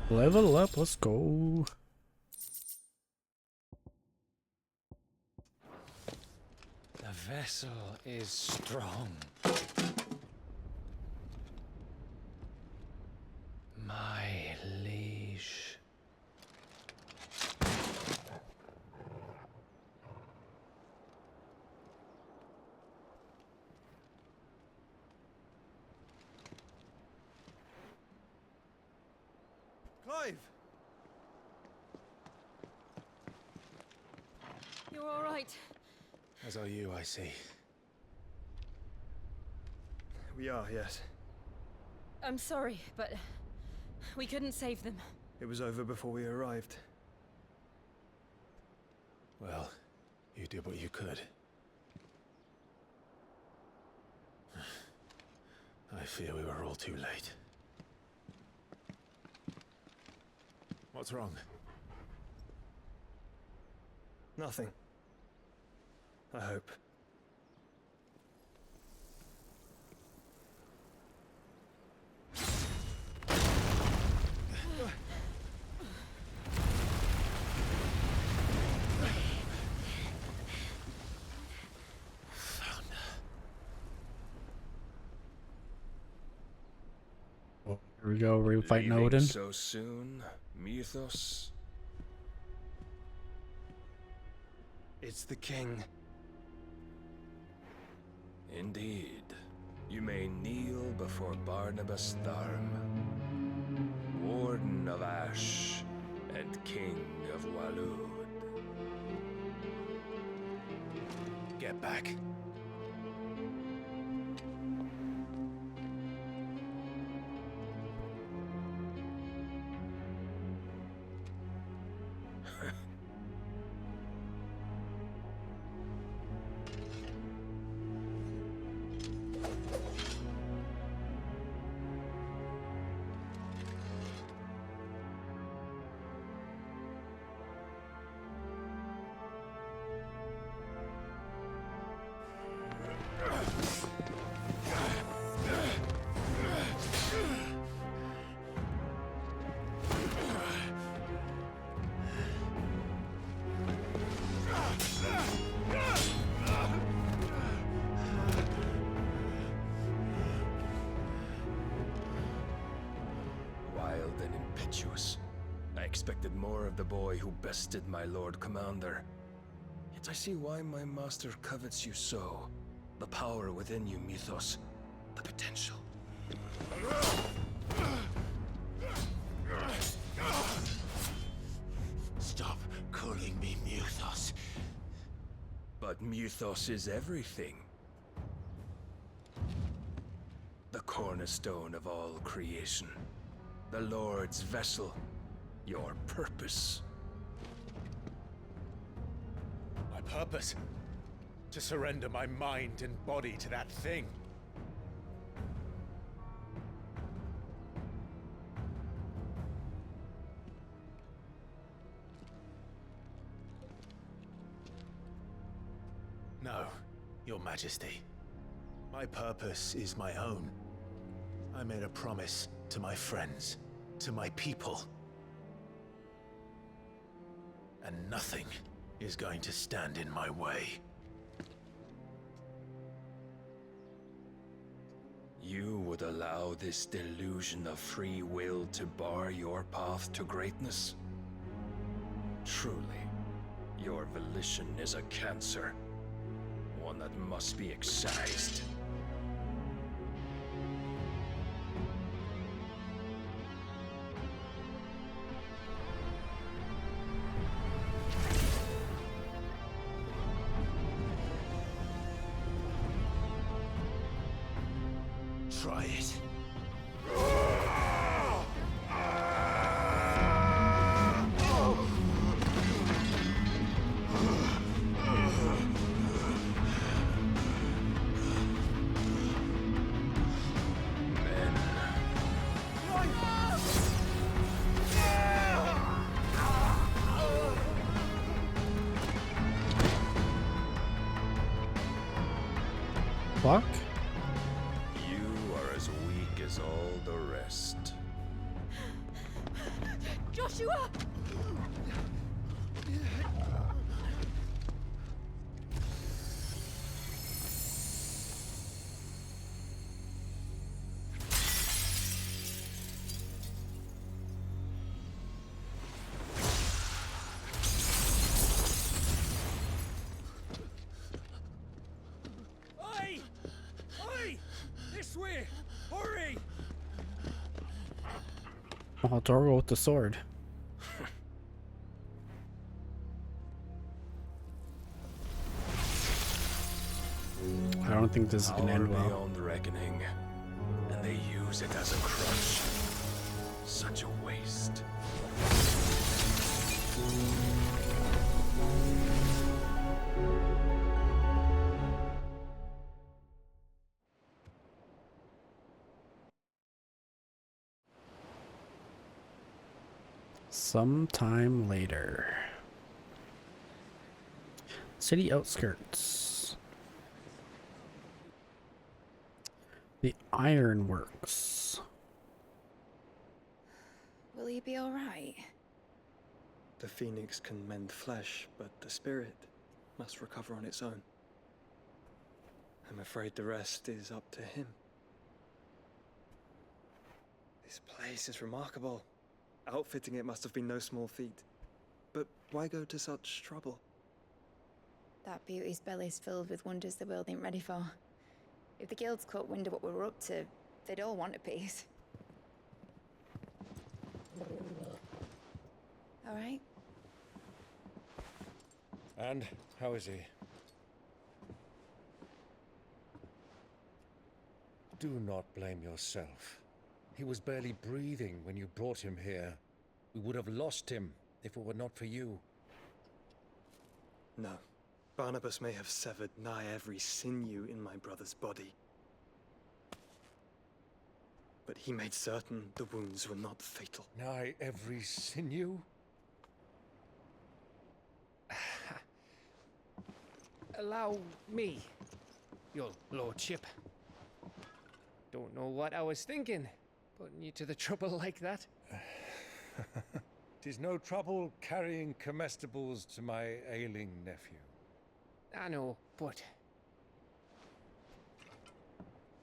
Level up, let's go. The vessel is strong. My liege. Clive! You're all right. As are you, I see. We are, yes. I'm sorry, but we couldn't save them. It was over before we arrived. Well, you did what you could. fear we were all too late. What's wrong? Nothing. I hope. Here we go, we're fighting Leaving Odin. so soon, Mythos? It's the king. Indeed. You may kneel before Barnabas Tharm, Warden of Ash and King of Walud. Get back. Wild and impetuous. I expected more of the boy who bested my Lord Commander. Yet I see why my master covets you so. The power within you, Mythos. The potential. Stop calling me Mythos. But Mythos is everything. The cornerstone of all creation. The Lord's vessel. Your purpose. My purpose? To surrender my mind and body to that thing. No, Your Majesty. My purpose is my own. I made a promise to my friends, to my people. And nothing is going to stand in my way. You would allow this delusion of free will to bar your path to greatness? Truly, your volition is a cancer. One that must be excised. Try it. Fuck? You are as weak as all the rest. Joshua! Oi! Oi! This way! Hurry! Oh, Torgo with the sword. I don't think this is gonna end well. Beyond reckoning, and they use it as a crutch. Such a waste. Sometime later. City outskirts. The ironworks. Will he be alright? The phoenix can mend flesh, but the spirit must recover on its own. I'm afraid the rest is up to him. This place is remarkable. Outfitting it must have been no small feat. But why go to such trouble? That beauty's belly's filled with wonders the world ain't ready for. If the guilds caught wind of what we were up to, they'd all want a piece. All right? And how is he? Do not blame yourself. He was barely breathing when you brought him here. We would have lost him if it were not for you. No. Barnabas may have severed nigh every sinew in my brother's body. But he made certain the wounds were not fatal. Nigh every sinew? Allow me, your lordship. Don't know what I was thinking, putting you to the trouble like that. 'Tis no trouble carrying comestibles to my ailing nephew. I know, but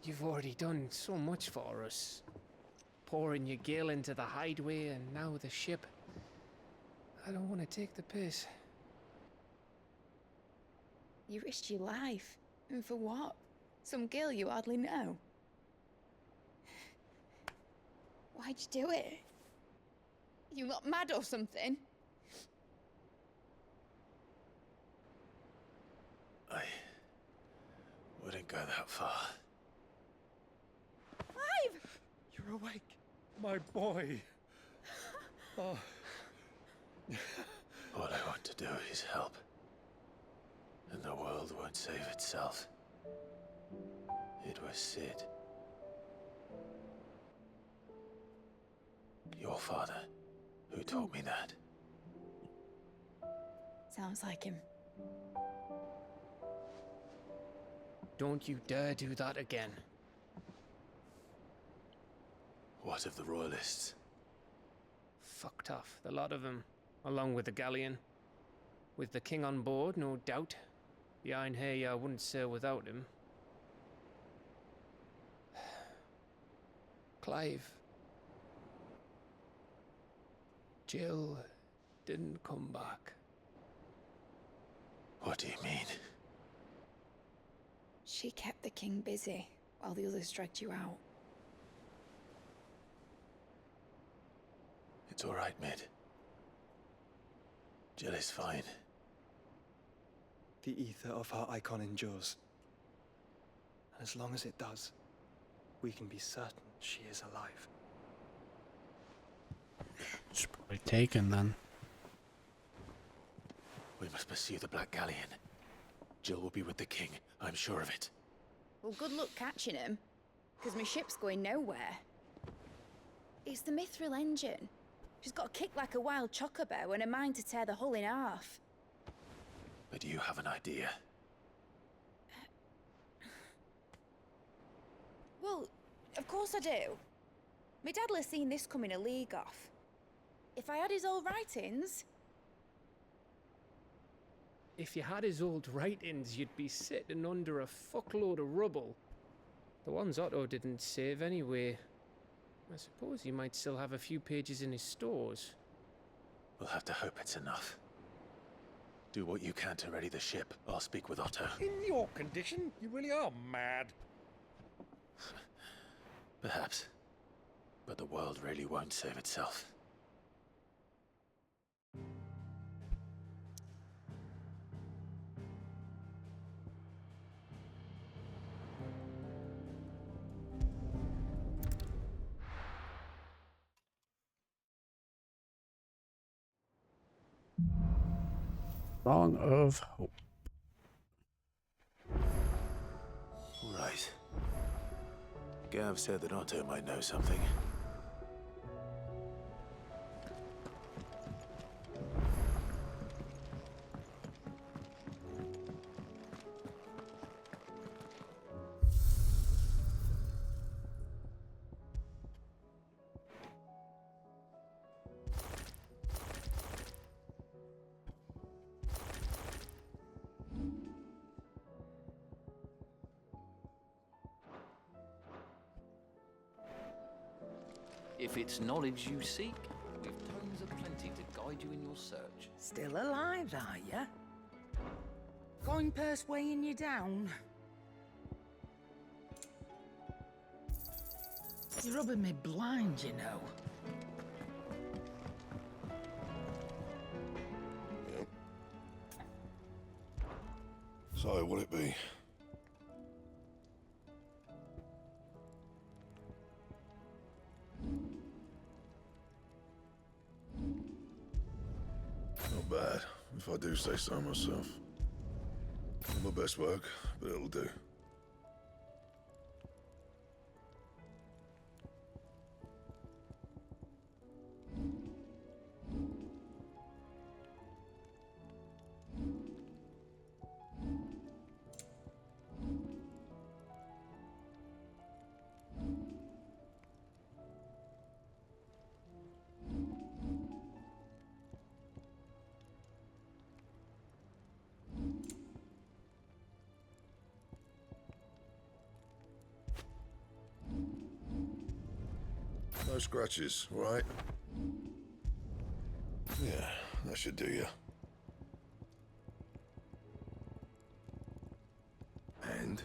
you've already done so much for us. Pouring your gale into the hideaway and now the ship. I don't want to take the piss. You risked your life. And for what? Some girl you hardly know. Why'd you do it? You not mad or something? I wouldn't go that far. Clive! You're awake, my boy. Oh. All I want to do is help. And the world won't save itself. It was Sid. Your father, who taught me that. Sounds like him. Don't you dare do that again. What of the royalists? Fucked off, the lot of them, along with the galleon. With the king on board, no doubt. Behind here, I wouldn't sail without him. Clive. Jill didn't come back. What do you mean? She kept the king busy while the others dragged you out. It's all right, Mid. Jill is fine. The ether of her icon endures. And as long as it does, we can be certain she is alive. She's probably taken then. We must pursue the Black Galleon. Jill will be with the king, I'm sure of it. Well, good luck catching him, because my ship's going nowhere. It's the Mithril engine. She's got a kick like a wild chocobo and a mind to tear the hull in half. But you have an idea. Well, of course I do. My dad'll have seen this coming a league off. If I had his old writings... If you had his old writings, you'd be sitting under a fuckload of rubble. The ones Otto didn't save anyway. I suppose he might still have a few pages in his stores. We'll have to hope it's enough. Do what you can to ready the ship. I'll speak with Otto. In your condition, you really are mad. Perhaps. But the world really won't save itself. Song of Hope. Right. Gav said that Otto might know something. If it's knowledge you seek, we've tomes aplenty to guide you in your search. Still alive, are ya? Coin purse weighing you down? You're rubbing me blind, you know. So, what'll it be? Not bad, if I do say so myself. Not my best work, but it'll do. No scratches, right? Yeah, that should do you. And?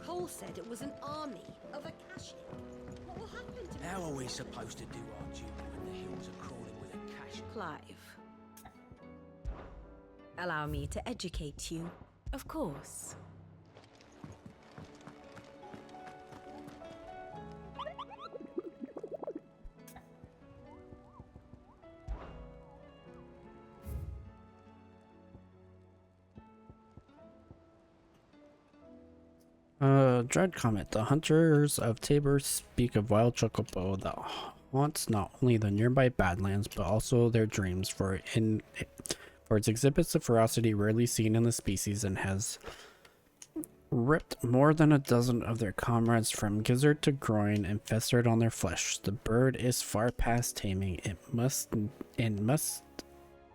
Cole said it was an army of Akashi. What will happen to How are we supposed to do our duty when the hills are crawling with Akashi? Clive. Allow me to educate you, of course. Dread comment. The hunters of Tabor speak of wild chocobo that haunts not only the nearby Badlands, but also their dreams, for its exhibits a ferocity rarely seen in the species and has ripped more than a dozen of their comrades from gizzard to groin and festered on their flesh. The bird is far past taming. It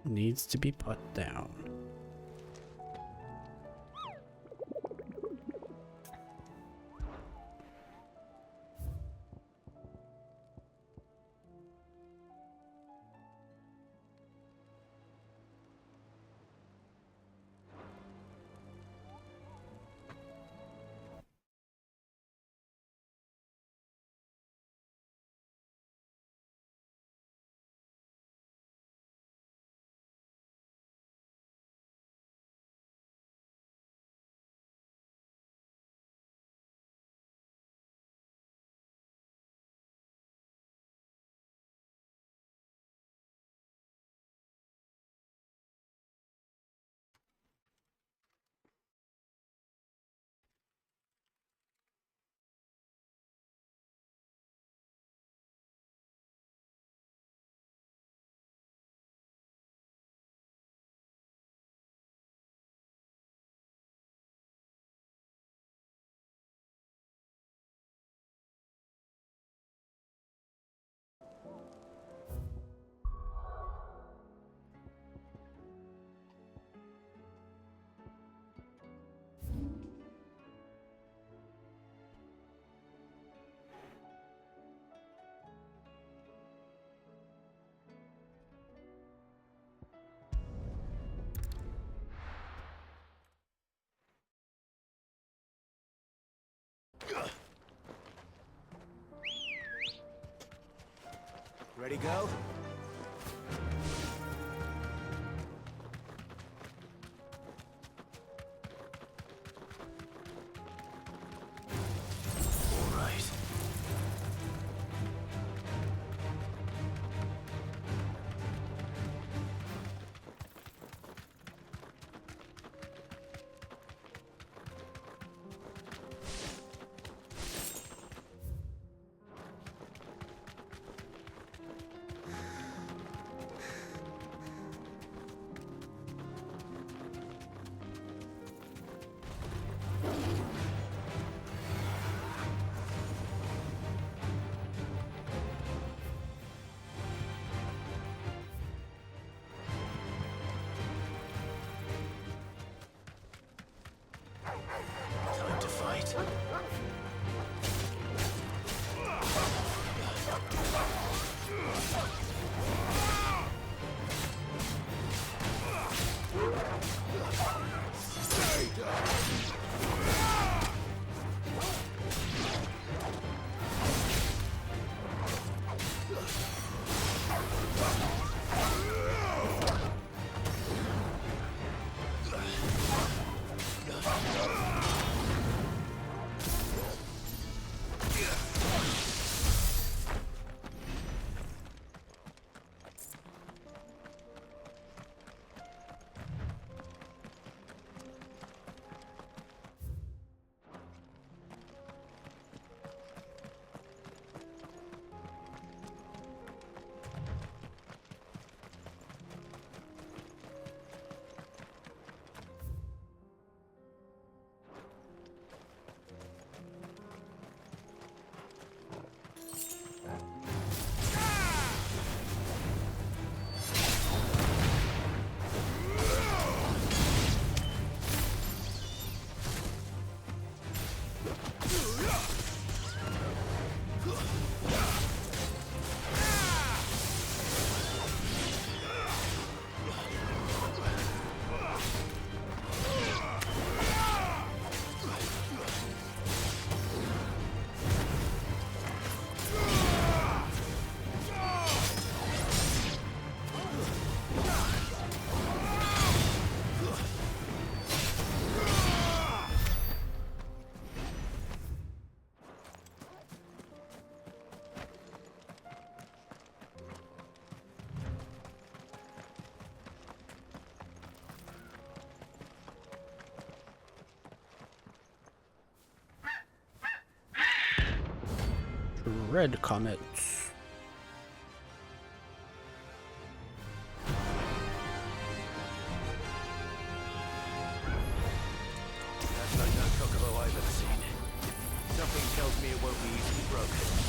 needs to be put down. Ready, go? All right. Red comets. That's like no chocobo I've ever seen. Something tells me it won't be easily broken.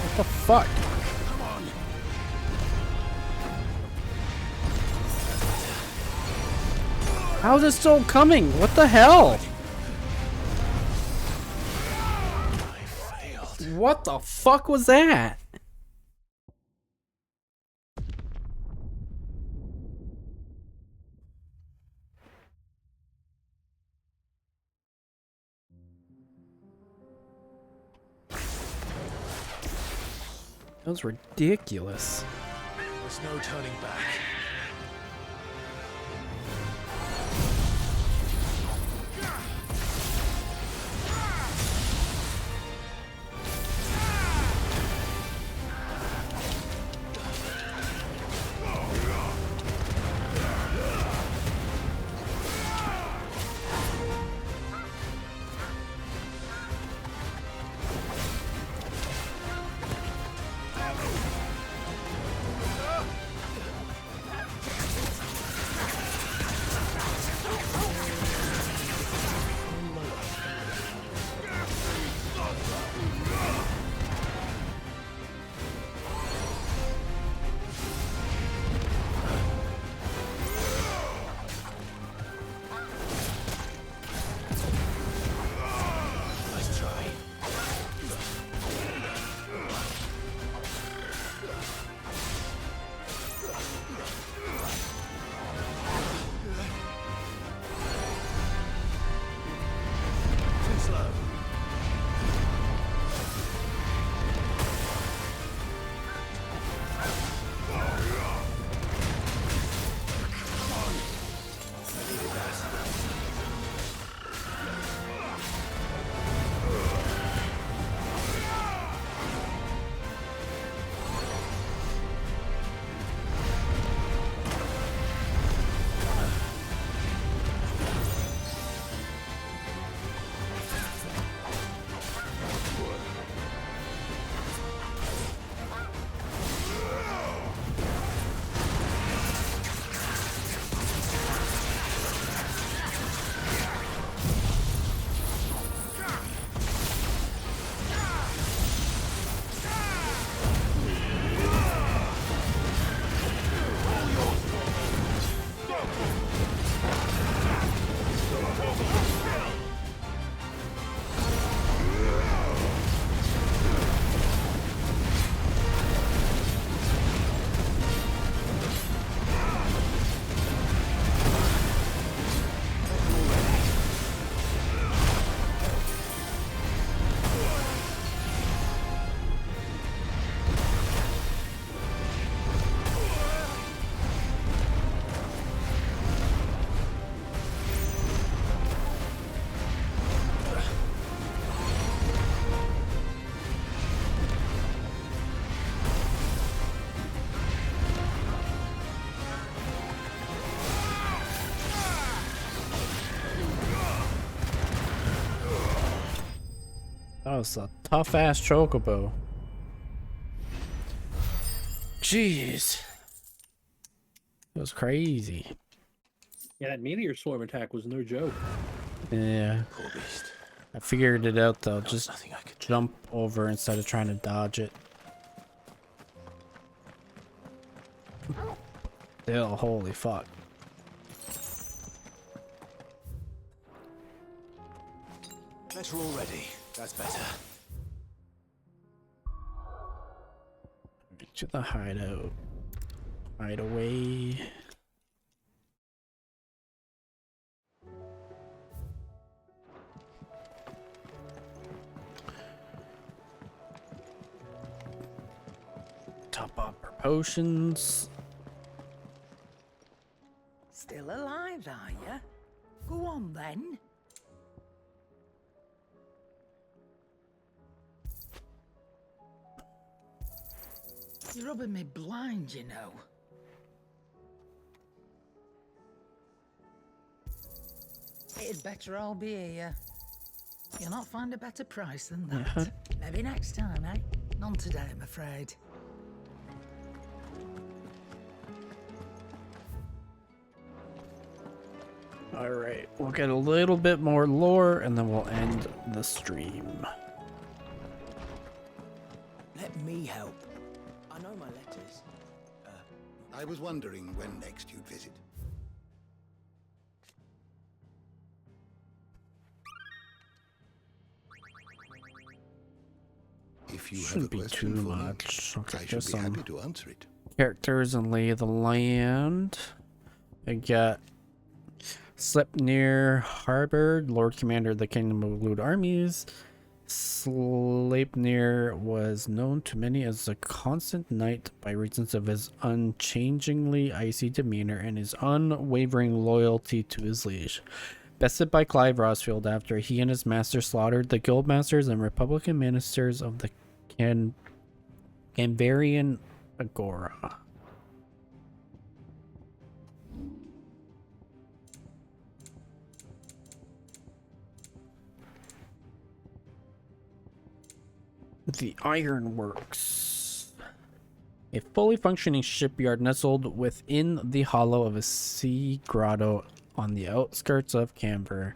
What the fuck? How's it still coming? What the hell? What the fuck was that? That was ridiculous. There's no turning back. was a tough ass chocobo. Jeez. It was crazy. Yeah, that meteor swarm attack was no joke. Yeah. Poor beast. I figured it out though. There was Just nothing I could jump over instead of trying to dodge it. Still, holy fuck. Better already. That's better. Get to the hideout. Hideaway. Top up our potions. Still alive, are you? Go on then. You're rubbing me blind, you know. It'd better all be here. You'll not find a better price than that. Maybe next time, eh? None today, I'm afraid. Alright, we'll get a little bit more lore and then we'll end the stream. Let me help. I know my letters. I was wondering when next you'd visit. If you Shouldn't have a be question too for me, much. Okay, I should just be happy to answer it. characters and lay of the land. I got Sleipnir Harbor, Lord Commander of the Kingdom of Lewd Armies. Sleipnir was known to many as a constant knight by reasons of his unchangingly icy demeanor and his unwavering loyalty to his liege. Bested by Clive Rosfield after he and his master slaughtered the guildmasters and Republican ministers of the Canvarian Agora. The Ironworks. A fully functioning shipyard nestled within the hollow of a sea grotto on the outskirts of Canberra.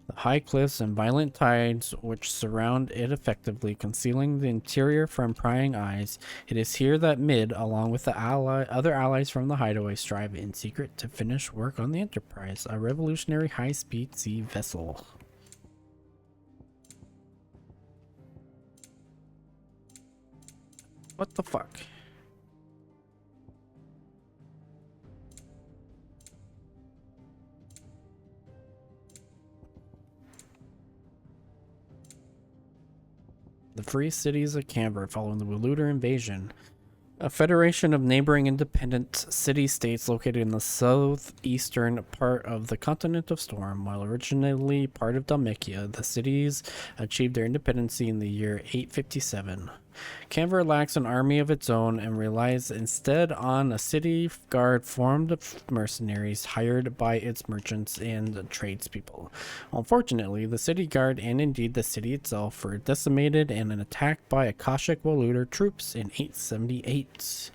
The high cliffs and violent tides which surround it effectively concealing the interior from prying eyes. It is here that Mid, along with the other allies from the hideaway, strive in secret to finish work on the Enterprise, a revolutionary high-speed sea vessel. What the fuck? The free cities of Canberra following the Wuluder invasion. A federation of neighboring independent city-states located in the southeastern part of the continent of Storm. While originally part of Dalmekia, the cities achieved their independence in the year 857. Canberra lacks an army of its own and relies instead on a city guard formed of mercenaries hired by its merchants and tradespeople. Unfortunately, the city guard and indeed the city itself were decimated in an attack by Akashic Wuluder troops in 878.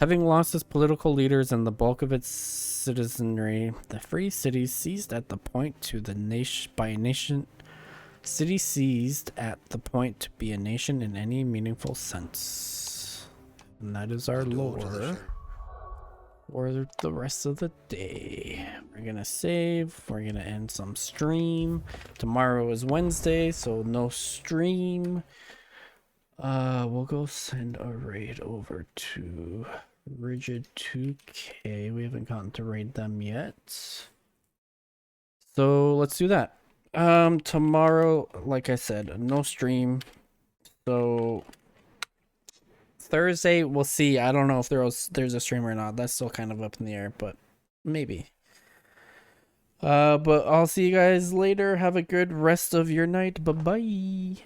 Having lost its political leaders and the bulk of its citizenry, the free cities seized at the point to the nation. City seized at the point to be a nation in any meaningful sense. And that is our lore for the rest of the day. We're gonna save. We're gonna end some stream. Tomorrow is Wednesday, so no stream. We'll go send a raid over to Rigid 2K. We haven't gotten to raid them yet. So let's do that. Tomorrow, like I said, no stream. So Thursday, we'll see. I don't know if there's a stream or not. That's still kind of up in the air, but maybe. But I'll see you guys later. Have a good rest of your night. Bye-bye.